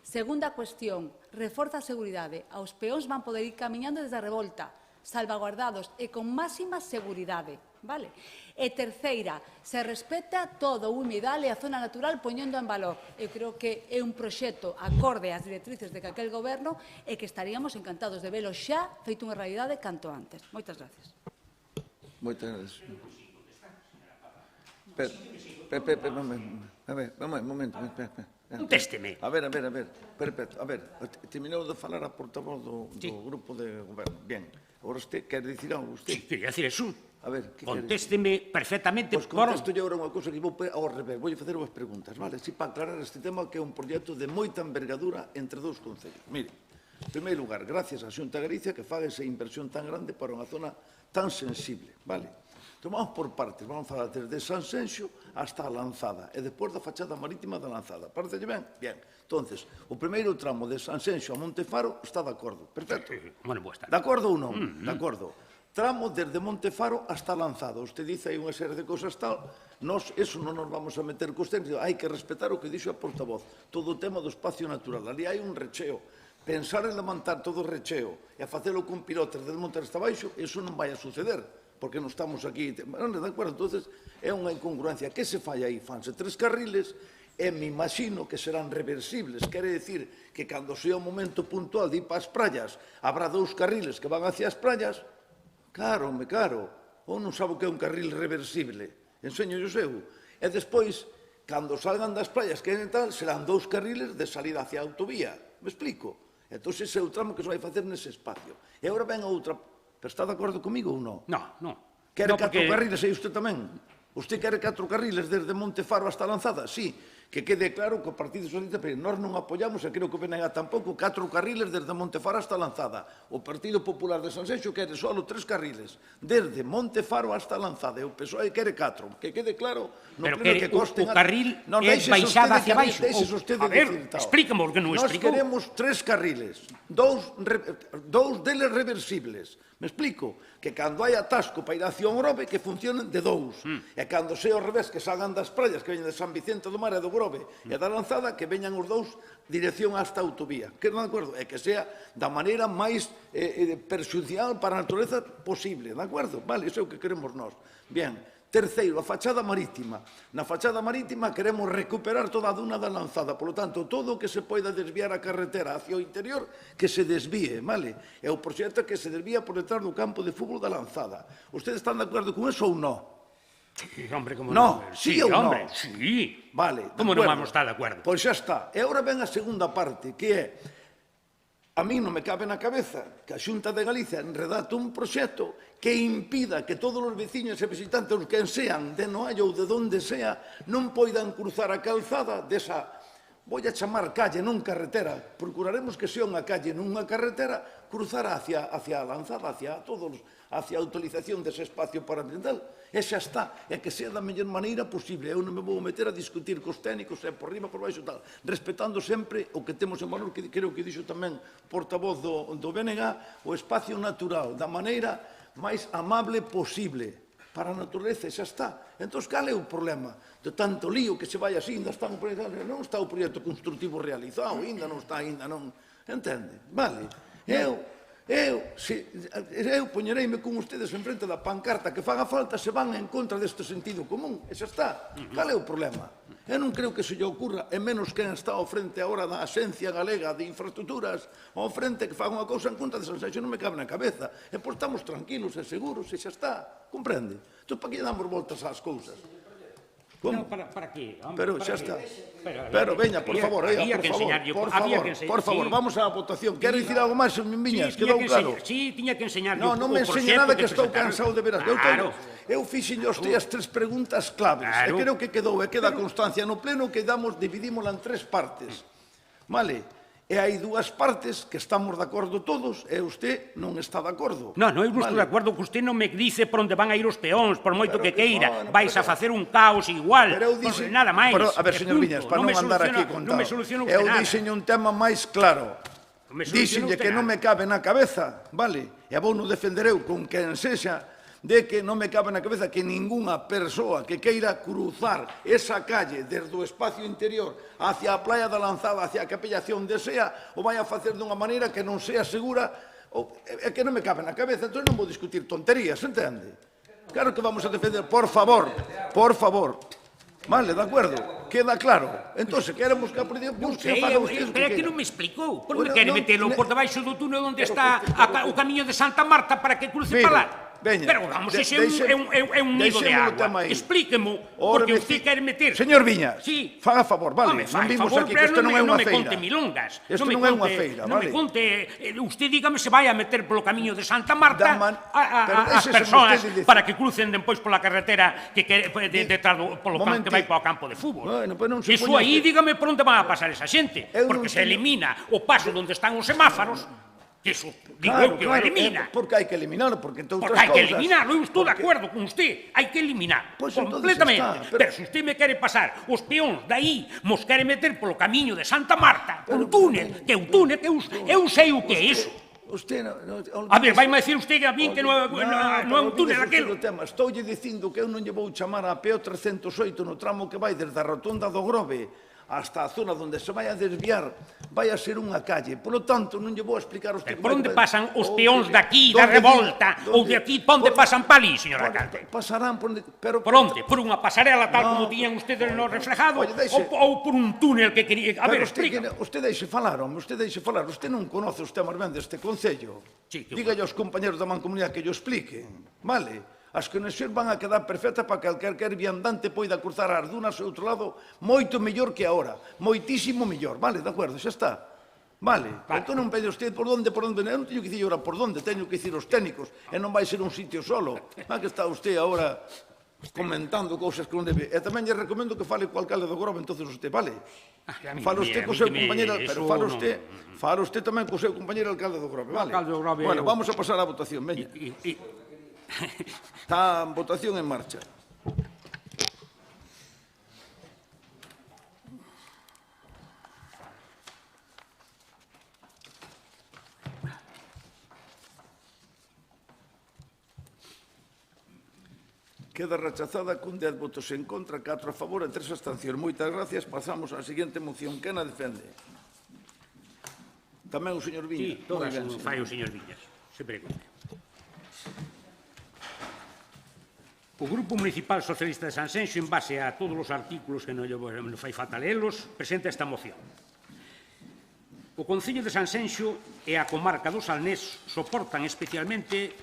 Segunda cuestión, reforza a seguridade. Os peóns van poder ir camiñando desde a revolta, salvaguardados e con máxima seguridade. Vale? E terceira, se respeta todo o humidal e a zona natural poñendo en valor. Eu creo que é un proxecto acorde ás directrices de aquel goberno e que estaríamos encantados de velo xa feito unha realidade canto antes. Moitas gracias. Moitas gracias. Un momento. Contésteme. A ver, terminou de falar a portavoz do grupo de goberno. Bien. Agora usted quer dicir algo? Sí, quería decir eso. A ver, que contésteme perfectamente. Pois contesto eu agora unha cousa que vou ao revés. Vou facer unhas preguntas, vale? Si para aclarar este tema que é un proxecto de moita envergadura entre 2 concellos. Mire, en primeiro lugar, gracias á Xunta de Galicia que faga esa inversión tan grande para unha zona tan sensible, vale? Entón, vamos por partes, vamos falar desde Sanxenxo hasta a Lanzada e depois da fachada marítima da Lanzada. Parece ben? Bien. Entonces, o primeiro tramo de Sanxenxo a Montefaro está de acordo, perfecto? Bueno, boa estar. De acordo ou non? De acordo. tramo desde Montefaro hasta Lanzada. Usted dice hai unha serie de cosas tal, nós eso non nos vamos a meter cos técnicos, hai que respetar o que dixo a portavoz, todo o tema do espacio natural. Ali hai un recheo. Pensar en levantar todo o recheo e a facelo con pilotes desde Monte hasta baixo, eso non vai a suceder, porque non estamos aquí. Bueno, de acordo, entonces é unha incongruencia. Que se fai aí? Fanse 3 carriles, e me imagino que serán reversibles. Quere decir que cando sea o momento puntual de ir para as praias, habrá 2 carriles que van hacia as praias. Claro, ou non sabe o que é un carril reversible. Enseño yo eu. E despois, cando salgan das praias que tal, serán 2 carriles de salida hacia a autovía. Me explico? Entón, ese é o tramo que se vai facer nese espacio. E agora ven a outra. Pero está de acordo comigo ou non? No. Quere 4 carriles, e usted tamén? Usted quere 4 carriles desde Montefaro hasta Lanzada? Sí. Que quede claro que o Partido Socialista, pero nós non apoiamos, e creo que o BNG tampouco, 4 carriles desde Montefaro hasta Lanzada. O Partido Popular de Sanxenxo quere só 3 carriles, desde Montefaro hasta Lanzada, e o PSOE quere 4. Que quede claro no pero pleno que costen... o carril é baixada hacia baixo. A ver, explícame o que non explicou. Nós queremos 3 carriles, 2 deles reversibles. Me explico? Que cando hai atasco para ir hacia o Grove, que funcionen de 2. E cando sea ao revés, que salgan das praias, que veñen de San Vicente do Mar e do Grove e da Lanzada, que veñan os 2 dirección hasta a autovía. Que non de acordo? E que sea da maneira máis perxudicial para a natureza posible. De acordo? Vale, iso é o que queremos nós. Bien. Terceiro, a fachada marítima. Na fachada marítima queremos recuperar toda a duna da Lanzada. Por lo tanto, todo o que se poida desviar a carretera hacia o interior, que se desvíe, vale? É o proxecto que se desvía por detrás do campo de fútbol da Lanzada. Ustedes están de acordo con eso ou non? Sí, hombre, como no. Sí ou non? Sí. Vale. Como non vamos estar de acordo? Pois xa está. E agora ven a segunda parte, que é... A mí non me cabe na cabeza que a Xunta de Galicia redacte un proxecto que impida que todos os veciños e visitantes, os que sean de Noallo ou de donde sea, non poidan cruzar a calzada desa, vou a chamar calle, non carretera. Procuraremos que sea unha calle, non unha carretera, cruzar hacia a Lanzada, hacia a utilización dese espacio paraambiental. E xa está, e que sea da mellor maneira posible. Eu non me vou meter a discutir cos técnicos, e por riba, por baixo, tal, respetando sempre o que temos en valor, que creo que dixo tamén o portavoz do BNG, o espacio natural, da maneira máis amable posible para a natureza, xa está. Entón, cal é o problema? De tanto lío que se vai así, non está o proxecto constructivo realizado, ainda non está, ainda non... Entende? Vale. Eu poñereime con ustedes en frente da pancarta que faga falta se van en contra deste sentido común. E xa está. Cal é o problema? Eu non creo que se lle ocurra, e menos quen está ao frente agora da Axencia Galega de Infraestructuras, ao frente que faga unha cousa en contra de Sanxenxo, non me cabe na cabeza. E pois estamos tranquilos e seguros, e xa está. Comprende? Entón, para que damos voltas ás cousas? No, para qué? Pero xa está. Pero, veña, por favor, por favor, vamos á votación. Quero dicir algo máis, señor Miñas? Quedou claro? Sí, tiña que enseñar. Non me enseña nada, que estou cansado de veras. Eu fixenlle os as 3 preguntas claves. E creo que quedou, e queda constancia no pleno que dividímola en 3 partes. Vale? E hai 2 partes que estamos de acordo todos e usted non está de acordo. Non, eu non estou de acordo que usted non me dice por onde van a ir os peóns, por moito que queira. Vais a facer un caos igual, nada máis. A ver, señor Viñas, para non andar aquí con tal. Eu dixenlle un tema máis claro. Dixenlle que non me cabe na cabeza, vale? E vou non defender eu con quen sexa, de que non me cabe na cabeza que ningunha persoa que queira cruzar esa calle desde o espacio interior hacia a Playa da Lanzada, hacia a Capellación de Sea, o vai a facer dunha maneira que non sea segura, é que non me cabe na cabeza, entón non vou discutir tonterías, entende? Claro que vamos a defender, por favor, vale, de acuerdo, queda claro. Entón, se queremos que a policía busque, faga ustedes o que queira. Pero é que non me explicou, por que quere metelo por debaixo do túnel onde está o camiño de Santa Marta para que cruce para lá? Pero vamos, ese é un nido de agua. Explíquemo, porque usted quere meter... Señor Viñas, faga favor, vale? Non vimos aquí que isto non é unha feira. Non me conte milongas. Isto non é unha feira, vale? Non me conte... Usted dígame se vai a meter polo camiño de Santa Marta as persoas para que crucen depois pola carretera detrás polo campo que vai para o campo de fútbol. Iso aí, dígame por onde van a pasar esa xente. Porque se elimina o paso onde están os semáforos. Eso, digo que o elimina. Porque hai que eliminarlo, porque entre outras cousas... Porque hai que eliminarlo, eu estou de acordo con usted. Hai que eliminar, completamente. Pero se usted me quere pasar os peóns daí, mos quere meter polo camiño de Santa Marta, un túnel, que eu sei o que é iso. Usted A ver, vai-me decir usted a mí que non é un túnel aquilo. Estoulle dicindo que eu non lle vou chamar a PO 308 no tramo que vai desde a rotonda do Grove hasta a zona onde se vai a desviar, vai a ser unha calle. Por lo tanto, non lle vou explicar a usted... Por onde pasan os peóns daqui, da revolta, ou de aquí, por onde pasan pa ali, señor alcalde? Pasarán por onde... Por onde? Por unha pasarela tal como tiñan ustedes no reflejado? Ou por un túnel que quería... A ver, explica. Usted deixe falar, home, usted deixe falar. Usted non conoce os temas ben deste Concello. Dígalle aos compañeros da Mancomunidade que yo expliquen, vale? As conexións van a quedar perfectas para que calquer viandante poida cruzar as dunas ao outro lado moito mellor que agora, moitísimo mellor, vale, de acordo, xa está. Vale, entón non pede usted por onde, eu non teño que dicir agora por onde, teño que dicir os técnicos, e non vai ser un sitio solo. Má que está usted agora comentando cousas que non debe. E tamén lle recomendo que fale co alcalde do Grove, entonces usted, vale? Fala usted co seu compañero, pero fala usted tamén co seu compañero alcalde do Grove, vale? Bueno, vamos a pasar á votación, veña. Está a votación en marcha. Queda rechazada con 10 votos en contra, 4 a favor e 3 abstencións. Moitas gracias. Pasamos á seguinte moción. Quen a defende? Tamén o señor Viñas. Sí, todas fai o señor Viñas. Se pregunte. O Grupo Municipal Socialista de Sanxenxo, en base a todos os artículos que non fai falta lelos, presenta esta moción. O Concello de Sanxenxo e a comarca do Salnés soportan especialmente...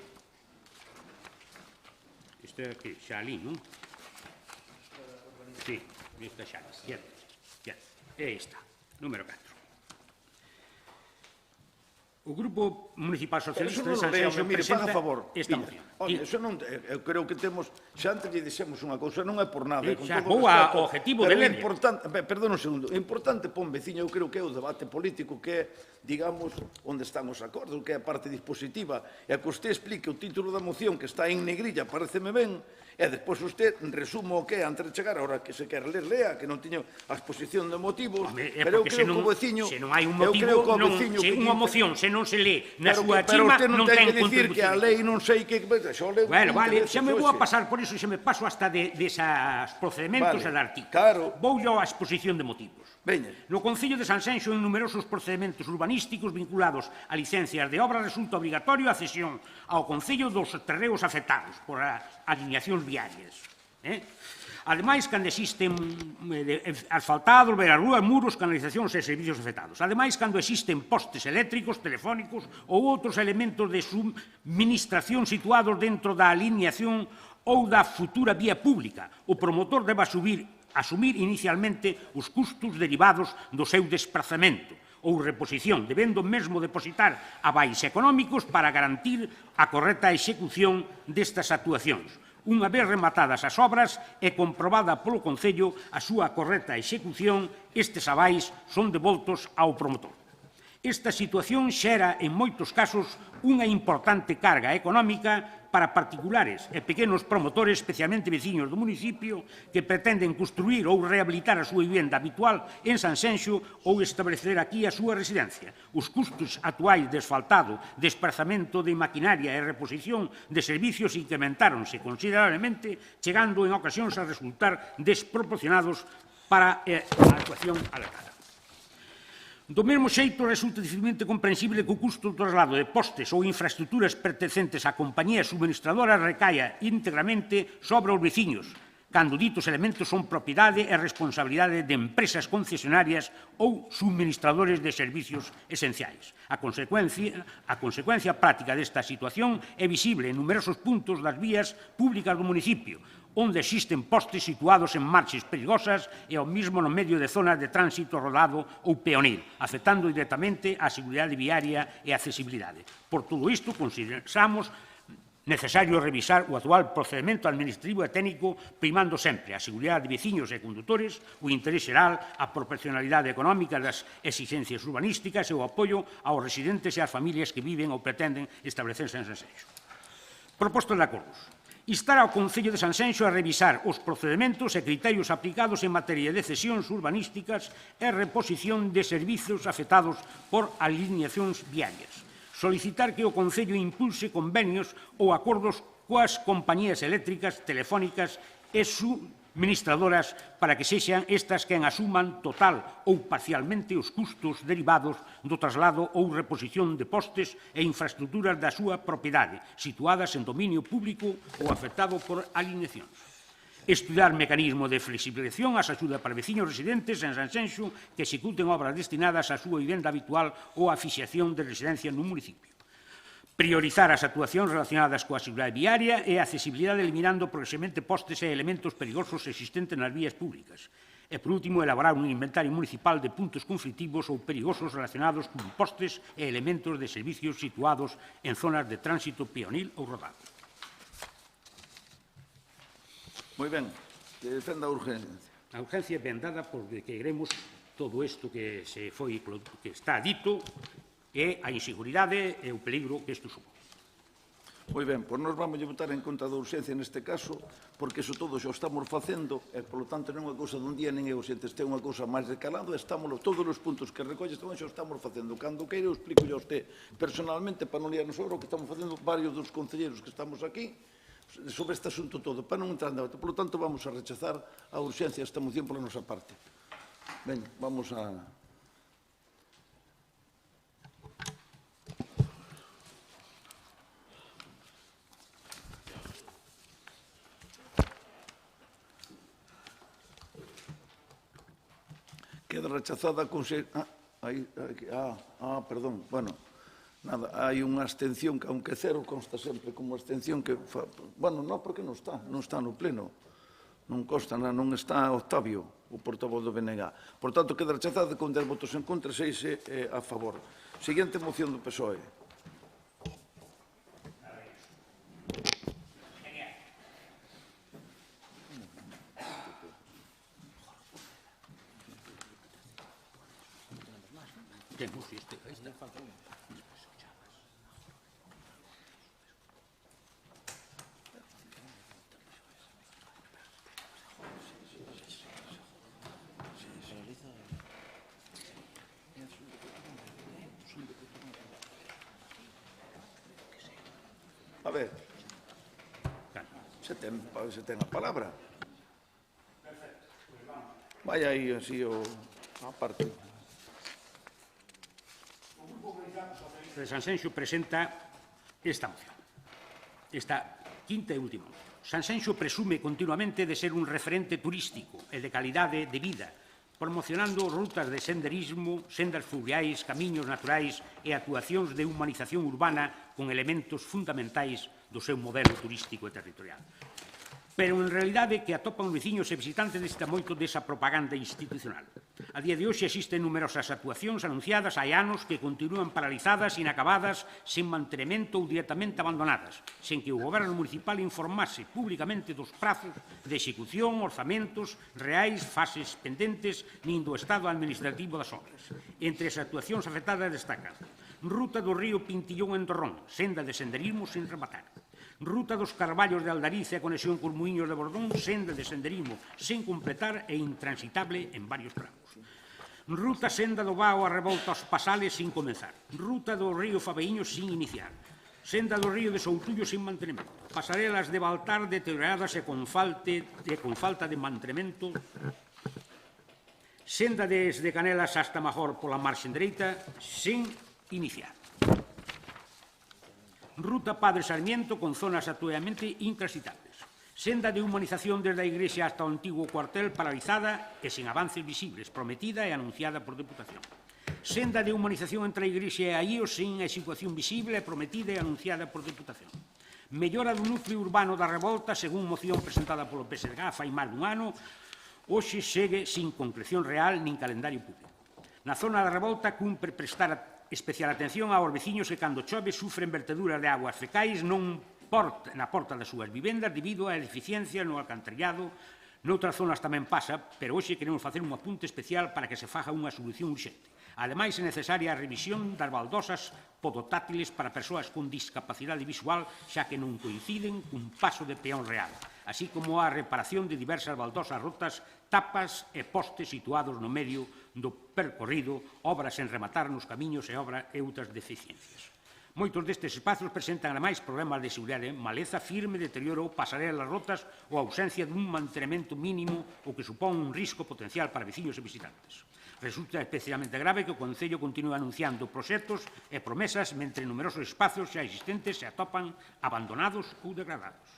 Isto é aquí, xa ali, non? Sí, esta xa, é esta, número 4. O Grupo Municipal Socialista de Sanxenxo presenta esta moción. Eso non, eu creo que temos, xa antes lle dixemos unha cousa, non é por nada. Xa vou ao objetivo de ler. Perdón un segundo, o importante, pon veciño, eu creo que é o debate político que é, digamos, onde están os acordos, que é a parte dispositiva, e a que usted explique o título da moción que está en negrilla, pareceme ben, e despois usted resumo o que é antes de chegar, ahora que se quer ler, lea, que non teño a exposición de motivos, pero eu creo que o veciño... Se non hai un motivo, se unha moción, se non se lee na súa chima, non ten contribución. Pero usted non ten que dicir que a lei non sei que... Bueno, vale, xa me vou a pasar por iso e xa me paso hasta desas procedementos e de artículos. Vou yo á exposición de motivos. No Concello de Sanxenxo, en numerosos procedementos urbanísticos vinculados a licencias de obra, resulta obrigatorio a cesión ao Concello dos terreos afectados por alineacións viarias. Ademais, cando existen asfaltados, beirarrúas, muros, canalizacións e servicios afectados. Ademais, cando existen postes eléctricos, telefónicos ou outros elementos de subministración situados dentro da alineación ou da futura vía pública, o promotor debe asumir inicialmente os custos derivados do seu desprazamento ou reposición, debendo mesmo depositar avais económicos para garantir a correcta execución destas actuacións. Unha vez rematadas as obras e comprobada polo Concello a súa correcta execución, estes avais son devoltos ao promotor. Esta situación xera, en moitos casos, unha importante carga económica para particulares e pequenos promotores, especialmente veciños do municipio, que pretenden construir ou rehabilitar a súa vivenda habitual en Sanxenxo ou establecer aquí a súa residencia. Os custos actuais de asfaltado, desprazamento de maquinaria e reposición de servicios incrementáronse considerablemente, chegando en ocasións a resultar desproporcionados para a actuación alertada. Do mesmo xeito, resulta dificilmente comprensible que o custo do traslado de postes ou infraestructuras pertencentes a compañías suministradoras recaia íntegramente sobre os veciños, cando ditos elementos son propiedade e responsabilidade de empresas concesionarias ou suministradores de servicios esenciais. A consecuencia práctica desta situación é visible en numerosos puntos das vías públicas do municipio, onde existen postes situados en marxes perigosas e ao mesmo no medio de zonas de tránsito rodado ou peonil, afectando directamente a seguridade viaria e a accesibilidade. Por todo isto, consideramos necesario revisar o actual procedimento administrativo e técnico, primando sempre a seguridade de veciños e condutores, o interés xeral, a proporcionalidade económica das exigencias urbanísticas e o apoio aos residentes e ás familias que viven ou pretenden establecerse en Sanxenxo. Proposta de acordos. Instar ao Concello de Sanxenxo a revisar os procedementos e criterios aplicados en materia de cesións urbanísticas e reposición de servizos afectados por alineacións viarias. Solicitar que o Concello impulse convenios ou acordos coas compañías eléctricas, telefónicas e suministradoras para que sexan estas quen asuman total ou parcialmente os custos derivados do traslado ou reposición de postes e infraestructuras da súa propiedade, situadas en dominio público ou afectado por alineacións. Estudar mecanismo de flexibilización ás axudas para veciños residentes en Sanxenxo que executen obras destinadas á súa vivenda habitual ou á fixación de residencia no municipio. Priorizar as actuacións relacionadas coa seguridade viaria e a accesibilidade eliminando progresivamente postes e elementos perigosos existentes nas vías públicas. E, por último, elaborar un inventario municipal de puntos conflictivos ou perigosos relacionados con postes e elementos de servicios situados en zonas de tránsito peonil ou rodado. Moi ben, defenda a urgencia. A urgencia é ben dada porque queremos todo isto que está dito e a inseguridade e o peligro que isto supón. Moi ben, pois nós vamos votar en contra da urxencia neste caso, porque iso todo xa o estamos facendo, e, polo tanto, non é unha cousa dun día nin é o xente, este é unha cousa máis recalado, e todos os puntos que recolle xa o estamos facendo. Cando queira, eu explico a usted personalmente, para non liarnos sobre o que estamos facendo varios dos concelleiros que estamos aquí, sobre este asunto todo, para non entrar en debate. Por lo tanto, vamos a rechazar a urxencia esta moción pola nosa parte. Ben, vamos a... Queda rechazada con... perdón, bueno... Nada, hai unha abstención, que aunque cero consta sempre como abstención que... Bueno, non, porque non está no pleno. Non consta, non está Octavio, o portavoz do BNG. Por tanto, queda rechazada con 10 votos en contra e 6 a favor. Seguinte moción do PSOE. Temos este, falta un. A ver, se ten a palabra. Vai aí así a parte. O Grupo de Sanxenxo presenta esta moción, esta quinta e última. Sanxenxo presume continuamente de ser un referente turístico e de calidade de vida, promocionando rutas de senderismo, sendas fluviais, camiños naturais e actuacións de humanización urbana con elementos fundamentais do seu modelo turístico e territorial. Pero, en realidade, que atopan os veciños e visitantes desta moito desa propaganda institucional. A día de hoxe existen numerosas actuacións anunciadas hai anos que continúan paralizadas, inacabadas, sen mantenimento ou directamente abandonadas, sen que o Goberno municipal informase públicamente dos prazos de execución, orzamentos, reais, fases pendentes, nin do estado administrativo das obras. Entre as actuacións afectadas destacan Ruta do río Pintillón en Torrón, senda de senderismo sen rematar. Ruta dos Carballos de Aldariz e a conexión cos Muiños de Bordón, senda de senderismo sen completar e intransitable en varios tramos. Ruta senda do Vao a revolta aos Pasales sin comenzar. Ruta do río Fabeíño sin iniciar. Senda do río de Soutullo sin mantenimento. Pasarelas de Baltar deterioradas e con falta de mantenimento. Senda desde Canelas hasta Major pola marxen dereita sin iniciar. Ruta Padre Sarmiento con zonas actualmente intransitables. Senda de humanización desde a Igrexa hasta o antigo cuartel paralizada e sen avances visibles, prometida e anunciada por Deputación. Senda de humanización entre a Igrexa e a IOS sen execución visible, prometida e anunciada por Deputación. Mellora do núcleo urbano da Revolta, según moción presentada polo PSG fai máis dun ano, hoxe segue sin concreción real nin calendario público. Na zona da Revolta cumpre prestar especial atención aos veciños que cando chove sufren verteduras de aguas fecais na porta das súas vivendas debido á deficiencia no alcantarillado. Noutras zonas tamén pasa, pero hoxe queremos facer un apunte especial para que se faga unha solución urxente. Ademais, é necesaria a revisión das baldosas podotátiles para persoas con discapacidade visual, xa que non coinciden cun paso de peón real, así como a reparación de diversas baldosas rotas, tapas e postes situados no medio do percorrido, obras en rematar nos camiños e outras deficiencias. Moitos destes espazos presentan, ademais, problemas de seguridade, maleza firme, deterioro, pasarelas rotas ou ausencia dun mantenimento mínimo o que supón un risco potencial para veciños e visitantes. Resulta especialmente grave que o Concello continúe anunciando proxectos e promesas mentre numerosos espazos xa existentes se atopan abandonados ou degradados.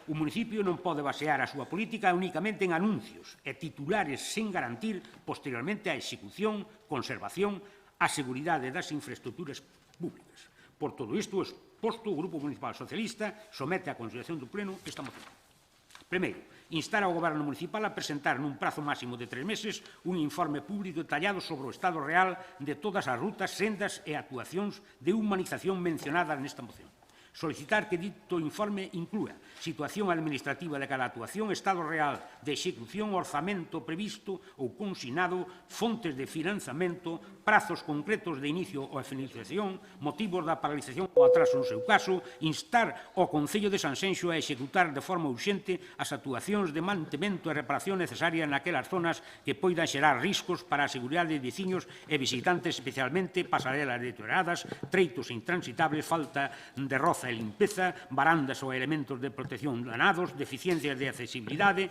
O municipio non pode basear a súa política únicamente en anuncios e titulares sen garantir posteriormente a execución, conservación, a seguridade das infraestructuras públicas. Por todo isto, o exposto, o Grupo Municipal Socialista somete a consideración do Pleno esta moción. Primeiro, instar ao Goberno Municipal a presentar nun prazo máximo de 3 meses un informe público detallado sobre o estado real de todas as rutas, sendas e actuacións de humanización mencionadas nesta moción. Solicitar que dito informe inclúa situación administrativa de cada actuación, estado real de execución, orzamento previsto ou consignado, fontes de financiamento, prazos concretos de inicio ou finalización, motivos da paralización ou atraso no seu caso, instar ao Concello de Sanxenxo a executar de forma urxente as actuacións de mantemento e reparación necesarias naquelas zonas que poidan xerar riscos para a seguridade de veciños e visitantes, especialmente pasarelas deterioradas, treitos intransitables, falta de roza e limpeza, barandas ou elementos de protección danados, deficiencias de accesibilidade.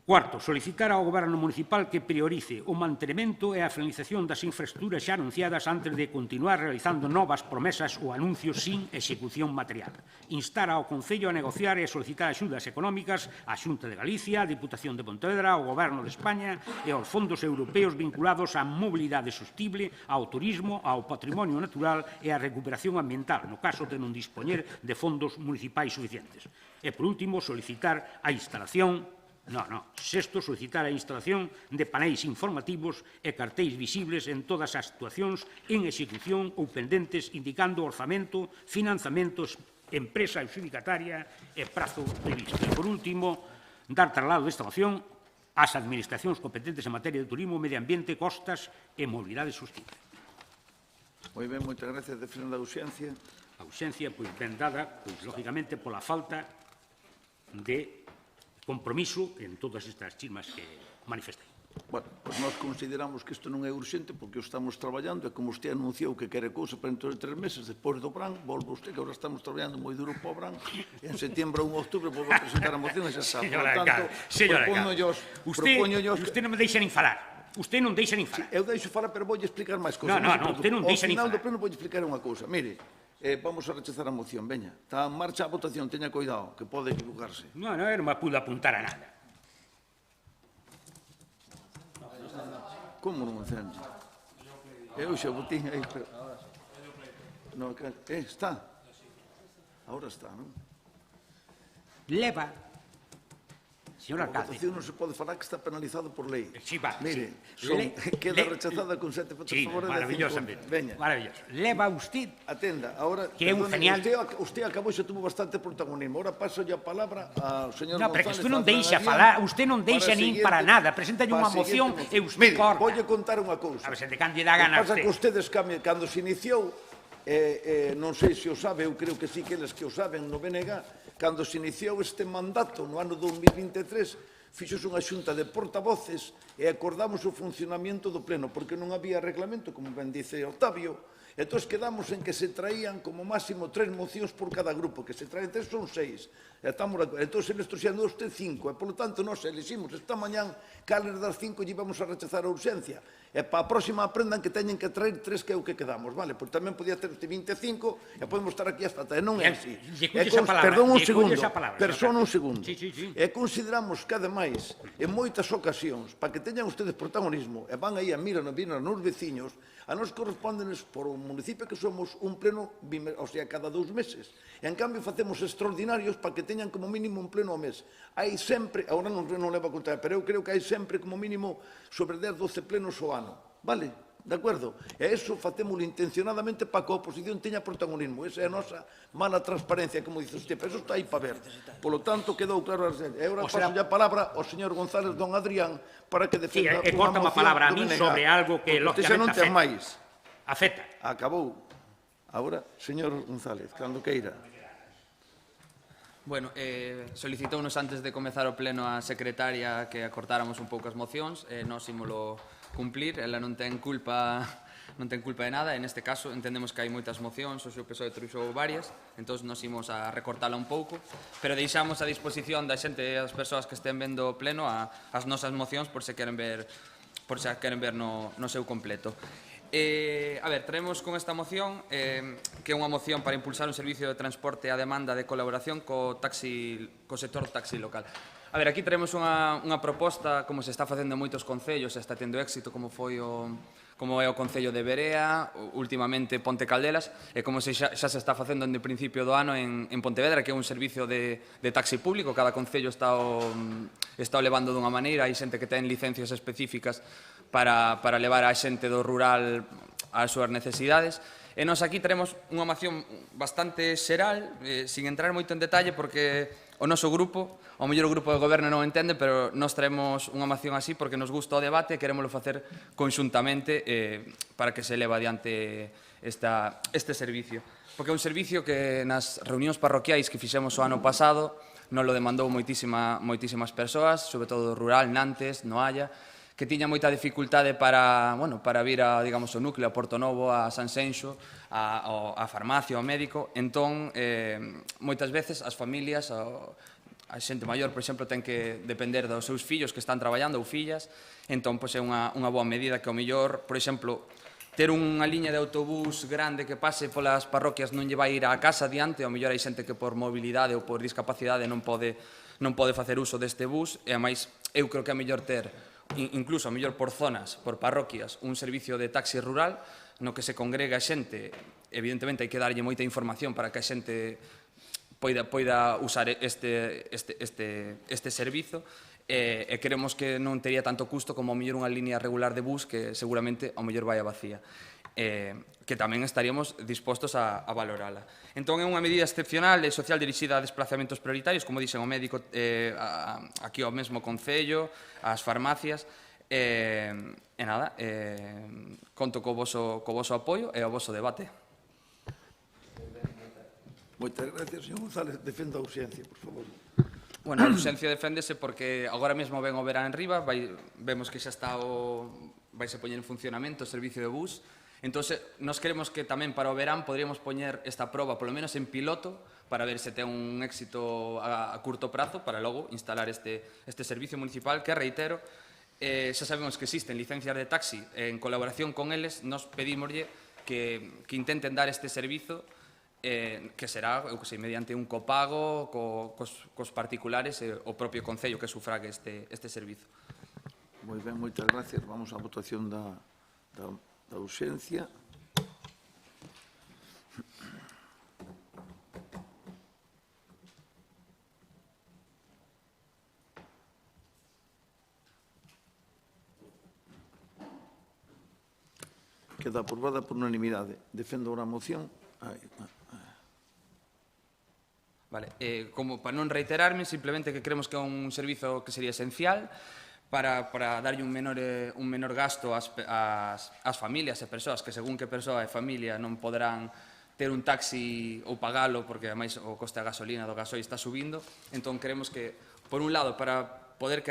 Cuarto, solicitar ao Goberno Municipal que priorice o mantenimento e a finalización das infraestructuras xa anunciadas antes de continuar realizando novas promesas ou anuncios sin execución material. Instar ao Concello a negociar e a solicitar axudas económicas á Xunta de Galicia, á Diputación de Pontevedra, ao Goberno de España e aos fondos europeos vinculados á mobilidade sostible, ao turismo, ao patrimonio natural e á recuperación ambiental, no caso de non dispoñer de fondos municipais suficientes. E, por último, solicitar a instalación Sexto, solicitar a instalación de paneis informativos e cartéis visibles en todas as actuacións en execución ou pendentes, indicando orzamento, financiamentos, empresa adxudicataria e prazo previsto. E, por último, dar traslado desta moción ás administracións competentes en materia de turismo, medio ambiente, costas e mobilidade sostible. Moi ben, moitas gracias. Defende a ausencia. A ausencia, pois, ben dada, pois, lógicamente, pola falta de compromiso en todas estas chismas que manifestei. Bueno, pues nós consideramos que isto non é urxente porque o estamos traballando e como usted anunciou que quere cousa para dentro de 3 meses despois do Bran, volve usted que agora estamos traballando moi duro para o Bran e en setembro ou en outubro volve a presentar a moción e xa está. Por tanto, usted non me deixa nin falar. Usted non deixa nin falar. Eu deixo falar, pero vou explicar máis cousas. Non, usted non deixa nin falar. Ao final do pleno vou explicar unha cousa. Mire, vamos a rechazar a moción, veña. Está en marcha a votación, teña cuidado, que pode equivocarse. Non me pude apuntar a nada. Como non encende? Eu xa botín aí, pero... Non, está. Ahora está, non? Leva, señor A alcalde. votación non se pode falar que está penalizado por lei. Sí, va. Mire, queda rechazada con 7 votos a favor e 10 en contra. Veña. Maravilloso. Leva usted... Atenda, ahora... Que é un genial... Usted acabou xa tuvo bastante protagonismo. Ahora paso a palabra ao señor No, pero que González. usted non deixa falar, usted non deixa nin para nada. Presenta unha moción e usted corta. Mire, voulle contar unha cousa. A ver, se te candida a gana Pasa usted. que ustedes, cando se iniciou, non sei se o sabe, eu creo que sí que eles que o saben no BNG, cando se iniciou este mandato no ano 2023, fixose unha xunta de portavoces e acordamos o funcionamento do pleno, porque non había reglamento, como ben dice Octavio. Entón, quedamos en que se traían como máximo 3 mocións por cada grupo, que se traen 3 son 6. Entón, se les trouxeron 2, 5, e, polo tanto, nós eliximos esta mañán cales das 5 lle íbamos a rechazar a urxencia. E para a próxima aprendan que teñen que traer 3 que é o que quedamos, vale? Porque tamén podía ter 25 e podemos estar aquí hasta tarde. Non é así. Perdón un segundo, un segundo. E consideramos que, ademais, en moitas ocasións, para que teñan ustedes protagonismo, e van aí a mirar nos veciños, a nos correspóndenes por un municipio que somos un pleno, o sea, cada 2 meses. E, en cambio, facemos extraordinarios para que teñan como mínimo un pleno ao mes. Hai sempre, agora non levo a contar, pero eu creo que hai sempre como mínimo sobre 10, 12 plenos ao ano. Vale? De acordo? E iso facémoslo intencionadamente para que a oposición teña protagonismo. Esa é a nosa mala transparencia, como dice usted. Pero eso está aí para ver. Por lo tanto, quedou claro. E agora paso a palabra ao señor González don Adrián para que defenda unha moción. Corta unha palabra a mí sobre algo que lógicamente afecta. Acabou. Agora, señor González, cando queira. Bueno, solicitounos antes de comezar o pleno a secretaria que acortáramos un pouco as mocións, nós ímolo cumplir, ela non ten culpa non ten culpa de nada, e neste caso entendemos que hai moitas mocións, o seu PSOE trouxou varias, entón nos imos a recortala un pouco, pero deixamos a disposición da xente e das persoas que estén vendo o pleno as nosas mocións por se queren ver no seu completo. A ver, traemos con esta moción que é unha moción para impulsar un servicio de transporte a demanda de colaboración co sector taxi local. A ver, aquí traemos unha proposta como se está facendo en moitos concellos e está tendo éxito como é o Concello de Berea, últimamente Ponte Caldelas, e como xa se está facendo en principio do ano en Pontevedra, que é un servicio de taxi público, cada concello está o levando dunha maneira, hai xente que ten licencias específicas para levar a xente do rural ás súas necesidades. E nós aquí teremos unha moción bastante xeral, sin entrar moito en detalle, porque o noso grupo, o mellor o grupo de goberno non o entende, pero nós traemos unha moción así porque nos gusta o debate e queremoslo facer conxuntamente para que se leve adiante este servicio. Porque é un servicio que nas reunións parroquiais que fixemos o ano pasado nos lo demandou moitísimas persoas, sobre todo rural, Nantes, Noalla, que tiña moita dificultade para vir ao núcleo, a Portonovo, a Sanxenxo, a farmacia, ao médico. Entón, moitas veces as familias, a xente maior, por exemplo, ten que depender dos seus fillos que están traballando ou fillas. Entón, é unha boa medida que, ao mellor, por exemplo, ter unha liña de autobús grande que pase polas parroquias non lle vai ir á casa adiante, ao mellor hai xente que por mobilidade ou por discapacidade non pode facer uso deste bus, e, ademais, eu creo que é mellor ter incluso a mellor por zonas, por parroquias, un servicio de taxi rural no que se congrega a xente. Evidentemente hai que darlle moita información para que a xente poida usar este servizo, e queremos que non tería tanto custo como a mellor unha línea regular de bus que seguramente a mellor vai a vacía, que tamén estaríamos dispostos a valorala. Entón, é unha medida excepcional e social dirixida a desplazamentos prioritarios, como dixen o médico, aquí ao mesmo concello, ás farmacias, e nada, conto co voso apoio e o voso debate. Moitas gracias, señor González. Defenda a urxencia, por favor. Bueno, a urxencia deféndese porque agora mesmo ven o verán en riba, vemos que xa está vaise poñer en funcionamento o servicio de bus. Entón, nos queremos que tamén para o verán poderíamos poñer esta proba, polo menos en piloto, para ver se ten un éxito a curto prazo, para logo instalar este servicio municipal, que, reitero, xa sabemos que existen licencias de taxi en colaboración con eles, nos pedímoslle que intenten dar este servizo, que será, mediante un copago cos particulares e o propio concello que sufrague este servizo. Moi ben, moitas gracias. Vamos á votación da urxencia. Queda aprobada por unanimidade. Defendo a moción. Vale, como para non reiterarme, simplemente que creemos que é un servizo que sería esencial para darlle un menor gasto ás familias e persoas que, según que persoa e familia, non poderán ter un taxi ou pagalo porque, ademais, o coste da gasolina do gasoil está subindo. Entón, queremos que, por un lado, para poder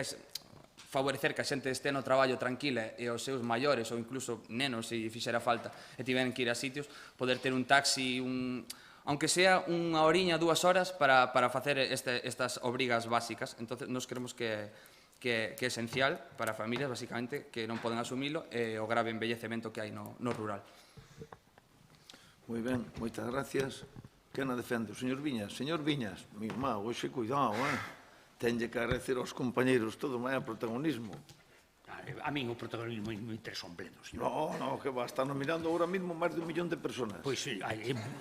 favorecer que a xente este no traballo tranquila e os seus maiores ou incluso nenos, se fixera falta, e tiveren que ir a sitios, poder ter un taxi, aunque sea unha horiña, 2 horas, para facer estas obrigas básicas. Entón, nos creemos que é esencial para familias, basicamente, que non poden asumilo, e o grave envellecemento que hai no rural. Moi ben, moitas gracias. Quen a defende? O señor Viñas. Señor Viñas, mi irmá, hoxe cuidado, tenlle que agradecer aos compañeiros todo máis protagonismo. A min o protagonismo me interesa un pleno. No, que va, están nominando ahora mismo máis de 1 millón de personas. Pois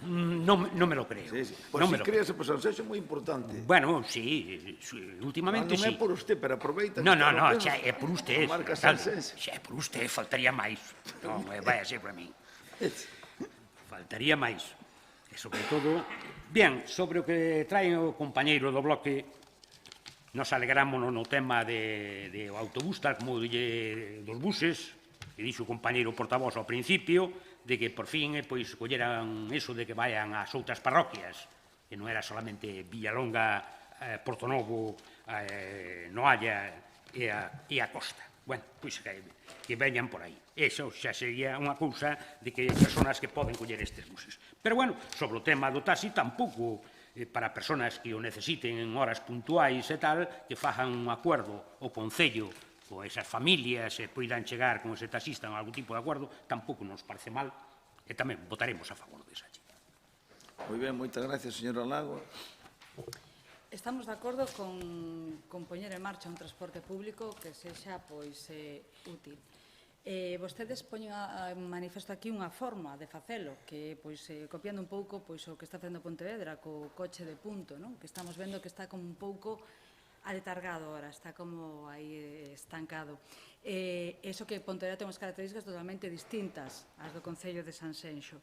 non me lo creo. Pois si creas, eso é moi importante. Bueno, sí, últimamente sí. Non é por usted, pero aproveita. No, xa, é por usted. Xa, é por usted, faltaría máis. Non, vai a ser para mí. Faltaría máis. E, sobre todo, bien, sobre o que trae o compañeiro do bloque, nos alegrámonos no tema do autobús, tal como dos buses, que dixo o compañeiro portavoz ao principio, de que por fin colleran eso de que vayan ás outras parroquias, que non era solamente Villalonga, Portonovo, Noalla e a Costa. Bueno, pois que veñan por aí. Eso xa sería unha cousa de que persoas que poden coller estes buses. Pero, bueno, sobre o tema do taxi, tampouco para persoas que o necesiten en horas puntuais e tal, que fajan un acordo o Concello con esas familias e poidan chegar con ese taxista en algún tipo de acordo, tampouco nos parece mal e tamén votaremos a favor desa checa. Moi ben, moitas gracias, señora Lago. Estamos de acordo con poñer en marcha un transporte público que sexa útil. Vostedes poñen en manifesto aquí unha forma de facelo que, copiando un pouco o que está facendo Pontevedra co coche de punto, que estamos vendo que está como un pouco aletargado ahora, está como aí estancado. Eso que Pontevedra ten unhas características totalmente distintas ás do Concello de Sanxenxo.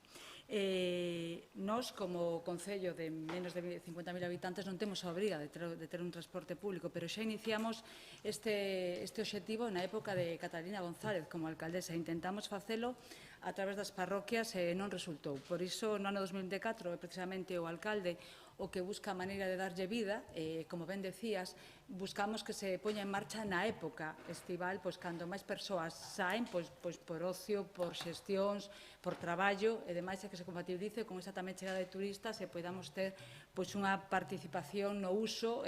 Nós, como Concello de menos de 50.000 habitantes, non temos a obriga de ter un transporte público, pero xa iniciamos este obxectivo na época de Catalina González como alcaldesa. Intentamos facelo a través das parroquias e non resultou. Por iso, no ano 2004, é precisamente o alcalde o que busca a maneira de darlle vida, como ben decías, buscamos que se poña en marcha na época estival, cando máis persoas saen, por ocio, por xestións, por traballo, e demais, que se compatibilice con esa tamén chegada de turistas e podamos ter unha participación no uso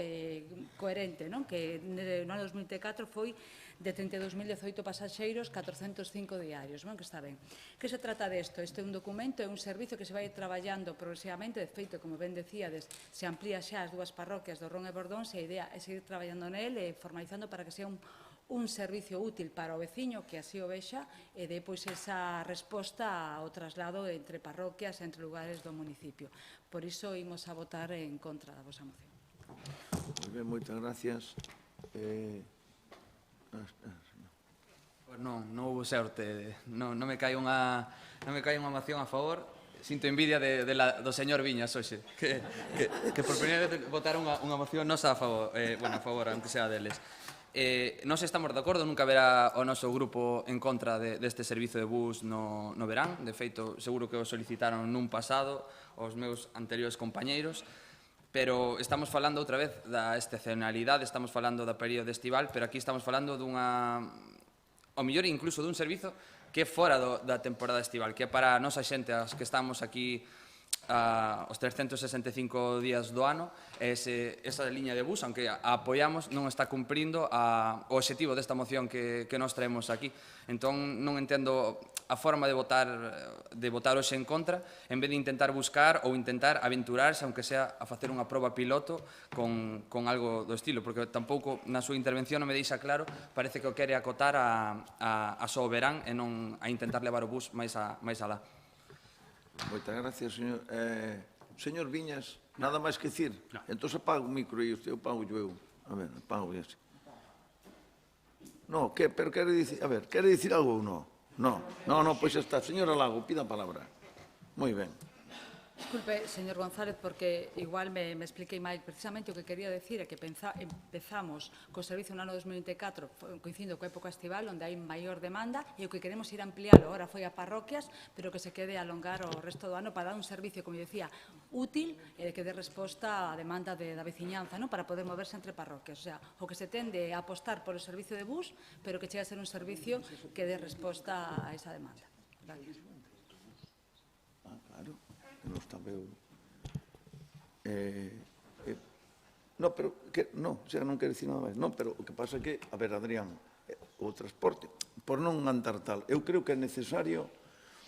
coherente, que no ano 2004 foi de 32.018 pasaxeiros, 405 diarios, que está ben. Que se trata desto? Este é un documento, é un servicio que se vai traballando progresivamente, de feito, como ben decíades, se amplía xa as dúas parroquias do Ron e Bordón, e a idea é seguir traballando nel e formalizando para que sea un servicio útil para o veciño que así o vexa e dé esa resposta ao traslado entre parroquias e entre lugares do municipio. Por iso imos a votar en contra da vosa moción. Moi ben, moitas gracias. Non houve sorte, non me cae unha moción a favor. Sinto envidia do señor Viñas hoxe, que por primeira vez votaron unha moción nosa a favor, a favor, aunque sea deles. Nós estamos de acordo, nunca haberá o noso grupo en contra deste servizo de bus no verán. De feito, seguro que o solicitaron nun pasado os meus anteriores compañeiros, pero estamos falando outra vez da estacionalidade, estamos falando da período estival, pero aquí estamos falando ao mellor incluso dun servizo que é fora da temporada estival, que é para a nosa xente, as que estamos aquí os 365 días do ano. Esa liña de bus, aunque a apoiamos, non está cumprindo o obxectivo desta moción que nos traemos aquí. Entón, non entendo a forma de votar hoxe en contra, en vez de intentar buscar ou intentar aventurarse, aunque sea a facer unha proba piloto con algo do estilo, porque tampouco na súa intervención non me deixa claro, parece que o quere acotar a só o verán e non a intentar levar o bus máis alá. Moitas gracias, señor. Señor Viñas, nada máis que decir? Entón apago o micro e eu pago eu. A ver, apago e así. No, pero quere dicir, a ver, quere dicir algo ou non? No, pois xa está. Señora Lago, pida a palabra. Moi ben. Disculpe, señor González, porque igual me expliquei mal. Precisamente o que quería decir é que empezamos co servicio no ano 2024 coincidindo coa época estival, onde hai maior demanda, e o que queremos ir ampliálo agora foi a parroquias, pero que se quede a alongar o resto do ano para dar un servicio, como decía, útil e que dé resposta á demanda da veciñanza, para poder moverse entre parroquias. O sea, o que se tende a apostar por o servicio de bus, pero que chegue a ser un servicio que dé resposta a esa demanda. Gracias. Claro. Non está veu. Non quero dicir nada máis. Non, pero o que pasa é que, a ver, Adrián, o transporte, por non andar tal, eu creo que é necesario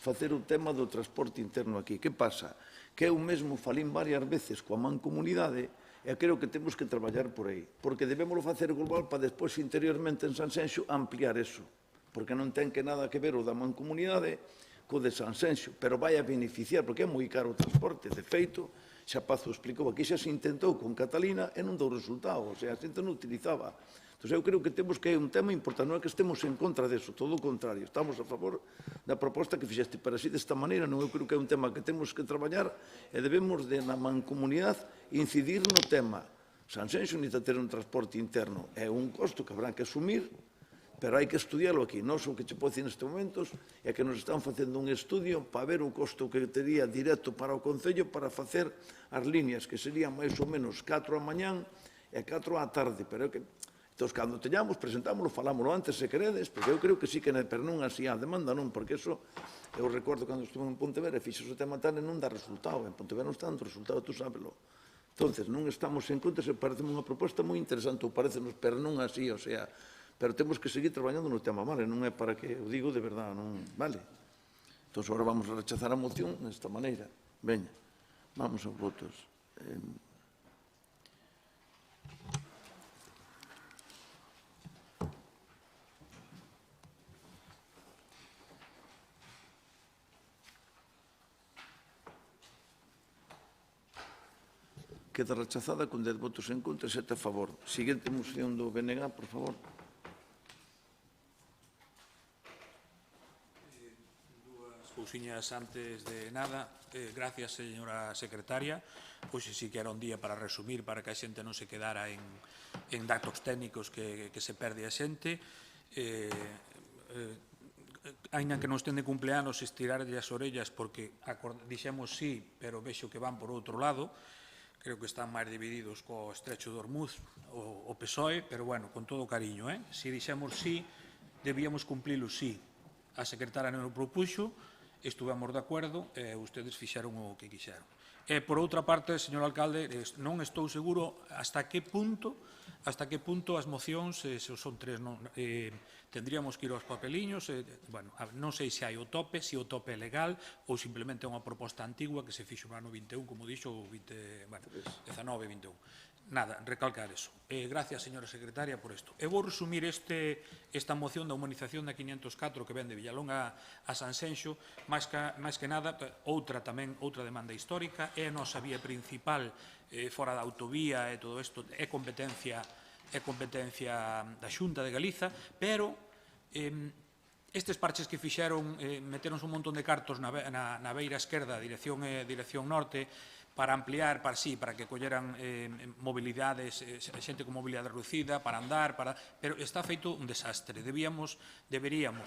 facer o tema do transporte interno aquí. Que pasa? Que eu mesmo falín varias veces coa mancomunidade e creo que temos que traballar por aí, porque debémoslo facer global para despois interiormente en Sanxenxo ampliar eso, porque non ten que nada que ver o da mancomunidade co de Sanxenxo, pero vai a beneficiar, porque é moi caro o transporte. De feito, xa Pazo explicou, aquí xa se intentou con Catalina e non dou resultado, o sea, a xente non utilizaba. Entón, eu creo que temos que é un tema importante, non é que estemos en contra deso, todo o contrario, estamos a favor da proposta que fixeste, pero así desta maneira non, eu creo que é un tema que temos que traballar e debemos, na mancomunidade, incidir no tema. Sanxenxo necesita ter un transporte interno, é un costo que habrá que asumir, pero hai que estudiarlo aquí. Nós o que che podo dicir nestes momentos é que nos están facendo un estudio para ver o costo que tería directo para o Concello para facer as líneas, que serían máis ou menos 4 a mañán e 4 á tarde, pero é que Entón, cando teñamos, presentámoslo, falámoslo antes, se queredes, porque eu creo que sí que, pero non así a demanda non, porque eso, eu recordo cando estuve en Pontevedra e fixo o tema tal e non dá resultado, en Pontevedra non está dando resultado, tú sábelo. Entón, non estamos en contra, se parece unha proposta moi interesante, ou parecenos, pero non así, o sea, pero temos que seguir traballando no tema, vale, non é para que, o digo de verdade, non, vale. Entón, agora vamos a rechazar a moción desta maneira. Veña, vamos aos votos. Queda rechazada con 10 votos en contra e 7 a favor. Seguinte moción do BNG, por favor. Dúas cousiñas antes de nada. Gracias, señora secretaria. Pois sí que era un día para resumir, para que a xente non se quedara en datos técnicos que se perde a xente. Ainda que non estén de cumpleanos, estirarlle as orellas porque dixemos sí, pero vexo que van por outro lado. Creo que están máis divididos co estrecho de Ormuz, o PSOE, pero, bueno, con todo o cariño, Se dixemos sí, debíamos cumplilo sí. A secretaria non o propuxo, estuvemos de acordo, e ustedes fixeron o que quixeron. E, por outra parte, señor alcalde, non estou seguro hasta que punto as mocións, se son tres, tendríamos que ir aos papeliños, bueno, non sei se hai o tope, se o tope é legal ou simplemente é unha proposta antigua que se fixo no ano 21, como dixo, 19, 21. Nada, recalcar eso. Gracias, señora secretaria, por isto. Eu vou resumir esta moción da humanización da 504 que ven de Villalonga a Sanxenxo, máis que nada, outra demanda histórica, é a nosa vía principal fora da autovía e todo isto, é competencia da Xunta de Galiza, pero estes parches que fixeron, meteronse un montón de cartos na beira esquerda, dirección norte, para ampliar, para que colleran mobilidades, xente con mobilidade reducida, para andar, pero está feito un desastre. Deberíamos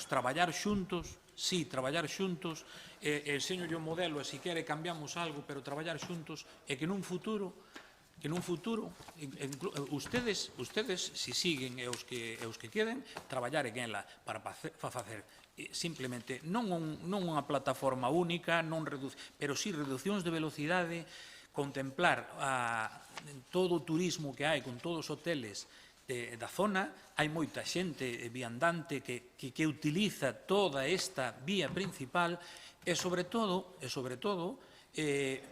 traballar xuntos, traballar xuntos, enseño o modelo, e se quere cambiamos algo, pero traballar xuntos, e que nun futuro, ustedes, si siguen e os que queden, traballar en ela para facer simplemente non unha plataforma única, pero si reduccións de velocidade, contemplar todo o turismo que hai con todos os hoteles da zona. Hai moita xente viandante que utiliza toda esta vía principal e, sobre todo,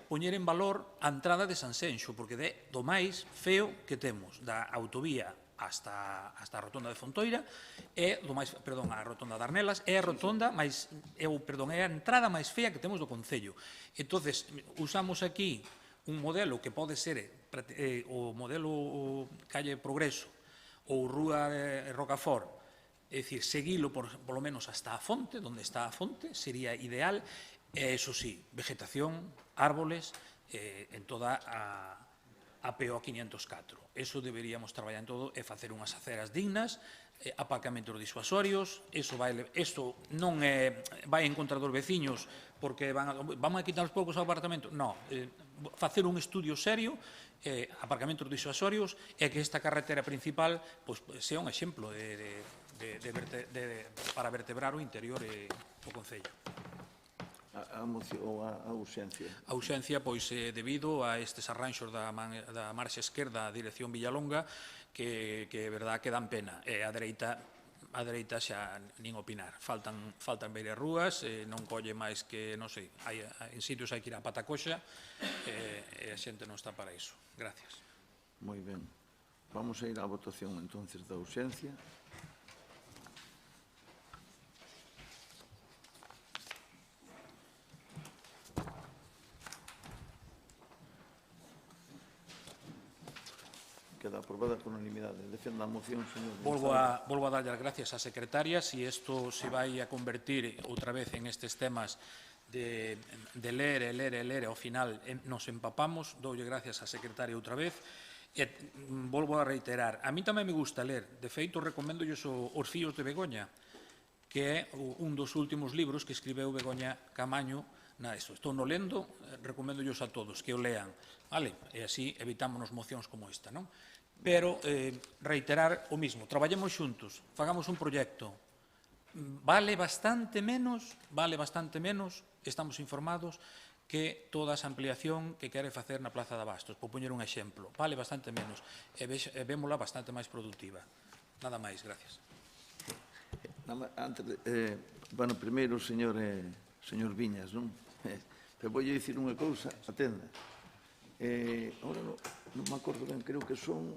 poñer en valor a entrada de Sanxenxo, porque é do máis feo que temos, da autovía hasta a rotonda de Fontoira, a rotonda de Arnelas, é a entrada máis fea que temos do Concello. Entón, usamos aquí un modelo que pode ser o modelo Calle Progreso ou Rúa de Rocafort, é dicir, seguilo polo menos hasta a fonte, onde está a fonte, sería ideal, e, eso sí, vegetación, árboles, en toda a PO 504. Eso deberíamos traballar en todo e facer unhas aceras dignas, aparcamentos disuasorios. Eso non vai en contra dos veciños porque vamos a quitar os poucos apartamentos. Non, facer un estudio serio, aparcamentos disuasorios, e que esta carretera principal sea un exemplo para vertebrar o interior do Concello. A ausencia? A ausencia, pois, debido a estes arranxos da marxa esquerda a dirección Villalonga, que é verdad que dan pena. E a dereita xa nin opinar. Faltan beiras rúas, non colle máis que, non sei, en sitios hai que ir a pata coxa, e a xente non está para iso. Gracias. Moi ben. Vamos a ir á votación, entonces, da ausencia. Queda aprobada con unanimidade. Defenda a moción, señor. Volvo a darlle as gracias á secretaria. Si isto se vai a convertir outra vez en estes temas de ler e ler e ler, ao final nos empapamos, doulle gracias á secretaria outra vez. E volvo a reiterar, a mí tamén me gusta ler. De feito, recomendo Os fíos de Begoña, que é un dos últimos libros que escribeu Begoña Camaño. Estou no lendo, recomendo a todos que o lean, vale? E así evitámonos mocións como esta, non? Pero reiterar o mismo, traballemos xuntos, fagamos un proxecto. Vale bastante menos, estamos informados, que toda esa ampliación que quere facer na Plaza de Abastos, por poñer un exemplo. Vale bastante menos e vémola bastante máis productiva. Nada máis, gracias. Bueno, primeiro, señor Viñas, non? Pero vou dicir unha cousa, atenda. Ahora non me acordo ben, creo que son...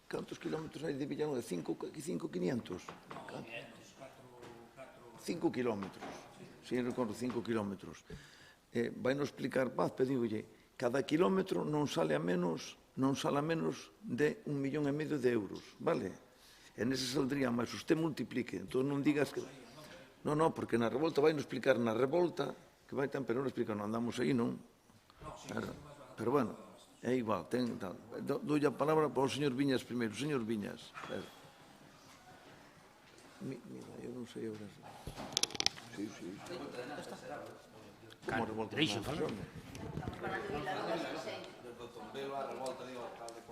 Cantos kilómetros hai de Villalonga? 5.500? 5 kilómetros. Si recordo, 5 kilómetros. Vai nos explicar Paz, pero digolle, cada kilómetro non sale a menos de 1,5 millón de euros, vale? E nese saldría máis, usted multiplique, entón non digas que... Non, porque na revolta vai nos explicar na revolta, que vai tan, pero non explica, non andamos aí, non? Pero bueno, é igual, doi a palabra para o señor Viñas primeiro. Señor Viñas, mira, eu non sei ahora... Sí. Como revolta?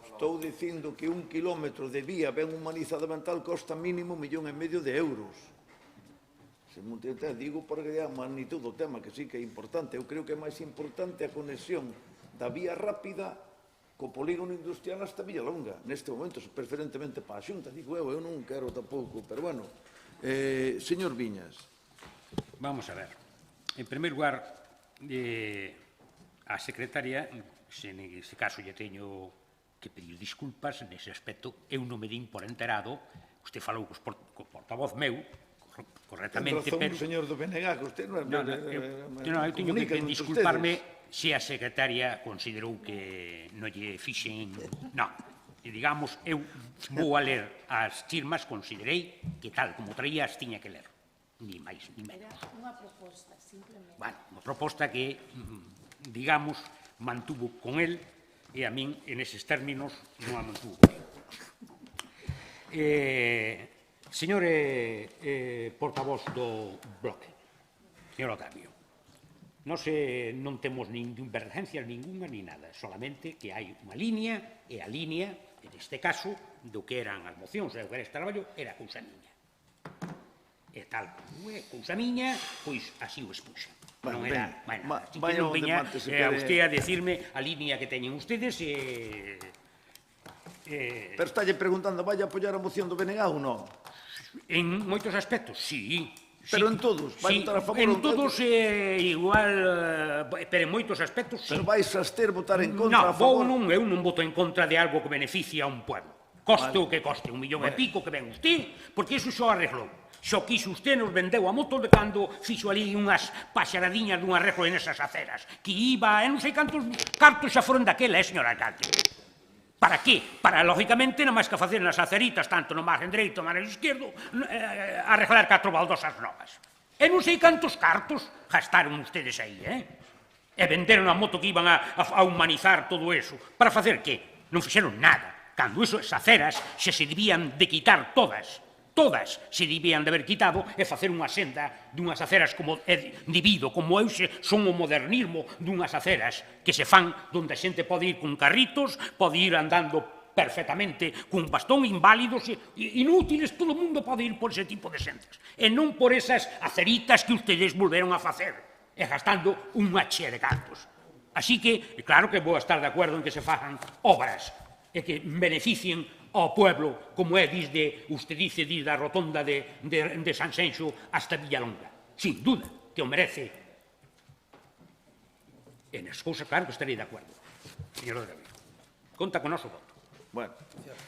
Estou dicindo que 1 kilómetro de vía ben humanizamental costa mínimo 1,5 millón de euros. Se digo porque é a magnitud do tema, que sí que é importante. Eu creo que é máis importante a conexión da vía rápida co polígono industrial hasta Villalonga. Neste momento, preferentemente para a Xunta, digo eu non quero tampouco, pero bueno. Señor Viñas. Vamos a ver. En primeiro lugar, a secretaria, se nese caso lle teño que pedir disculpas nese aspecto, eu non me din por enterado, usted falou co portavoz meu, correctamente, pero... Ten razón, señor do BNG, que usted non... eu teño que disculparme se a secretaria considerou que non lle fixen... Non, digamos, eu vou a ler as firmas, considerei que tal como traía as tiña que ler. Ni máis, ni menos. Era unha proposta, simplemente. Bueno, unha proposta que, digamos, mantuvo con él e a min, en eses términos, non a mantuvo con él. Señor portavoz do bloque, señor Octavio, non temos nin divergencias ninguna ni nada, solamente que hai unha línea, e a línea, en este caso, do que eran as mocións e do que era este traballo, era cousa miña. E tal como é cousa miña, pois así o expuxa. Non era... Vaya non viña a usted a decirme a línea que teñen ustedes e... Pero estálle preguntando, vai a apoiar a moción do BNG ou non? En moitos aspectos, sí. Pero en todos, vai votar a favor? En todos igual, pero en moitos aspectos, sí. Pero vais a abster votar en contra, a favor? Non, eu non voto en contra de algo que beneficia a un pueblo. Coste o que coste, 1,5 millón e pico que ven usted, porque iso xo arreglou. Xo quiso usted, nos vendeu a moto de cando fixo ali unhas paxaradiñas dun arreglo en esas aceras, que iba, non sei cantos cartos xa foron daquela, señor alcalde. Para qué? Para, lógicamente, non máis que facer nas aceritas, tanto no margen dereito, no margen esquerdo, arreglar 4 baldosas novas. E non sei cantos cartos gastaron ustedes aí, E venderon a moto que iban a humanizar todo eso. Para facer que? Non fixeron nada. Cando esas aceras xe se debían de quitar todas. Todas se debían de haber quitado e facer unha senda dunhas aceras como é divido, como eu son o modernismo dunhas aceras que se fan donde a xente pode ir con carritos, pode ir andando perfectamente cun bastón, inválidos, inútiles, todo o mundo pode ir por ese tipo de sendas. E non por esas aceritas que ustedes volveron a facer, e gastando unha chea de cartos. Así que, claro que vou estar de acordo en que se fagan obras e que beneficien ao pueblo, como é, usted dice, desde a rotonda de Sanxenxo hasta Villalonga. Sin duda, que o merece. E nas cousas, claro que estarei de acordo. Señor Octavio, conta con noso voto. Bueno,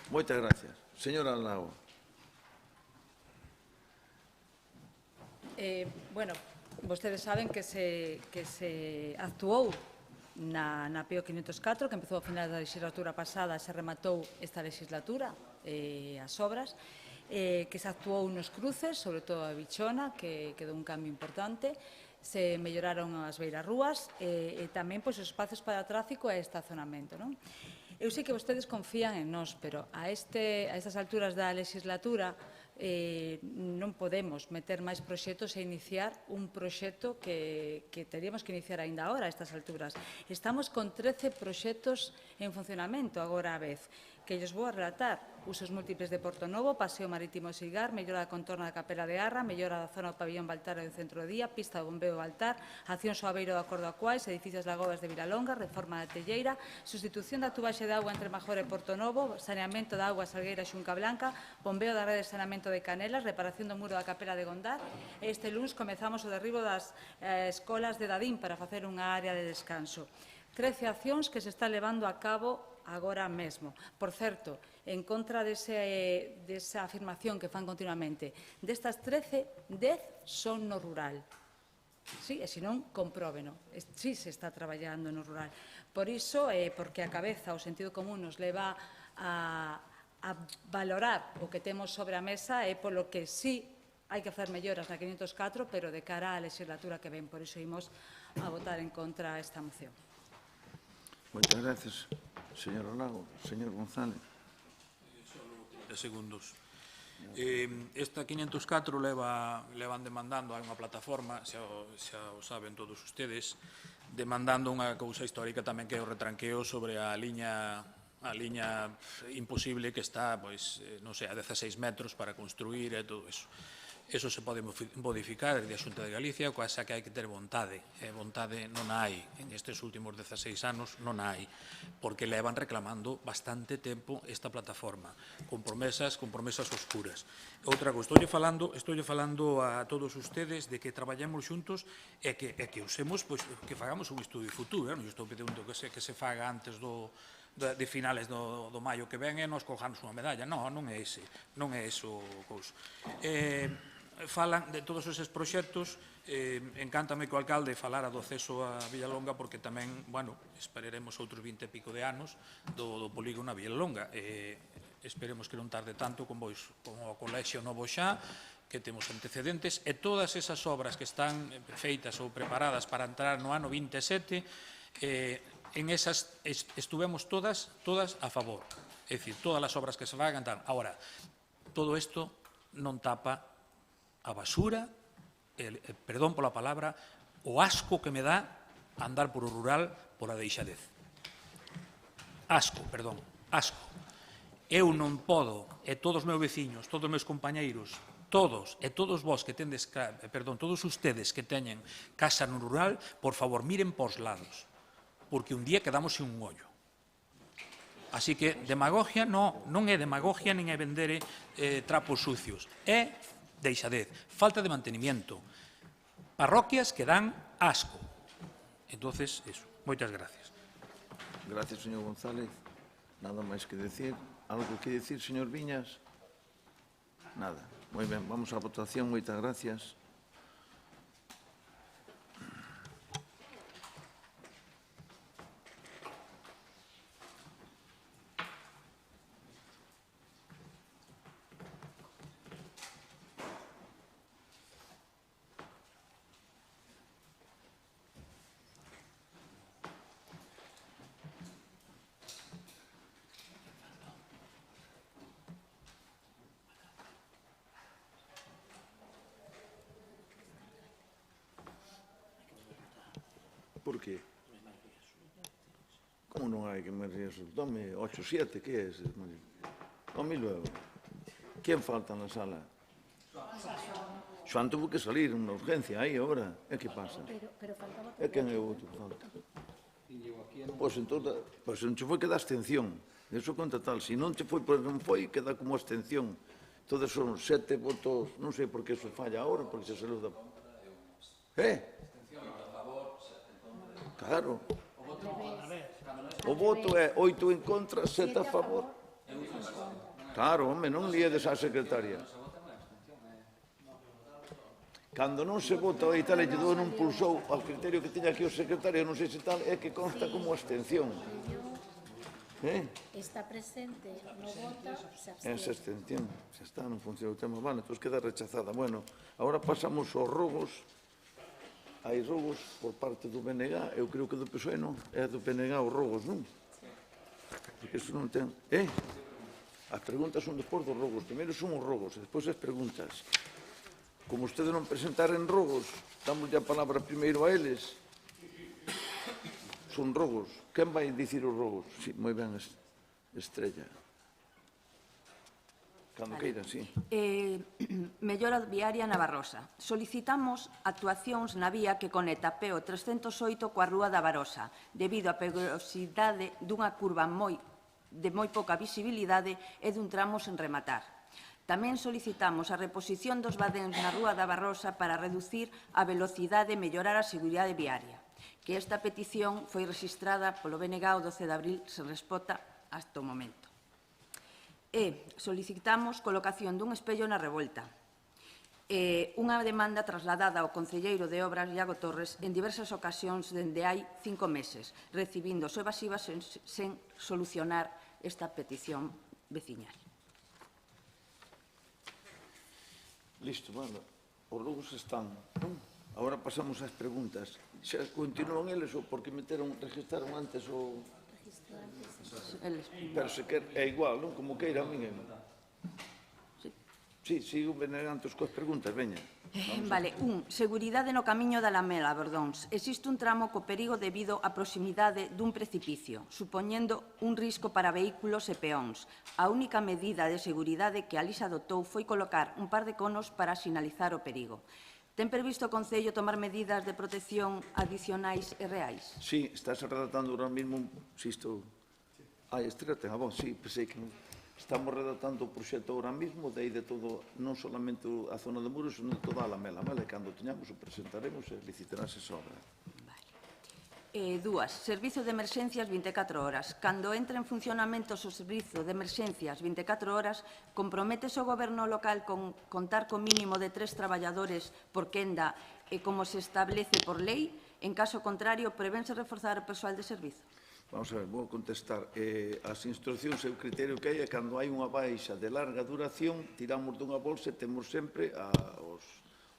moitas gracias. Señora Alao. Bueno, vostedes saben que se actuou na PO 504, que empezou a final da legislatura pasada, se rematou esta legislatura, as obras, que se actuou nos cruces, sobre todo a Bichona, que quedou un cambio importante, se melloraron as beirarrúas e tamén os espazos para tráfico e estacionamento. Eu sei que vostedes confían en nós, pero a estas alturas da legislatura non podemos meter máis proxectos e iniciar un proxecto que teríamos que iniciar aínda agora a estas alturas. Estamos con 13 proxectos en funcionamento agora a vez, que lles vou a relatar: usos múltiples de Porto Novo, paseo marítimo Silgar, mellora da contorna da Capela de Arra, mellora da zona do pabillón Baltar e do centro do día, pista do bombeo Baltar, acción Soabeiro do Acordo Aquais, edificios lagoas de Vilalonga, reforma da Telleira, sustitución da tubaxe de agua entre Major e Porto Novo, saneamento da agua Salgueira Xunca Blanca, bombeo da rede de saneamento de Canelas, reparación do muro da Capela de Gondar. Este luns comezamos o derribo das escolas de Dadín para facer unha área de descanso. 13 accións que se está levando a cabo agora mesmo. Por certo, en contra desa afirmación que fan continuamente, destas 13, 10 son no rural. Sí, e senón, compróbeno. Sí se está traballando no rural. Por iso, porque a cabeza, o sentido común nos leva a valorar o que temos sobre a mesa, é polo que sí hai que facer melloras na 504, pero de cara á legislatura que ven. Por iso imos a votar en contra esta moción. Moitas gracias, señor Lago. Señor González. De segundos. Esta 504 levan demandando, hai unha plataforma, xa o saben todos ustedes, demandando unha cousa histórica tamén que é o retranqueo sobre a liña imposible que está, pois, non sei, a 16 metros para construir e todo eso. Eso se pode modificar desde a Xunta de Galicia, coasa que hai que ter vontade. E vontade non hai. En estes últimos 16 anos non hai. Porque levan reclamando bastante tempo esta plataforma. Con promesas oscuras. Outra cousa, estou falando a todos ustedes de que traballemos xuntos e que usemos, pois, que fagamos un estudio futuro. Non estou pedindo que se faga antes de finales do maio que ven e nos cojamos unha medalla. Non é ese. Non é eso cousa. Falan de todos eses proxectos. Encántame que o alcalde falara do acceso a Villalonga, porque tamén, bueno, esperaremos outros 20 e pico de anos do polígono a Villalonga. Esperemos que non tarde tanto como o colexio novo xa, que temos antecedentes, e todas esas obras que están feitas ou preparadas para entrar no ano 27, en esas estuvemos todas a favor. É dicir, todas as obras que se fagan. Ahora, todo isto non tapa a basura, perdón pola palabra, o asco que me dá andar por o rural por a deixadez. Asco. Eu non podo, e todos os meus veciños, todos os meus compañeiros, todos vos que tendes, todos ustedes que teñen casa no rural, por favor, miren pos lados, porque un día quedamos sin un ollo. Así que demagogia non é demagogia, nin é vender trapos sucios, é deixadez, falta de mantenimiento, parroquias que dan asco. Entonces, eso. Moitas gracias. Gracias, señor González. Nada máis que decir. Algo que decir, señor Viñas? Nada. Moi ben, vamos á votación. Moitas gracias. Por qué? Como non hai que me rías? Dame 8-7, que é ese? Dame luego. ¿Quién falta na sala? Xoan tuvo que salir unha urgencia aí agora. E que pasa? É quen é o outro que falta? Pois non che foi que dá abstención. Eso conta tal. Se non che foi, pois non foi, queda como abstención. Todos son 7 votos. Non sei por que eso falla agora, porque se saluda. Claro. O voto é 8 en contra, 7 a favor. Claro, home, non liedes á secretaria. Cando non se vota e tal, e lle dou non pulsou ao criterio que tiña aquí o secretario, non sei se tal, é que consta como abstención. Está presente, non vota, se abstiene. Esa abstención, xa está, non funciona o tema. Vale, entón queda rechazada. Bueno, agora pasamos aos rogos. Hai rogos por parte do BNG, eu creo que do PSOE non, é do BNG os rogos, non? Porque iso non ten... As preguntas son despois dos rogos, primeiro son os rogos, e despois as preguntas. Como ustedes non presentaren rogos, damos a palabra primeiro a eles. Son rogos. Quen vai dicir os rogos? Sí, moi ben, Estrella. Cando queira, sí. Mellora viaria na Barosa. Solicitamos actuacións na vía que conecta Peo 308 coa Rúa da Barosa, debido á perigosidade dunha curva de moi pouca visibilidade e dun tramo sen rematar. Tamén solicitamos a reposición dos badéns na Rúa da Barosa para reducir a velocidade e mellorar a seguridade viaria, que esta petición foi registrada polo BNG o 12 de abril sen resposta hasta o momento. E solicitamos colocación dun espello na revolta. Unha demanda trasladada ao concelleiro de Obras Iago Torres en diversas ocasións dende hai 5 meses, recibindo evasivas sen solucionar esta petición veciñal. Listo, bueno, os logos están. Agora pasamos ás preguntas. Xa continúan eles ou porque registraron antes o... Pero se quer, é igual, non? Como queira, a min é... Sí, sigo venegantes coas preguntas, veña. Vale, seguridade no camiño da Lamela, Bordóns. Existe un tramo co perigo debido á proximidade dun precipicio, supoñendo un risco para vehículos e peóns. A única medida de seguridade que a LIS adotou foi colocar un par de conos para sinalizar o perigo. Ten previsto o Concello tomar medidas de protección adicionais e reais? Sí, estás redactando ahora mismo, si isto... Estrela ten a voz, sí, pensei que non. Estamos redactando o proxecto ahora mismo, de aí de todo, non solamente a zona de Muros, senón de toda a Lamela. Cando teñamos o presentaremos e licitarás esa obra. Dúas, servizo de emerxencias 24 horas. Cando entra en funcionamento o servizo de emerxencias 24 horas, comprometes o goberno local con contar co mínimo de 3 traballadores por quenda e como se establece por lei? En caso contrario, prevense reforzar o persoal de servizo? Vamos a ver, vou contestar. As instruccións e o criterio que hai é cando hai unha baixa de larga duración, tiramos dunha bolsa e temos sempre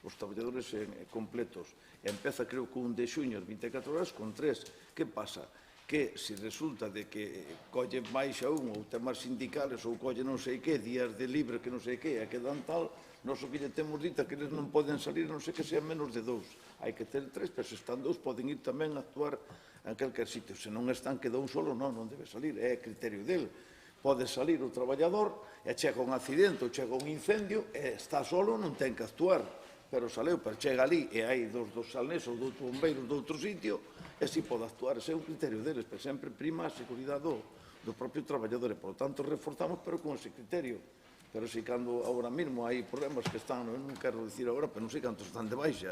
os traballadores completos. Empeza, creo, con 1 de xuño, 24 horas, con 3. Que pasa? Que se resulta de que colle baixa un ou temas sindicales ou colle non sei que, días de libre que non sei que, e quedan tal, nós o que lle temos dita que eles non poden salir, non sei que sean menos de 2. Hai que ter 3, pero se están 2 poden ir tamén a actuar en calquer sitio. Se non están, queda un solo, non debe salir, é criterio dele. Pode salir o traballador e chega un accidente ou chega un incendio e está solo, non ten que actuar, pero saleu, pero chega ali e hai dos salneses ou doutros bombeiros de outro sitio e si pode actuar. Ese é un criterio deles, pero sempre prima a seguridade do propio traballador e, por tanto, reforzamos, pero con ese criterio. Pero si cando agora mesmo hai problemas que están, non quero dicir agora, pero non sei cantos están de baixa,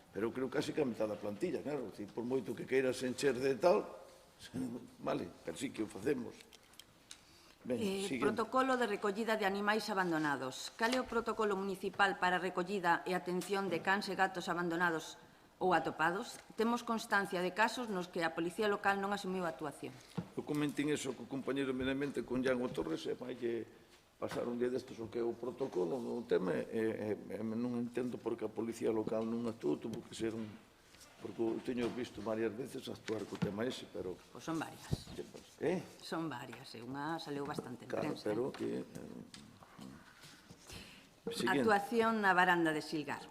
pero creo casi que a mitad da plantilla, claro, por moito que queiras encher de tal, vale, pero sí que o facemos. Protocolo de recollida de animais abandonados. Cal é o protocolo municipal para a recollida e atención de cans e gatos abandonados ou atopados? Temos constancia de casos nos que a Policía Local non asumiu a actuación. Eu comentín eso co compañero Menamente, con Iago Torres, e vaille pasar un día destes o que é o protocolo do tema, e non entendo por que a Policía Local non actuou, tuvo que ser un... Porque eu teño visto varias veces actuar co tema ese, pero... Pois son varias. Son varias, e unha saleu bastante en prensa. Claro, pero que... Actuación na varanda de Silgar.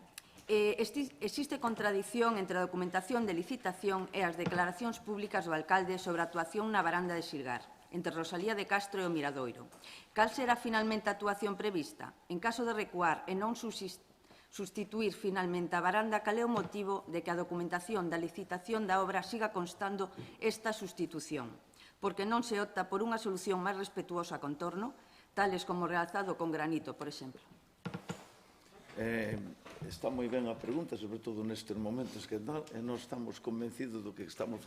Existe contradición entre a documentación de licitación e as declaracións públicas do alcalde sobre a actuación na varanda de Silgar, entre Rosalía de Castro e o Miradoiro. Cal será finalmente a actuación prevista? En caso de recuar e non sustituir finalmente a varanda, cal é o motivo de que a documentación da licitación da obra siga constando esta sustitución? Porque non se opta por unha solución máis respetuosa co contorno, tales como realzado con granito, por exemplo? Está moi ben a pregunta, sobre todo nestes momentos que tal, e nós estamos convencidos do que estamos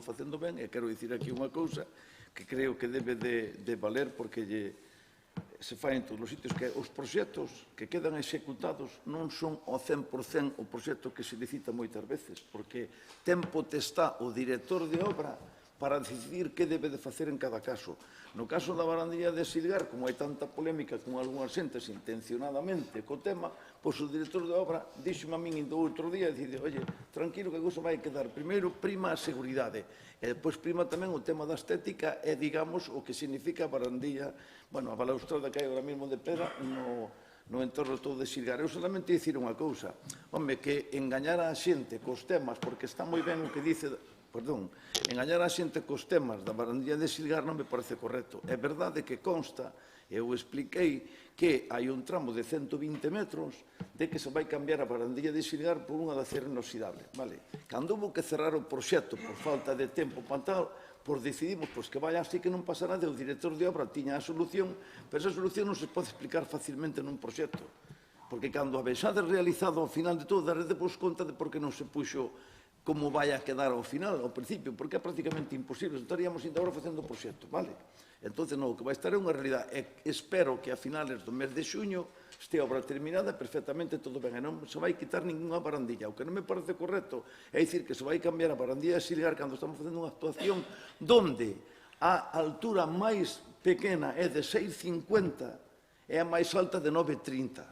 facendo ben, e quero dicir aquí unha cousa que creo que debe de valer porque se fai en todos os sitios, que os proxectos que quedan executados non son ao 100% o proxecto que se licita moitas veces, porque ten potestad o director de obra para decidir que debe de facer en cada caso. No caso da varandilla de Silgar, como hai tanta polémica con algunhas xentes intencionadamente co tema, pois o director de obra díxome a min do outro día, dicide, oye, tranquilo que a cousa vai quedar. Primeiro, prima a seguridade, e depois prima tamén o tema da estética e, digamos, o que significa a varandilla, bueno, a balaustrada que hai ahora mesmo de pedra no entorno todo de Silgar. Eu solamente dicir unha cousa, home, que engañar a xente cos temas, porque está moi ben o que dice... engañar a xente cos temas da varandilla de Silgar non me parece correcto. É verdade que consta Eu expliquei que hai un tramo de 120 metros de que se vai cambiar a barandilla de Silgar por unha de acero inoxidable. Cando houve que cerrar o proxecto por falta de tempo para tal, pois decidimos que vai así, que non pasa nada. O director de obra tiña a solución, pero esa solución non se pode explicar facilmente nun proxecto. Porque cando a vexade realizado ao final de todo, darede vos conta de por que non se puxo como vai a quedar ao final, ao principio, porque é prácticamente imposible. Estaríamos ainda agora facendo o proxecto, vale? Entón, o que vai estar é unha realidade. Espero que a finales do mes de xuño este obra terminada perfectamente todo ben. E non se vai quitar ninguna barandilla. O que non me parece correcto é dicir que se vai cambiar a barandilla de Silgar cando estamos facendo unha actuación donde a altura máis pequena é de 6,50 e a máis alta de 9,30.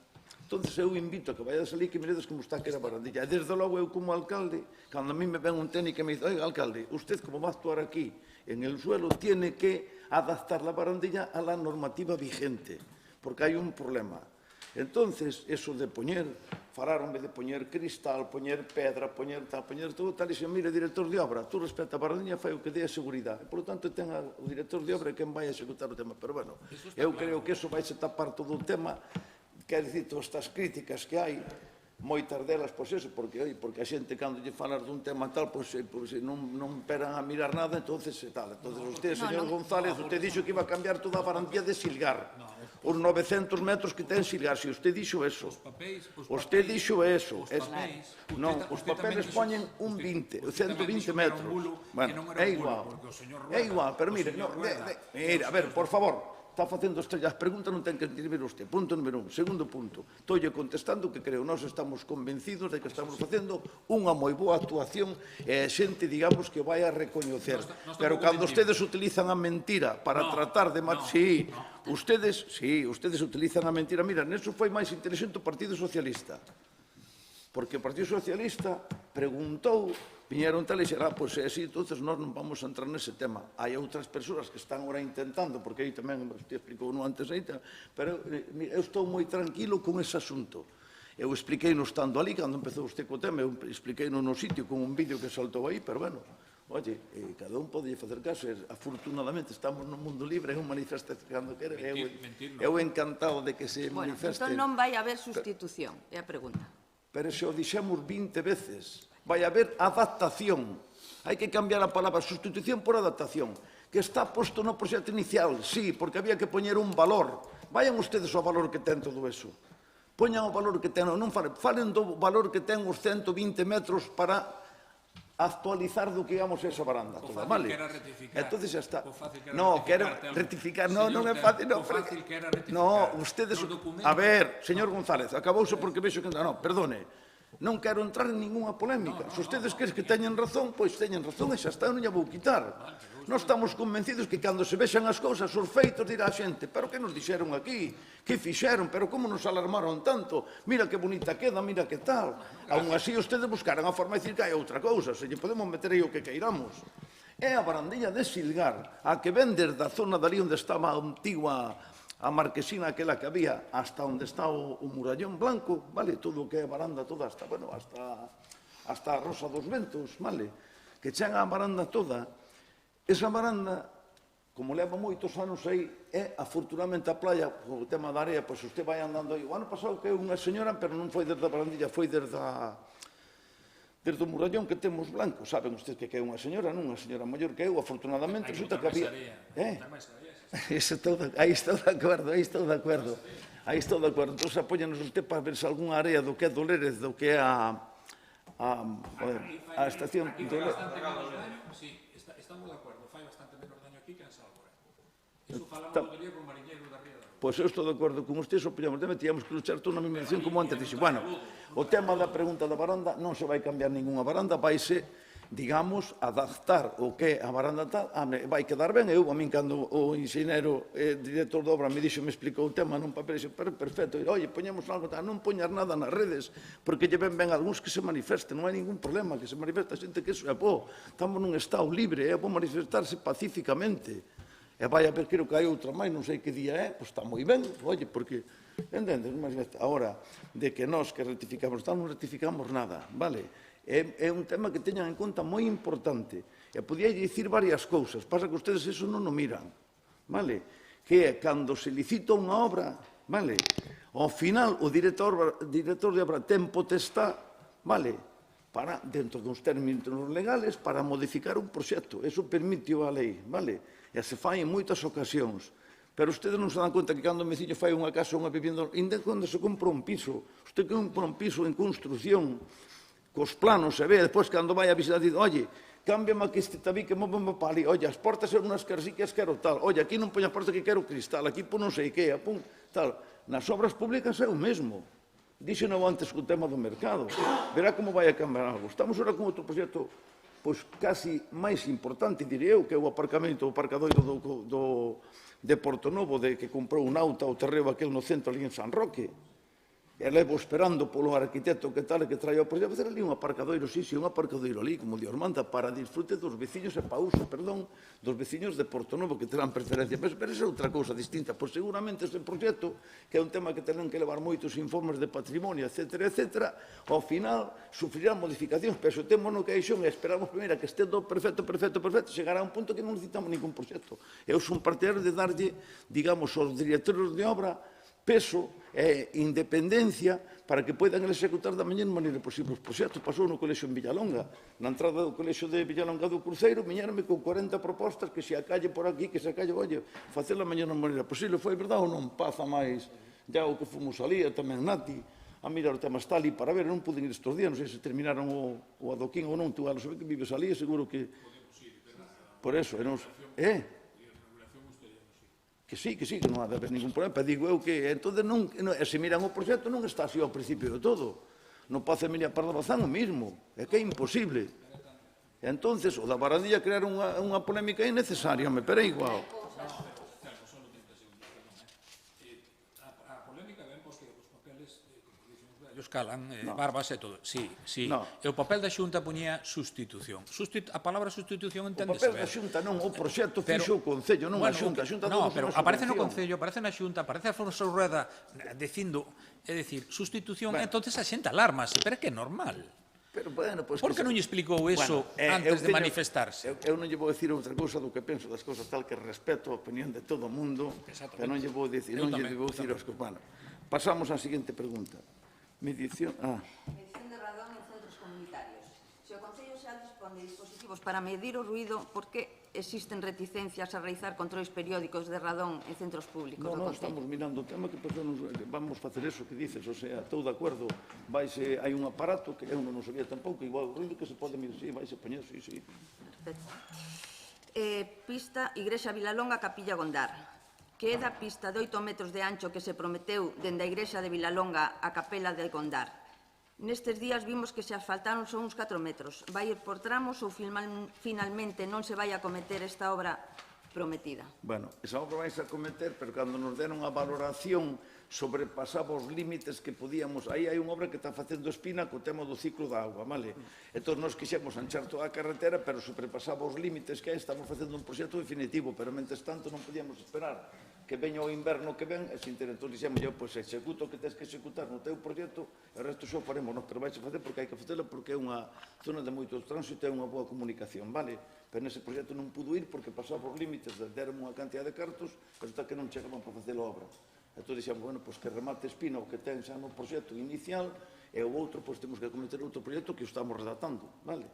Entón, eu invito a que vayades ali que miredes como está aquela barandilla. E desde logo, eu como alcalde, cando a mí me ven un técnico e me dice, oiga, alcalde, usted como va a actuar aquí en el suelo tiene que adaptar la barandilla a la normativa vigente, porque hai un problema. Entonces, eso de poñer, falaronme de poñer cristal, poñer pedra, poñer todo tal, e dixen, mire, director de obra, tú respecta a barandilla, fai o que dé a seguridade. Por lo tanto, ten o director de obra quen vai a executar o tema. Pero, bueno, eu creo que eso vai se tapar todo o tema. Quer dicir, todas estas críticas que hai, moitas delas, pois eso, porque a xente, cando lle falas dun tema tal, pois non peran a mirar nada, entonces tal. Entonces, usted, señor González, usted dixo que iba a cambiar toda a barandilla de Silgar. Os 900 metros que ten Silgar, se usted dixo eso. Usted dixo eso. Non, os papeles poñen un 20, 120 metros. Bueno, é igual, pero mire, a ver, por favor, está facendo estrellas preguntas, non ten que intervir usted. Punto número 1. Segundo punto, estou contestando que creo, nós estamos convencidos de que estamos facendo unha moi boa actuación e a xente, digamos, que vai a recoñecer. Pero cando ustedes utilizan a mentira para tratar de... Sí, ustedes utilizan a mentira. Mira, neso foi máis inteligente o Partido Socialista. Porque o Partido Socialista preguntou, viñeron tal e xerá, pois é así, entonces nós non vamos a entrar nese tema. Hai outras persoas que están agora intentando, porque aí tamén, usted explicou no antes aí, pero eu estou moi tranquilo con ese asunto. Eu expliquei no estando ali, cando empezou usted co tema, eu expliquei no sitio con un vídeo que saltou aí, pero bueno, oye, cada un pode facer caso, afortunadamente estamos no mundo libre, un manifesta cando quere, eu encantado de que se manifeste. Entón non vai haber sustitución, é a pregunta. Pero se o dixemos 20 veces, vai haber adaptación. Hai que cambiar a palabra sustitución por adaptación. Que está posto no proxecto inicial, sí, porque había que poñer un valor. Vayan ustedes ao valor que ten todo eso. Poñan o valor que ten, non falen do valor que ten os 120 metros para actualizar do que íbamos esa baranda. O fácil que era rectificar. Entonces xa está. No, quero rectificar, non é fácil. O fácil que era rectificar. No, ustedes... A ver, señor González, acabouse porque vexo que... Non, perdone. Non quero entrar en ninguna polémica. Se ustedes queres que teñen razón, pois teñen razón e xa está, non lla vou quitar. Nós estamos convencidos que cando se vexan as cousas, os feitos dirá a xente, pero que nos dixeron aquí? Que fixeron? Pero como nos alarmaron tanto? Mira que bonita queda, mira que tal. Aún así, ustedes buscaran a forma de dicir que hai outra cousa, se lle podemos meter aí o que queiramos. É a barandilla de Silgar, a que ven desde a zona dali onde estaba a antigua a marquesina aquela que había hasta onde está o murallón blanco, vale, todo o que é a baranda toda hasta, bueno, hasta a Rosa dos Ventos, vale, que chega a baranda toda. Esa baranda, como leva moitos anos aí, é afortunadamente a playa, o tema da area, pois usted vai andando aí. O ano pasado que é unha señora, pero non foi desde a barandilla, foi desde o murallón que temos blanco. Saben ustedes que é unha señora, non unha señora maior que eu, afortunadamente, resulta que había... Aí estou de acordo. Entón, apóyanos usted para ver se algunha área do que é Dolérez, do que é a estación... Sí, estamos de acordo. Fai bastante menos daño aquí que en Sálvora. Iso falamos do día con mariñeiro da Ría da Luz. Pois eu estou de acordo con usted, opinamos, tíamos que luchar toda na mesma dirección, como antes dixo. Bueno, o tema da pregunta da baranda non se vai cambiar ninguna baranda, vaise, digamos, adaptar o que a baranda tal, vai quedar ben. Eu, a min, cando o enxeñero director de obra me explicou o tema nun papel, dixo, perfecto, oye, poñemos algo tal, non poñas nada nas redes, porque lle ven algúns que se manifesten, non hai ningún problema, que se manifesta xente que iso é bo, estamos nun estado libre, é bo manifestarse pacíficamente, e vai a ver, creo que hai outra máis, non sei que día é, pois está moi ben, oye, porque, entendes, agora, de que nós que rectificamos, non rectificamos nada, vale? É un tema que teñan en conta moi importante. E podía dicir varias cousas, pasa que ustedes eso non o miran, vale? que é cando se licita unha obra, vale? Ao final, o director de obra ten potestad, vale, para, dentro dos términos legales, para modificar un proxecto. Eso permite a lei, vale? E se fai en moitas ocasións. Pero ustedes non se dan conta que cando o veciño fai unha casa ou unha vivenda, ainda cando se compra un piso, usted compra un piso en construcción, cos planos se ve, despois cando vai a visitar, dice, oye, cámbiame aquí este tabique, móveme para ali, oye, as portas son unhas carsiquias, quero tal, oye, aquí non poña porta que quero cristal, aquí pon non sei que, pon tal. Nas obras públicas é o mesmo. Díxeno antes co tema do mercado. Verá como vai a cambiar algo. Estamos agora con outro proxecto, pois casi máis importante, direi eu, que é o aparcamento, o aparcadoiro de Porto Novo, que comprou un auto ao terreo aquel no centro ali en San Roque. E levo esperando polo arquitecto que tal e que traia o proxecto, facer ali un aparcadoiro, sí, un aparcadoiro ali, como Dios manda, para disfrute dos veciños e para uso, perdón, dos veciños de Porto Novo que terán preferencia. Pero esa é outra cousa distinta, pois seguramente ese proxecto, que é un tema que terán que levar moitos informes de patrimonio, etc., ao final sufrirán modificacións, pero se temos no queixón e esperamos primeiro que este do perfecto, chegará a un punto que non necesitamos ningún proxecto. Eu son partidario de darlle, digamos, aos directores de obra peso e independencia para que poidan executar da mellor maneira posible os proxectos. Pasou no colexio en Villalonga, na entrada do colexio de Villalonga do Cruceiro, viñeronme con 40 propostas que se acalle por aquí, que se acalle, oye, facela da mellor maneira posible. Foi verdade ou non? Paza máis, ya o que fomos ali, tamén Nati, a mirar o tema está ali para ver, non puden ir estes días, non sei se terminaron o adoquín ou non, tú a lo saber que vives ali, seguro que... Por eso, que sí, que non ha de haber ningún problema, pero digo eu que, entón, se miran o proxecto, non está así ao principio de todo. No Pazo Emilia Pardo Bazán o mismo, é que é imposible. E entón, o da Barandilla crear unha polémica innecesaria, pero é igual. Os calan, barbas e todo. Sí. E o papel da Xunta poñía sustitución. A palabra sustitución enténdese ben. O papel da Xunta non, o proxecto fixo o Concello, non a Xunta. Non, pero aparece no Concello, aparece na Xunta, aparece Alfonso Rueda dicindo, é dicir, sustitución, entonces a xente alármase, pero é que é normal. Por que non lle explicou eso antes de manifestarse? Eu non lle vou dicir outra cousa do que penso das cousas, tal que respeto a opinión de todo o mundo, pero non lle vou dicir as cousas. Pasamos á seguinte pregunta. Medición de radón en centros comunitarios. Se o Concello xa dispón de dispositivos para medir o ruído, por que existen reticencias a realizar controles periódicos de radón en centros públicos do Concello? Non, estamos mirando o tema que vamos facer eso que dices, o sea, estou de acordo, hai un aparato que eu non sabía tampouco, igual o ruído que se pode medir, sí, vaise poñer, sí. Perfecto. Pista Igrexa Vilalonga, Capilla Gondar. Que é da pista de 8 metros de ancho que se prometeu dende a Igrexa de Vilalonga a Capela de Gondar. Nestes días vimos que se asfaltaron só uns 4 metros. Vai ir por tramos ou finalmente non se vai a cometer esta obra prometida? Bueno, esa obra vai a cometer, pero cando nos deron a valoración sobrepasaba os límites que podíamos. Aí hai unha obra que está facendo espina co tema do ciclo da agua, vale? Entón, nos quixemos anchar toda a carretera, pero sobrepasaba os límites que hai, estamos facendo un proxecto definitivo, pero, mentres tanto, non podíamos esperar que veña o inverno que ven, e sin ter, entón, dixemos, pois, executo o que tens que executar no teu proxecto, e o resto xo faremos, pero vais a facer porque hai que facelo, porque é unha zona de moito tránsito e unha boa comunicación, vale? Pero nese proxecto non pudo ir porque pasaba os límites, deron unha cantidad de cartos, pero está que non chegaban para facer a obra. Entón, dixemos, bueno, pois que remate espina o que ten xa no proxecto inicial, e o outro, pois temos que cometer outro proxecto que o estamos redactando, vale?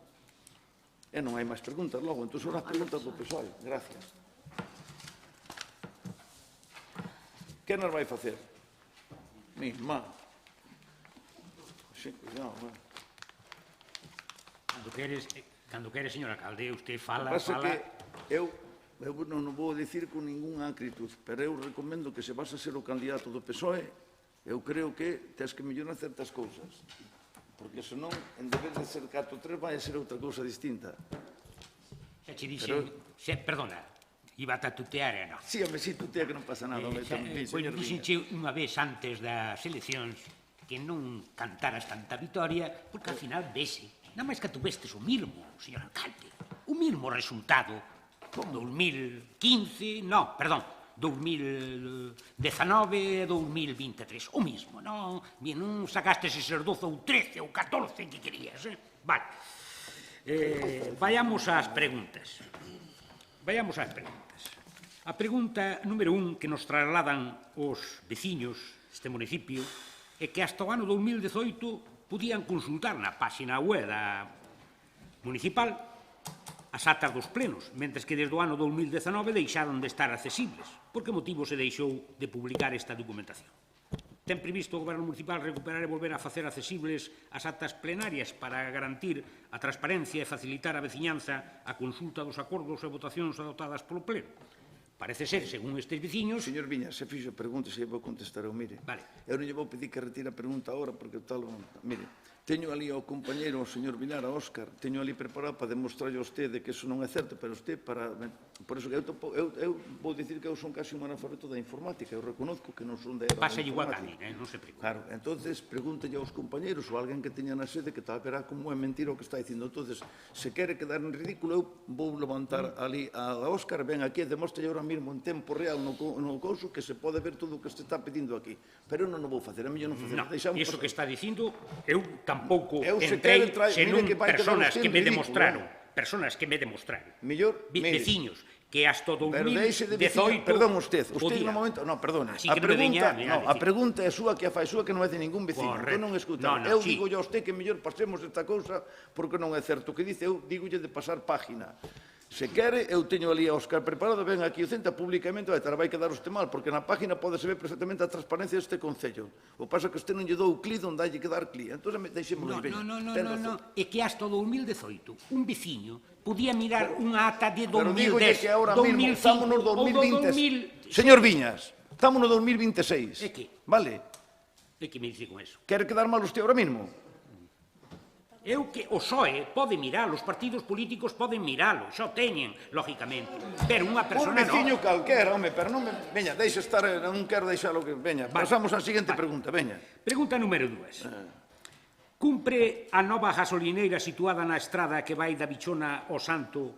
E non hai máis preguntas logo, entón son as preguntas do pessoal. Gracias. Que nos vai facer? Mi má. Sí, cuidado, Cando quere, señor alcalde, usted fala... que eu non vou dicir con ninguna acritud, pero eu recomendo que se vas a ser o candidato do PSOE, eu creo que tens que mellorar certas cousas, porque senón, en vez de ser 4-3, vai a ser outra cousa distinta. Xa che dixen... Perdona, iba a tutear, non? Sí, home, sí, tutea que non pasa nada. Dixenche unha vez antes das eleccións que non cantaras tanta vitoria, porque ao final vese. Nada máis que tuvestes o mismo, señor alcalde, o mismo resultado 2015, no, perdón, 2019 e 2023, o mismo, non? Non sacastes eses 12 ou 13 ou 14 que querías, Vale. Vayamos ás preguntas. A pregunta número 1 que nos trasladan os veciños deste municipio é que hasta o ano 2018 podían consultar na páxina web da municipal as actas dos plenos, mentres que desde o ano 2019 deixaron de estar accesibles. Por que motivo se deixou de publicar esta documentación? Ten previsto o Goberno Municipal recuperar e volver a facer accesibles as actas plenarias para garantir a transparencia e facilitar a veciñanza a consulta dos acordos e votacións adoptadas polo Pleno? Parece ser, según estes veciños... Señor Viñas, se fixo pregunta, se vou contestar eu, mire. Vale. Eu non lle vou pedir que retire a pregunta agora, porque tal... Mire, teño ali ao compañeiro, o señor Vilar, a Óscar, teño ali preparado para demostrarlle a usted que eso non é certo, pero usted para... Por eso que eu vou dicir que eu son casi un analfabeto da informática, eu reconozco que non son da era da Pasa igual que a informática. mí, non se preocupe. Claro, entonces pregúntelle aos compañeros ou a alguén que teña na sede que tal verá como é mentira o que está dicindo. Entonces, se quere quedar en ridículo, eu vou levantar ali a Óscar, ven aquí e demostre ahora mesmo en tempo real no couso que se pode ver todo o que se está pedindo aquí. Pero eu non o vou facer, a mí non facer. No, iso que está dicindo, eu tampouco entrei senón persoas que me demostraron, mellor, veciños, que hasta o pero deixe de 2018... Perdón, usted no momento... No, perdone. A pregunta é súa que a fai súa que non é de ningún veciño. Eu non escuto. Eu digo a usted que mellor pasemos esta cousa porque non é certo. O que dice, eu digolle de pasar página. Se quere, eu teño ali a Óscar preparado, ven aquí o centro públicamente, vai quedar usted mal, porque na página pode se ver perfectamente a transparencia deste Concello. O pasa que usted non lle dou clic onde hai que dar clic. Entón, deixémoslo aí. No. É que hasta o 2018 un veciño podía mirar unha ata de 2010, Pero dígolle que ahora mesmo estamos no 2020. Señor Viñas, estamos no 2026. É que? Vale. É que me dice con eso? Quere quedar mal usted ahora mesmo? Eu que o PSOE pode miralo, os partidos políticos poden miralo, xa o teñen, lógicamente, pero unha persona Un veciño calquera, home, pero non me... Veña, deixa estar, non quero deixalo que... Veña, pasamos á seguinte pregunta, veña. Pregunta número 2. Cumpre a nova gasolineira situada na estrada que vai da Bichona ao Santo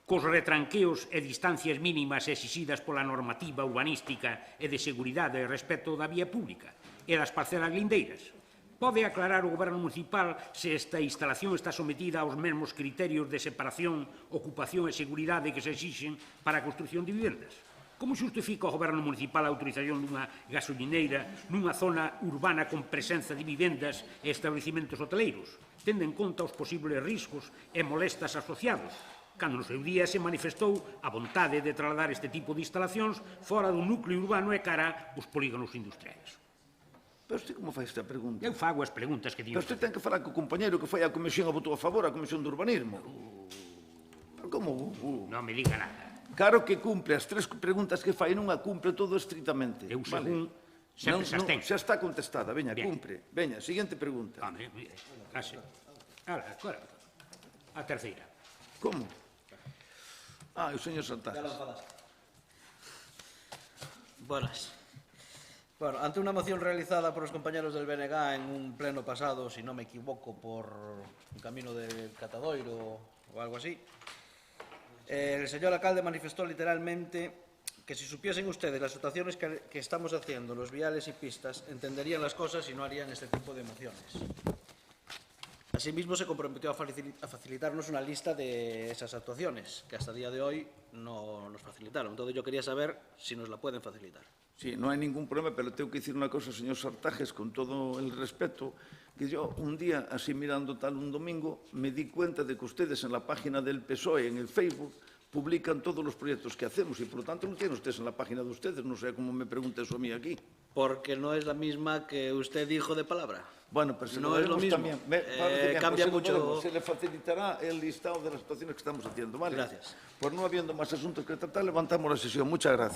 cos retranqueos e distancias mínimas exixidas pola normativa urbanística e de seguridade e respecto da vía pública e das parcelas lindeiras? Pode aclarar o Goberno Municipal se esta instalación está sometida aos mesmos criterios de separación, ocupación e seguridade que se exixen para a construción de vivendas? Como xustifica o Goberno Municipal a autorización dunha gasolineira nunha zona urbana con presenza de vivendas e establecimentos hoteleiros, tendo en conta os posibles riscos e molestas asociados, cando no seu día se manifestou a vontade de trasladar este tipo de instalacións fora do núcleo urbano e cara aos polígonos industriais? Pero usted como fai esta pregunta? Eu fago as preguntas que digo. Pero usted ten que falar co compañeiro que foi á comisión e votou a favor, a comisión de urbanismo. Pero como? Non me diga nada. Claro que cumple, as tres preguntas que fai nunha cumple todo estritamente. Eu según sempre se abstén. Xa está contestada, veña, cumpre. Veña, seguinte pregunta. Home, case. Ahora, a terceira. Como? O señor Santajas. Ya lo enfadaste. Buenas. Bueno, ante una moción realizada por los compañeros del BNG en un pleno pasado, si no me equivoco, por un camino del Catadoiro o algo así, el señor alcalde manifestó literalmente que si supiesen ustedes las situaciones que estamos haciendo, los viales y pistas, entenderían las cosas y no harían este tipo de mociones. Asimismo, se comprometió a facilitarnos una lista de esas actuaciones, que hasta el día de hoy no nos facilitaron. Entonces, yo quería saber si nos la pueden facilitar. Sí, no hai ningún problema, pero tengo que dicir unha cosa, señor Sartajes, con todo el respeto, que yo un día, así mirando tal un domingo, me di cuenta de que ustedes en la página del PSOE, en el Facebook, publican todos los proyectos que hacemos y, por lo tanto, lo tienen ustedes en la página de ustedes. No sé cómo me pregunta eso a mí aquí. Porque no es la misma que usted dijo de palabra. Bueno, pero no es lo mismo. También. Cambia mucho. Se le facilitará el listado de las situaciones que estamos haciendo, ¿vale? Gracias. Pues no habiendo más asuntos que tratar, levantamos la sesión. Muchas gracias.